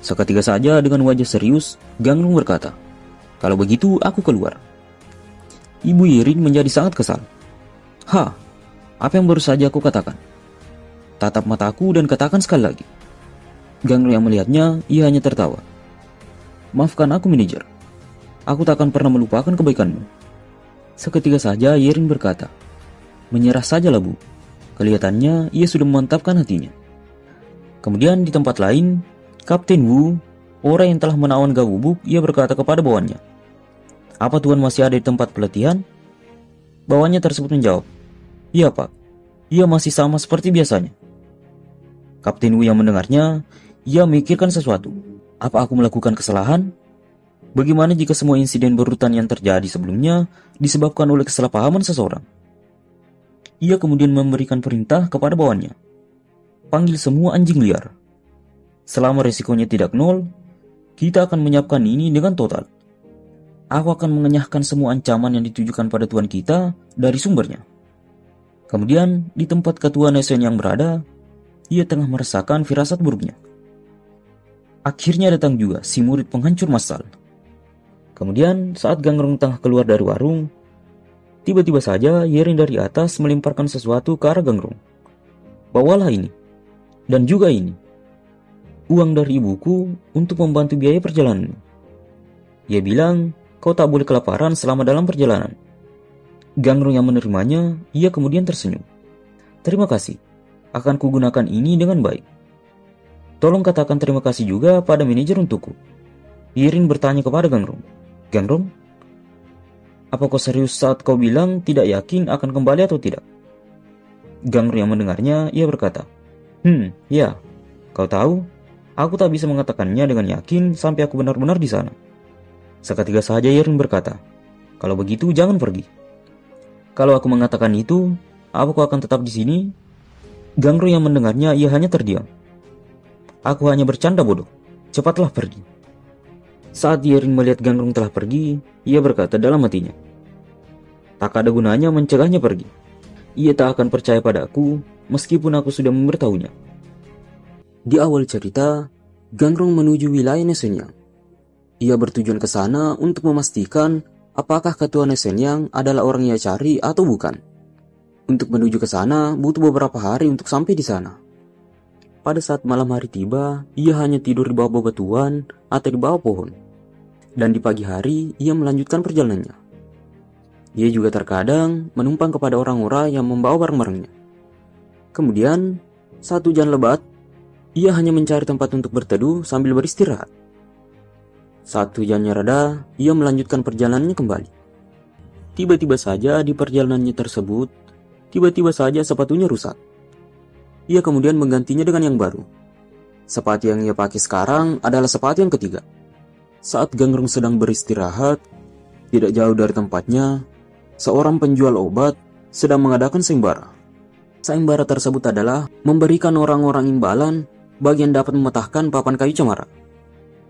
Seketika saja dengan wajah serius, Gangrong berkata, kalau begitu aku keluar. Ibu Yerin menjadi sangat kesal. Apa yang baru saja aku katakan? Tatap mataku dan katakan sekali lagi. Gangrong yang melihatnya, ia hanya tertawa. Maafkan aku, manajer. Aku tak akan pernah melupakan kebaikanmu. Seketika saja Yerin berkata, "Menyerah saja Bu." Kelihatannya ia sudah memantapkan hatinya. Kemudian di tempat lain, Kapten Wu, orang yang telah menawan Gawubuk, ia berkata kepada bawahannya, "Apa Tuan masih ada di tempat pelatihan?" Bawahannya tersebut menjawab, "Iya Pak, ia masih sama seperti biasanya." Kapten Wu yang mendengarnya, ia memikirkan sesuatu. Apa aku melakukan kesalahan? Bagaimana jika semua insiden berurutan yang terjadi sebelumnya disebabkan oleh kesalahpahaman seseorang? Ia kemudian memberikan perintah kepada bawahannya, "Panggil semua anjing liar. Selama resikonya tidak nol, kita akan menyiapkan ini dengan total. Aku akan mengenyahkan semua ancaman yang ditujukan pada Tuan kita dari sumbernya." Kemudian di tempat ketua Nesen yang berada, ia tengah merasakan firasat buruknya. Akhirnya datang juga si murid penghancur massal. Kemudian saat Gangrong tengah keluar dari warung, tiba-tiba saja Yerin dari atas melemparkan sesuatu ke arah Gangrong. "Bawalah ini, dan juga ini. Uang dari ibuku untuk membantu biaya perjalanan." Ia bilang, "Kau tak boleh kelaparan selama dalam perjalanan." Gangrong yang menerimanya, ia kemudian tersenyum. "Terima kasih, akan kugunakan ini dengan baik. Tolong katakan terima kasih juga pada manajer untukku." Yerin bertanya kepada Gangrong, "Gangrong, apa kau serius saat kau bilang tidak yakin akan kembali atau tidak?" Gangrong yang mendengarnya, ia berkata, Ya, kau tahu, aku tak bisa mengatakannya dengan yakin sampai aku benar-benar di sana." Seketika saja Yerin berkata, "Kalau begitu jangan pergi." "Kalau aku mengatakan itu, apa kau akan tetap di sini?" Gangrong yang mendengarnya, ia hanya terdiam. "Aku hanya bercanda bodoh, cepatlah pergi." Saat Yerin melihat Gangrong telah pergi, ia berkata dalam hatinya, "Tak ada gunanya mencegahnya pergi. Ia tak akan percaya padaku meskipun aku sudah memberitahunya." Di awal cerita, Gangrong menuju wilayah Nesenyang. Ia bertujuan ke sana untuk memastikan apakah ketua Nesenyang adalah orang ia cari atau bukan. Untuk menuju ke sana butuh beberapa hari untuk sampai di sana. Pada saat malam hari tiba, ia hanya tidur di bawah bebatuan atau di bawah pohon. Dan di pagi hari, ia melanjutkan perjalanannya. Ia juga terkadang menumpang kepada orang-orang yang membawa barang-barangnya. Kemudian, saat hujan lebat, ia hanya mencari tempat untuk berteduh sambil beristirahat. Saat hujannya reda, ia melanjutkan perjalanannya kembali. Tiba-tiba saja di perjalanannya tersebut, tiba-tiba saja sepatunya rusak. Ia kemudian menggantinya dengan yang baru. Sepatu yang ia pakai sekarang adalah sepatu yang ketiga. Saat Gangrong sedang beristirahat, tidak jauh dari tempatnya, seorang penjual obat sedang mengadakan sayembara. Sayembara tersebut adalah memberikan orang-orang imbalan bagi yang dapat mematahkan papan kayu cemara.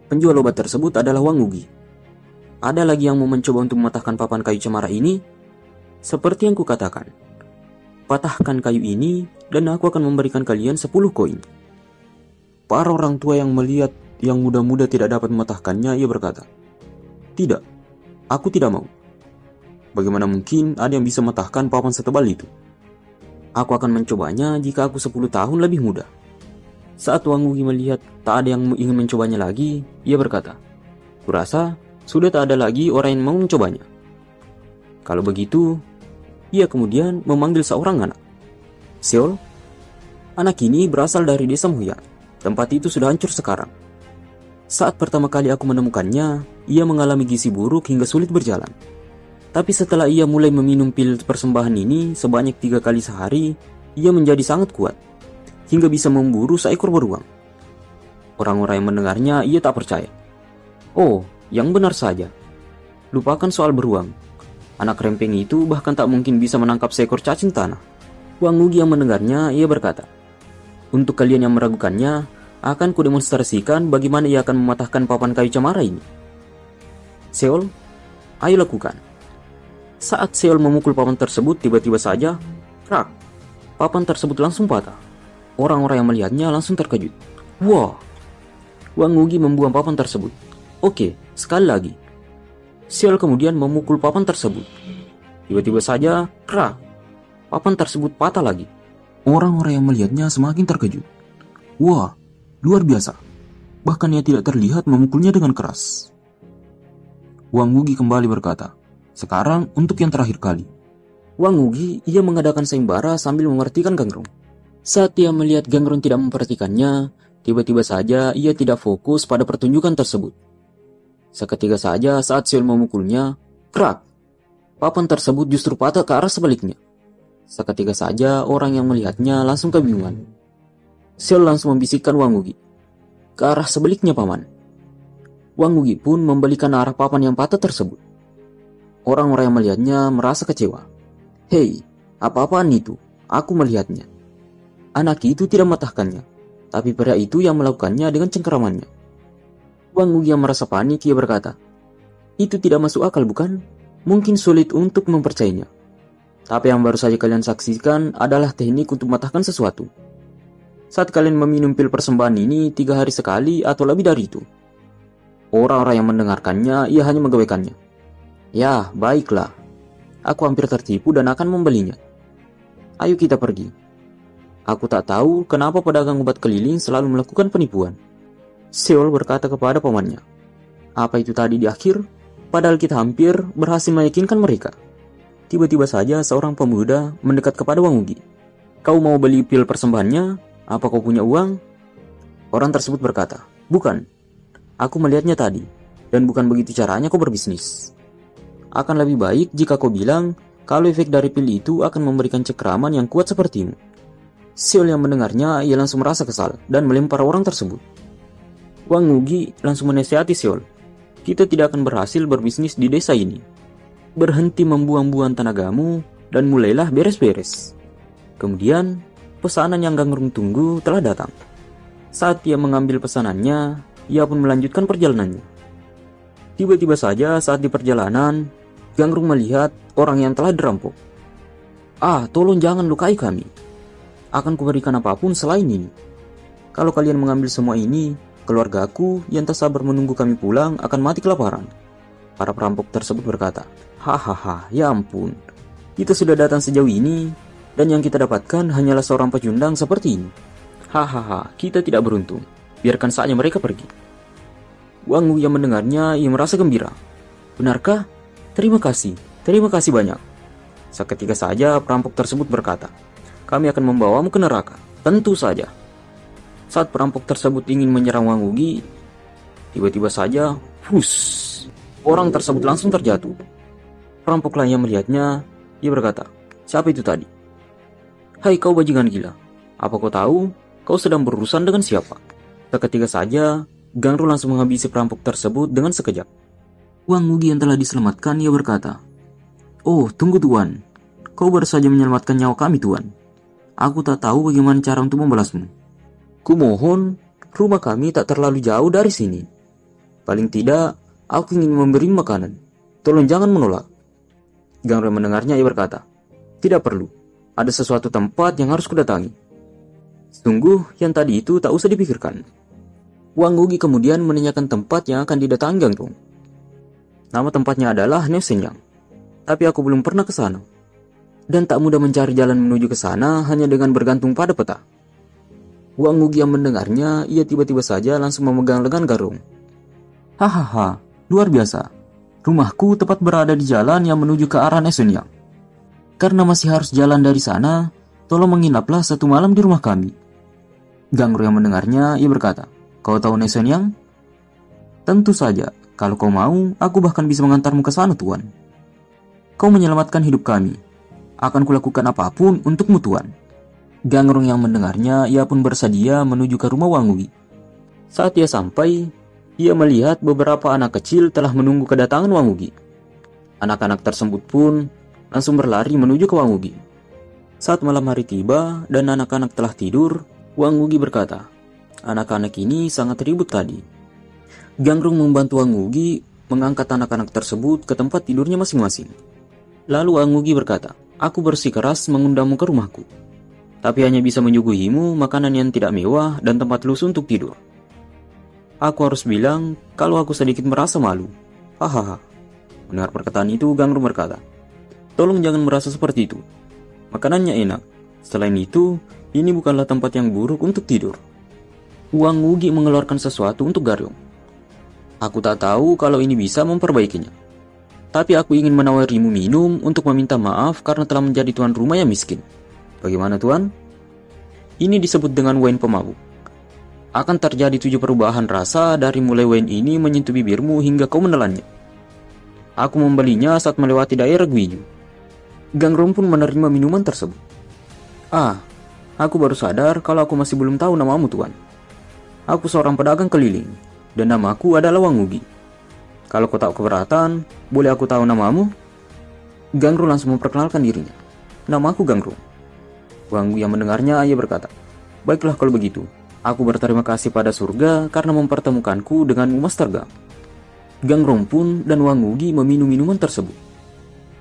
Penjual obat tersebut adalah Wang Wugi. Ada lagi yang mau mencoba untuk mematahkan papan kayu cemara ini? Seperti yang kukatakan, patahkan kayu ini dan aku akan memberikan kalian 10 koin. Para orang tua yang melihat yang muda-muda tidak dapat mematahkannya, ia berkata, "Tidak, aku tidak mau. Bagaimana mungkin ada yang bisa mematahkan papan setebal itu? Aku akan mencobanya jika aku 10 tahun lebih muda." Saat Wang Wugi melihat tak ada yang ingin mencobanya lagi, ia berkata, "Kurasa sudah tak ada lagi orang yang mau mencobanya." Kalau begitu, ia kemudian memanggil seorang anak. "Seol, anak ini berasal dari desa Muya. Tempat itu sudah hancur sekarang. Saat pertama kali aku menemukannya, ia mengalami gizi buruk hingga sulit berjalan. Tapi setelah ia mulai meminum pil persembahan ini sebanyak 3 kali sehari, ia menjadi sangat kuat, hingga bisa memburu seekor beruang." Orang-orang yang mendengarnya, ia tak percaya. "Oh, yang benar saja. Lupakan soal beruang. Anak rempeng itu bahkan tak mungkin bisa menangkap seekor cacing tanah." Wang Wugi yang mendengarnya, ia berkata, "Untuk kalian yang meragukannya, akan kudemonstrasikan bagaimana ia akan mematahkan papan kayu cemara ini. Seol, ayo lakukan." Saat Seol memukul papan tersebut, tiba-tiba saja, krak, papan tersebut langsung patah. Orang-orang yang melihatnya langsung terkejut. "Wah!" Wang Wugi membuang papan tersebut. "Oke, sekali lagi." Seol kemudian memukul papan tersebut. Tiba-tiba saja, krak, papan tersebut patah lagi. Orang-orang yang melihatnya semakin terkejut. "Wah, luar biasa. Bahkan ia tidak terlihat memukulnya dengan keras." Wang Wugi kembali berkata, Sekarang untuk yang terakhir kali. Wang Wugi ia mengadakan sayembara sambil memerhatikan Gangrong. Saat ia melihat Gangrong tidak memperhatikannya, tiba-tiba saja ia tidak fokus pada pertunjukan tersebut. Seketika saja saat Seol memukulnya, krak! Papan tersebut justru patah ke arah sebaliknya. Seketika saja orang yang melihatnya langsung kebingungan. Seol langsung membisikkan Wang Wugi, "Ke arah sebaliknya, Paman." Wang Wugi pun membalikan arah papan yang patah tersebut. Orang-orang yang melihatnya merasa kecewa. "Hei, apa-apaan itu? Aku melihatnya." Anak itu tidak mematahkannya, tapi pria itu yang melakukannya dengan cengkeramannya. Wang Wugi yang merasa panik, ia berkata, "Itu tidak masuk akal, bukan? Mungkin sulit untuk mempercayainya. Tapi yang baru saja kalian saksikan adalah teknik untuk mematahkan sesuatu. Saat kalian meminum pil persembahan ini 3 hari sekali atau lebih dari itu." Orang-orang yang mendengarkannya, ia hanya menggawaikannya. "Ya, baiklah. Aku hampir tertipu dan akan membelinya. Ayo kita pergi. Aku tak tahu kenapa pedagang obat keliling selalu melakukan penipuan." Seol berkata kepada pamannya, "Apa itu tadi di akhir? Padahal kita hampir berhasil meyakinkan mereka." Tiba-tiba saja seorang pemuda mendekat kepada Wang Wugi. "Kau mau beli pil persembahannya? Apa kau punya uang?" Orang tersebut berkata, "Bukan. Aku melihatnya tadi, dan bukan begitu caranya kau berbisnis. Akan lebih baik jika kau bilang kalau efek dari pil itu akan memberikan cengkeraman yang kuat sepertimu." Seol yang mendengarnya, ia langsung merasa kesal dan melempar orang tersebut. Wang Wugi langsung menasihati Seol, "Kita tidak akan berhasil berbisnis di desa ini. Berhenti membuang-buang tenagamu dan mulailah beres-beres." Kemudian, pesanan yang Gangrong tunggu telah datang. Saat ia mengambil pesanannya, ia pun melanjutkan perjalanannya. Tiba-tiba saja saat di perjalanan, Gangrong melihat orang yang telah dirampok. "Ah, tolong jangan lukai kami. Akan kuberikan apapun selain ini. Kalau kalian mengambil semua ini, keluargaku yang tak sabar menunggu kami pulang akan mati kelaparan." Para perampok tersebut berkata, "Hahaha, ya ampun. Kita sudah datang sejauh ini, dan yang kita dapatkan hanyalah seorang pecundang seperti ini. Hahaha, kita tidak beruntung. Biarkan saja mereka pergi." Wang Wugi yang mendengarnya, ia merasa gembira. "Benarkah? Terima kasih banyak." Seketika saja perampok tersebut berkata, "Kami akan membawamu ke neraka." "Tentu saja." Saat perampok tersebut ingin menyerang Wang Wugi, tiba-tiba saja, orang tersebut langsung terjatuh. Perampok lain yang melihatnya, ia berkata, "Siapa itu tadi?" "Hai kau bajingan gila, apa kau tahu kau sedang berurusan dengan siapa?" Seketika saja, Gangrong langsung menghabisi perampok tersebut dengan sekejap. Wang Wugi yang telah diselamatkan, ia berkata, "Oh, tunggu Tuan. Kau baru saja menyelamatkan nyawa kami, Tuan. Aku tak tahu bagaimana cara untuk membalasmu. Kumohon, rumah kami tak terlalu jauh dari sini. Paling tidak, aku ingin memberi makanan. Tolong jangan menolak." Gangrong mendengarnya, ia berkata, "Tidak perlu. Ada sesuatu tempat yang harus kudatangi. Sungguh, yang tadi itu tak usah dipikirkan." Wang Wugi kemudian menanyakan tempat yang akan didatangi Gangrong. Nama tempatnya adalah Neosenyang, tapi aku belum pernah ke sana. Dan tak mudah mencari jalan menuju ke sana hanya dengan bergantung pada peta. Wang Wugi yang mendengarnya, ia tiba-tiba saja langsung memegang lengan Gangrong. "Hahaha, luar biasa. Rumahku tepat berada di jalan yang menuju ke arah Neosenyang. Karena masih harus jalan dari sana, tolong menginaplah 1 malam di rumah kami." Gangrong yang mendengarnya, ia berkata, "Kau tahu Neosenyang?" "Tentu saja. Kalau kau mau, aku bahkan bisa mengantarmu ke sana, Tuan. Kau menyelamatkan hidup kami. Akan kulakukan apapun untukmu, Tuan." Gangrong yang mendengarnya, ia pun bersedia menuju ke rumah Wang Wugi. Saat ia sampai, ia melihat beberapa anak kecil telah menunggu kedatangan Wang Wugi. Anak-anak tersebut pun langsung berlari menuju ke Wang Wugi. Saat malam hari tiba dan anak-anak telah tidur, Wang Wugi berkata, "Anak-anak ini sangat ribut tadi." Gangrong membantu Wang Wugi mengangkat anak-anak tersebut ke tempat tidurnya masing-masing. Lalu Wang Wugi berkata, "Aku bersikeras mengundangmu ke rumahku, tapi hanya bisa menyuguhimu makanan yang tidak mewah dan tempat lusuh untuk tidur. Aku harus bilang kalau aku sedikit merasa malu." Hahaha. Mendengar perkataan itu, Gangrong berkata, "Tolong jangan merasa seperti itu. Makanannya enak. Selain itu, ini bukanlah tempat yang buruk untuk tidur." Wang Wugi mengeluarkan sesuatu untuk Gangrong. "Aku tak tahu kalau ini bisa memperbaikinya." Tapi aku ingin menawarimu minum untuk meminta maaf karena telah menjadi tuan rumah yang miskin. Bagaimana tuan? Ini disebut dengan wine pemabuk. Akan terjadi 7 perubahan rasa dari mulai wine ini menyentuh bibirmu hingga kau menelannya. Aku membelinya saat melewati daerah Guiju. Gangrong pun menerima minuman tersebut. Aku baru sadar kalau aku masih belum tahu namamu tuan. Aku seorang pedagang keliling, dan namaku adalah Wangugi. Kalau kau tak keberatan, boleh aku tahu namamu? Gangrong langsung memperkenalkan dirinya. Namaku Gangrong. Wangugi yang mendengarnya, ia berkata, baiklah kalau begitu. Aku berterima kasih pada surga karena mempertemukanku denganmu Master Gang. Gangrong pun dan Wangugi meminum minuman tersebut.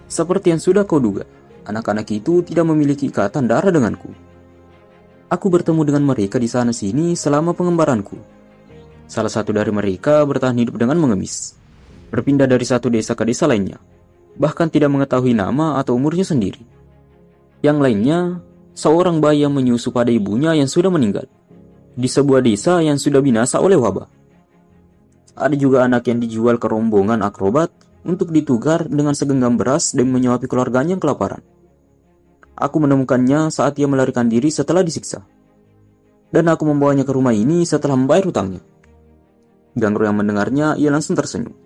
Seperti yang sudah kau duga, anak-anak itu tidak memiliki ikatan darah denganku. Aku bertemu dengan mereka di sana-sini selama pengembaranku. Salah satu dari mereka bertahan hidup dengan mengemis, berpindah dari satu desa ke desa lainnya, bahkan tidak mengetahui nama atau umurnya sendiri. Yang lainnya, seorang bayi yang menyusu pada ibunya yang sudah meninggal, di sebuah desa yang sudah binasa oleh wabah. Ada juga anak yang dijual ke rombongan akrobat untuk ditukar dengan segenggam beras dan menyuapi keluarganya yang kelaparan. Aku menemukannya saat ia melarikan diri setelah disiksa. Dan aku membawanya ke rumah ini setelah membayar hutangnya. Gangrong yang mendengarnya, ia langsung tersenyum.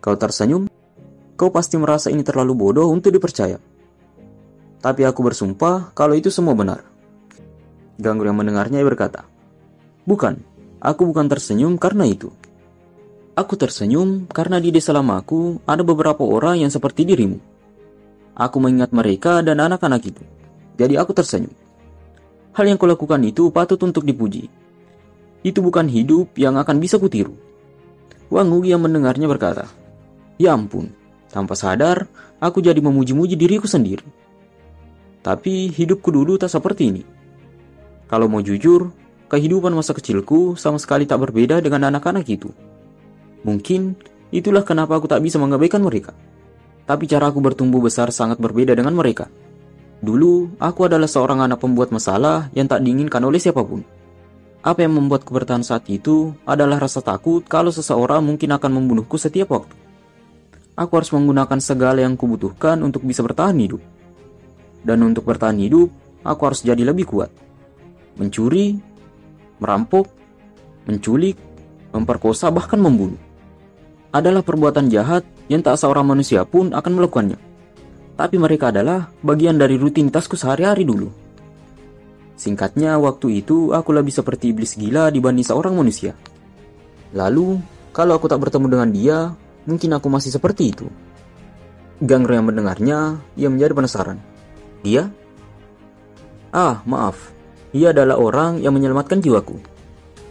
Kau tersenyum? Kau pasti merasa ini terlalu bodoh untuk dipercaya. Tapi aku bersumpah kalau itu semua benar. Gangrong yang mendengarnya, ia berkata, bukan, aku bukan tersenyum karena itu. Aku tersenyum karena di desa lamaku ada beberapa orang yang seperti dirimu. Aku mengingat mereka dan anak-anak itu. Jadi aku tersenyum. Hal yang kulakukan itu patut untuk dipuji. Itu bukan hidup yang akan bisa kutiru. Wangugi yang mendengarnya berkata, ya ampun, tanpa sadar aku jadi memuji-muji diriku sendiri. Tapi hidupku dulu tak seperti ini. Kalau mau jujur, kehidupan masa kecilku sama sekali tak berbeda dengan anak-anak itu. Mungkin itulah kenapa aku tak bisa mengabaikan mereka. Tapi cara aku bertumbuh besar sangat berbeda dengan mereka. Dulu, aku adalah seorang anak pembuat masalah yang tak diinginkan oleh siapapun. Apa yang membuatku bertahan saat itu adalah rasa takut kalau seseorang mungkin akan membunuhku setiap waktu. Aku harus menggunakan segala yang kubutuhkan untuk bisa bertahan hidup. Dan untuk bertahan hidup, aku harus jadi lebih kuat. Mencuri, merampok, menculik, memperkosa, bahkan membunuh adalah perbuatan jahat yang tak seorang manusia pun akan melakukannya. Tapi mereka adalah bagian dari rutinitasku sehari-hari dulu. Singkatnya, waktu itu aku lebih seperti iblis gila dibanding seorang manusia. Lalu, kalau aku tak bertemu dengan dia, mungkin aku masih seperti itu. Gangrong yang mendengarnya, ia menjadi penasaran. Dia? Maaf. Ia adalah orang yang menyelamatkan jiwaku.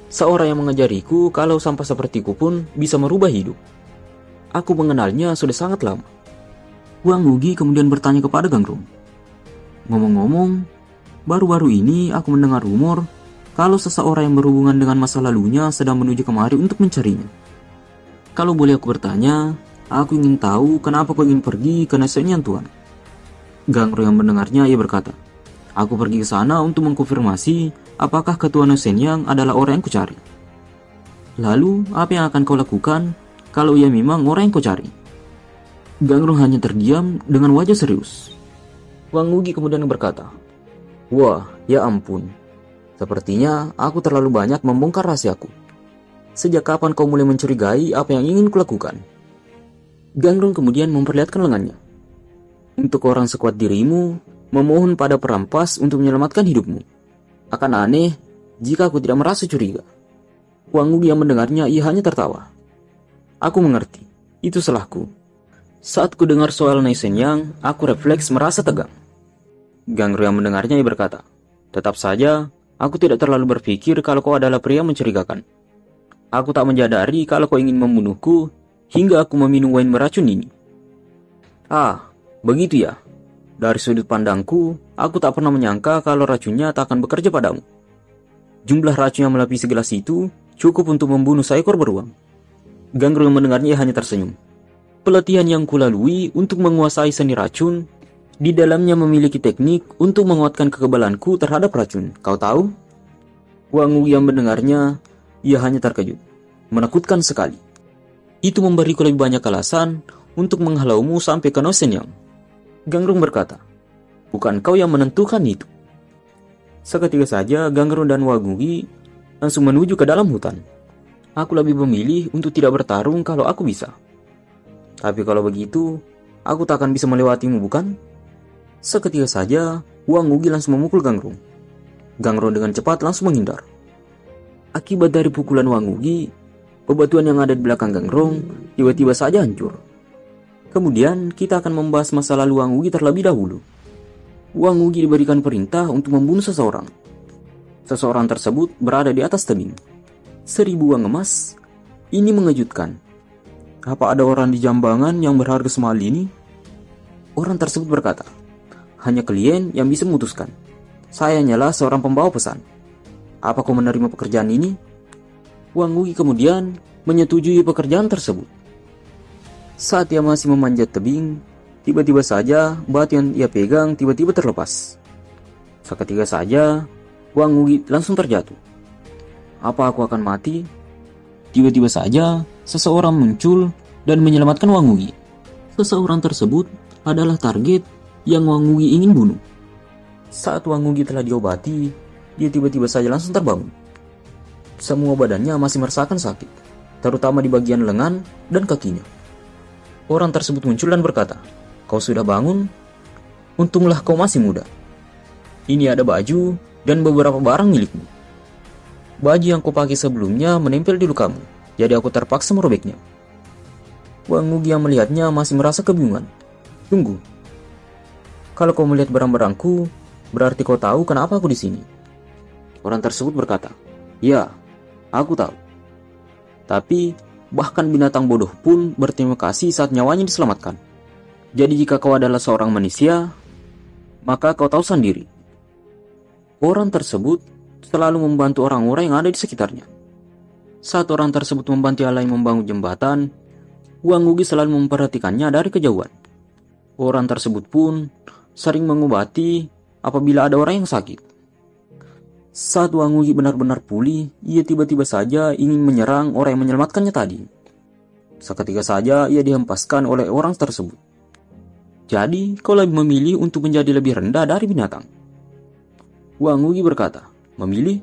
Seorang yang mengajariku kalau sampah sepertiku pun bisa merubah hidup. Aku mengenalnya sudah sangat lama. Wangugi kemudian bertanya kepada Gangrong. Ngomong-ngomong, baru-baru ini aku mendengar rumor kalau seseorang yang berhubungan dengan masa lalunya sedang menuju kemari untuk mencarinya. Kalau boleh aku bertanya, aku ingin tahu kenapa kau ingin pergi ke Nesenyan Tuan. Gangrong yang mendengarnya, ia berkata, aku pergi ke sana untuk mengkonfirmasi apakah Ketua Nesenyang adalah orang yang kucari. Lalu, apa yang akan kau lakukan kalau ia memang orang yang kau cari? Gangrong hanya terdiam dengan wajah serius. Wangugi kemudian berkata, wah, ya ampun. Sepertinya aku terlalu banyak membongkar rahasiaku. Sejak kapan kau mulai mencurigai apa yang ingin kulakukan? Gangrong kemudian memperlihatkan lengannya. Untuk orang sekuat dirimu, memohon pada perampas untuk menyelamatkan hidupmu. Akan aneh jika aku tidak merasa curiga. Wangugi yang mendengarnya, ia hanya tertawa. Aku mengerti, itu salahku. Saat ku dengar soal Nesenyang, aku refleks merasa tegang. Gangrong yang mendengarnya, ia berkata, tetap saja, aku tidak terlalu berpikir kalau kau adalah pria mencurigakan. Aku tak menyadari kalau kau ingin membunuhku hingga aku meminum wine beracun ini. Begitu ya. Dari sudut pandangku, aku tak pernah menyangka kalau racunnya tak akan bekerja padamu. Jumlah racun yang melapisi gelas itu cukup untuk membunuh seekor beruang. Gangrong yang mendengarnya hanya tersenyum. Pelatihan yang kulalui untuk menguasai seni racun, di dalamnya memiliki teknik untuk menguatkan kekebalanku terhadap racun. Kau tahu? Wangugi yang mendengarnya, ia hanya terkejut. Menakutkan sekali. Itu memberiku lebih banyak alasan untuk menghalaumu sampai ke Nosenyang. Gangrung berkata, bukan kau yang menentukan itu. Seketika saja Gangrung dan Wangugi langsung menuju ke dalam hutan. Aku lebih memilih untuk tidak bertarung kalau aku bisa. Tapi kalau begitu, aku tak akan bisa melewatimu, bukan? Seketika saja, Wangugi langsung memukul Gangrung. Gangrung dengan cepat langsung menghindar. Akibat dari pukulan Wangugi, bebatuan yang ada di belakang Gangrung tiba-tiba saja hancur. Kemudian, kita akan membahas masa lalu Wangugi terlebih dahulu. Wangugi diberikan perintah untuk membunuh seseorang. Seseorang tersebut berada di atas tebing. 1000 uang emas. Ini mengejutkan. Apa ada orang di Jambangan yang berharga semahal ini? Orang tersebut berkata, hanya klien yang bisa memutuskan. Saya hanyalah seorang pembawa pesan. Apa kau menerima pekerjaan ini? Wangugi kemudian menyetujui pekerjaan tersebut. Saat ia masih memanjat tebing, tiba-tiba saja batu yang ia pegang tiba-tiba terlepas. Seketika saja, Wangugi langsung terjatuh. Apa aku akan mati? Tiba-tiba saja, seseorang muncul dan menyelamatkan Wangugi. Seseorang tersebut adalah target yang Wangugi ingin bunuh. Saat Wangugi telah diobati, dia tiba-tiba saja langsung terbangun. Semua badannya masih merasakan sakit, terutama di bagian lengan dan kakinya. Orang tersebut muncul dan berkata, kau sudah bangun? Untunglah kau masih muda. Ini ada baju dan beberapa barang milikmu. Baju yang kau pakai sebelumnya menempel di lukamu, jadi aku terpaksa merobeknya. Wangugi yang melihatnya masih merasa kebingungan. Tunggu. Kalau kau melihat barang-barangku, berarti kau tahu kenapa aku di sini. Orang tersebut berkata, ya, aku tahu. Tapi, bahkan binatang bodoh pun berterima kasih saat nyawanya diselamatkan. Jadi jika kau adalah seorang manusia, maka kau tahu sendiri. Orang tersebut selalu membantu orang-orang yang ada di sekitarnya. Saat orang tersebut membantu yang lain membangun jembatan, Wangugi selalu memperhatikannya dari kejauhan. Orang tersebut pun sering mengobati apabila ada orang yang sakit. Saat Wangugi benar-benar pulih, ia tiba-tiba saja ingin menyerang orang yang menyelamatkannya tadi. Seketika saja ia dihempaskan oleh orang tersebut. Jadi, kau lebih memilih untuk menjadi lebih rendah dari binatang. Wangugi berkata, memilih?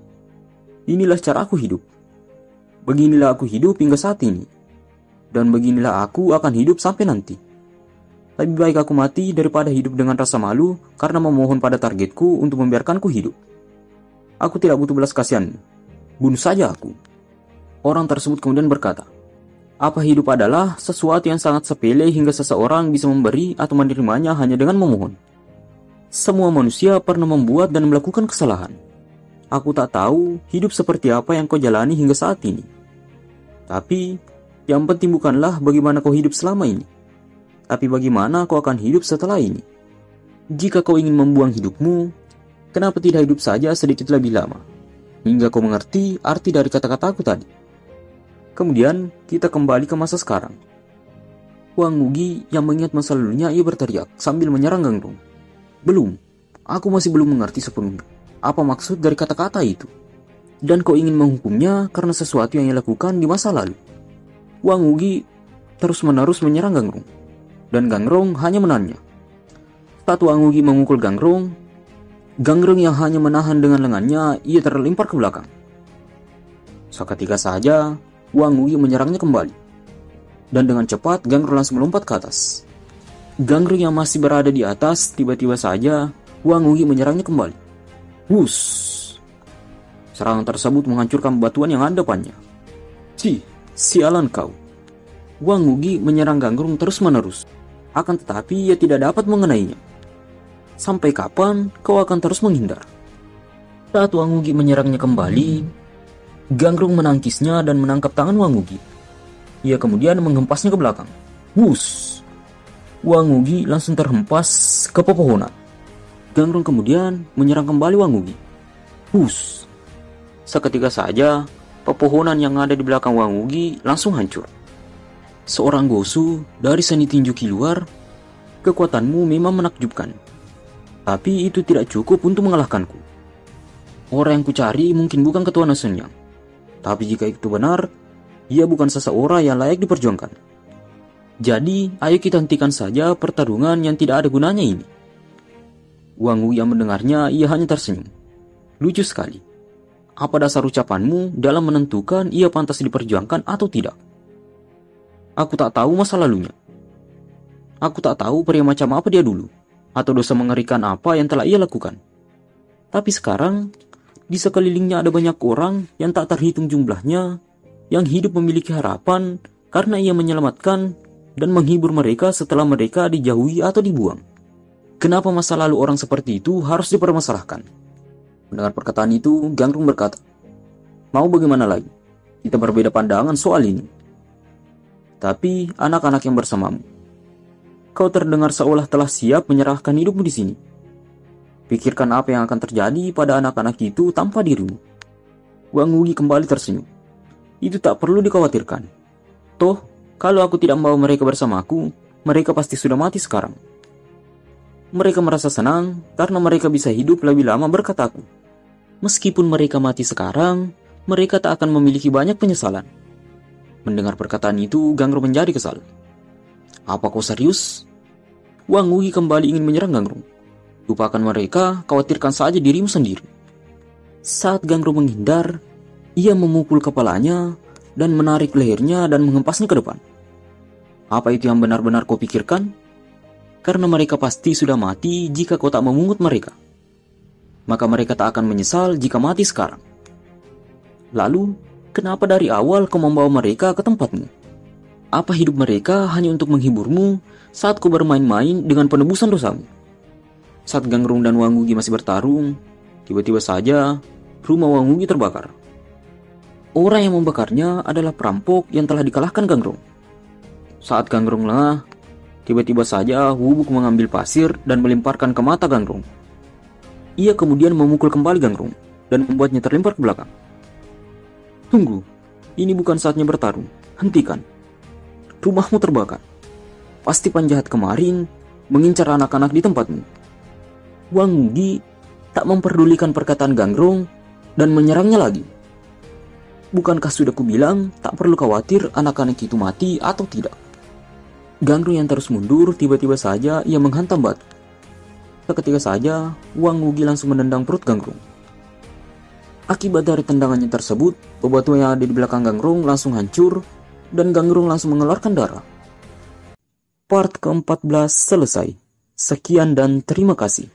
Inilah cara aku hidup. Beginilah aku hidup hingga saat ini. Dan beginilah aku akan hidup sampai nanti. Lebih baik aku mati daripada hidup dengan rasa malu karena memohon pada targetku untuk membiarkanku hidup. Aku tidak butuh belas kasihanmu. Bunuh saja aku. Orang tersebut kemudian berkata, apa hidup adalah sesuatu yang sangat sepele hingga seseorang bisa memberi atau menerimanya hanya dengan memohon. Semua manusia pernah membuat dan melakukan kesalahan. Aku tak tahu hidup seperti apa yang kau jalani hingga saat ini. Tapi, yang penting bukanlah bagaimana kau hidup selama ini, tapi bagaimana kau akan hidup setelah ini. Jika kau ingin membuang hidupmu, kenapa tidak hidup saja sedikit lebih lama, hingga kau mengerti arti dari kata-kataku tadi. Kemudian, kita kembali ke masa sekarang. Wangugi yang mengingat masa lalunya, ia berteriak sambil menyerang Gangrung. Belum, aku masih belum mengerti sepenuhnya apa maksud dari kata-kata itu. Dan kau ingin menghukumnya karena sesuatu yang ia lakukan di masa lalu. Wangugi terus-menerus menyerang Gangrung, dan Gangrung hanya menahannya. Saat Wangugi memukul Gangrung, Gangrung yang hanya menahan dengan lengannya, ia terlempar ke belakang. Seketika saja, Wangugi menyerangnya kembali. Dan dengan cepat, Gangrung langsung melompat ke atas. Gangrung yang masih berada di atas, tiba-tiba saja, Wangugi menyerangnya kembali. Wus! Serangan tersebut menghancurkan batuan yang ada depannya. Sialan kau. Wangugi menyerang Gangrung terus-menerus. Akan tetapi ia tidak dapat mengenainya. Sampai kapan kau akan terus menghindar? Saat Wangugi menyerangnya kembali, Gangrung menangkisnya dan menangkap tangan Wangugi. Ia kemudian menghempasnya ke belakang. Wus! Wangugi langsung terhempas ke pepohonan. Gangrung kemudian menyerang kembali Wangugi. Wus! Seketika saja, pepohonan yang ada di belakang Wangugi langsung hancur. Seorang Gosu dari seni tinju Ki luar, kekuatanmu memang menakjubkan. Tapi itu tidak cukup untuk mengalahkanku. Orang yang kucari mungkin bukan Ketua Nosenyang. Tapi jika itu benar, ia bukan seseorang yang layak diperjuangkan. Jadi, ayo kita hentikan saja pertarungan yang tidak ada gunanya ini. Wang Wuyi yang mendengarnya, ia hanya tersenyum. Lucu sekali. Apa dasar ucapanmu dalam menentukan ia pantas diperjuangkan atau tidak? Aku tak tahu masa lalunya. Aku tak tahu pria macam apa dia dulu, atau dosa mengerikan apa yang telah ia lakukan. Tapi sekarang, di sekelilingnya ada banyak orang yang tak terhitung jumlahnya, yang hidup memiliki harapan karena ia menyelamatkan dan menghibur mereka setelah mereka dijauhi atau dibuang. Kenapa masa lalu orang seperti itu harus dipermasalahkan? Mendengar perkataan itu, Gangrung berkata, mau bagaimana lagi? Kita berbeda pandangan soal ini. Tapi anak-anak yang bersamamu, kau terdengar seolah telah siap menyerahkan hidupmu di sini. Pikirkan apa yang akan terjadi pada anak-anak itu tanpa dirimu. Wang Wuyi kembali tersenyum. Itu tak perlu dikhawatirkan. Toh, kalau aku tidak membawa mereka bersamaku, mereka pasti sudah mati sekarang. Mereka merasa senang karena mereka bisa hidup lebih lama berkat aku. Meskipun mereka mati sekarang, mereka tak akan memiliki banyak penyesalan. Mendengar perkataan itu, Gangrung menjadi kesal. Apa kau serius? Wang Wuyi kembali ingin menyerang Gangrung. Lupakan mereka, khawatirkan saja dirimu sendiri. Saat Gangrung menghindar, ia memukul kepalanya dan menarik lehernya dan menghempasnya ke depan. Apa itu yang benar-benar kau pikirkan? Karena mereka pasti sudah mati jika kau tak memungut mereka. Maka mereka tak akan menyesal jika mati sekarang. Lalu, kenapa dari awal kau membawa mereka ke tempatmu? Apa hidup mereka hanya untuk menghiburmu saat kau bermain-main dengan penebusan dosamu? Saat Gangrung dan Wang Wuyi masih bertarung, tiba-tiba saja rumah Wang Wuyi terbakar. Orang yang membakarnya adalah perampok yang telah dikalahkan Gangrung. Saat Gangrung lengah, tiba-tiba saja Wubuk mengambil pasir dan melemparkan ke mata Gangrung. Ia kemudian memukul kembali Gangrung dan membuatnya terlempar ke belakang. Tunggu, ini bukan saatnya bertarung. Hentikan. Rumahmu terbakar. Pasti penjahat kemarin mengincar anak-anak di tempatmu. Wang Wuyi tak memperdulikan perkataan Gangrung dan menyerangnya lagi. Bukankah sudah kubilang tak perlu khawatir anak-anak itu mati atau tidak? Gangrung yang terus mundur, tiba-tiba saja ia menghantam batu. Seketika saja, Wang Wuyi langsung menendang perut Gangrung. Akibat dari tendangannya tersebut, bebatuan yang ada di belakang Gangrung langsung hancur dan Gangrung langsung mengeluarkan darah. Part ke-14 selesai. Sekian dan terima kasih.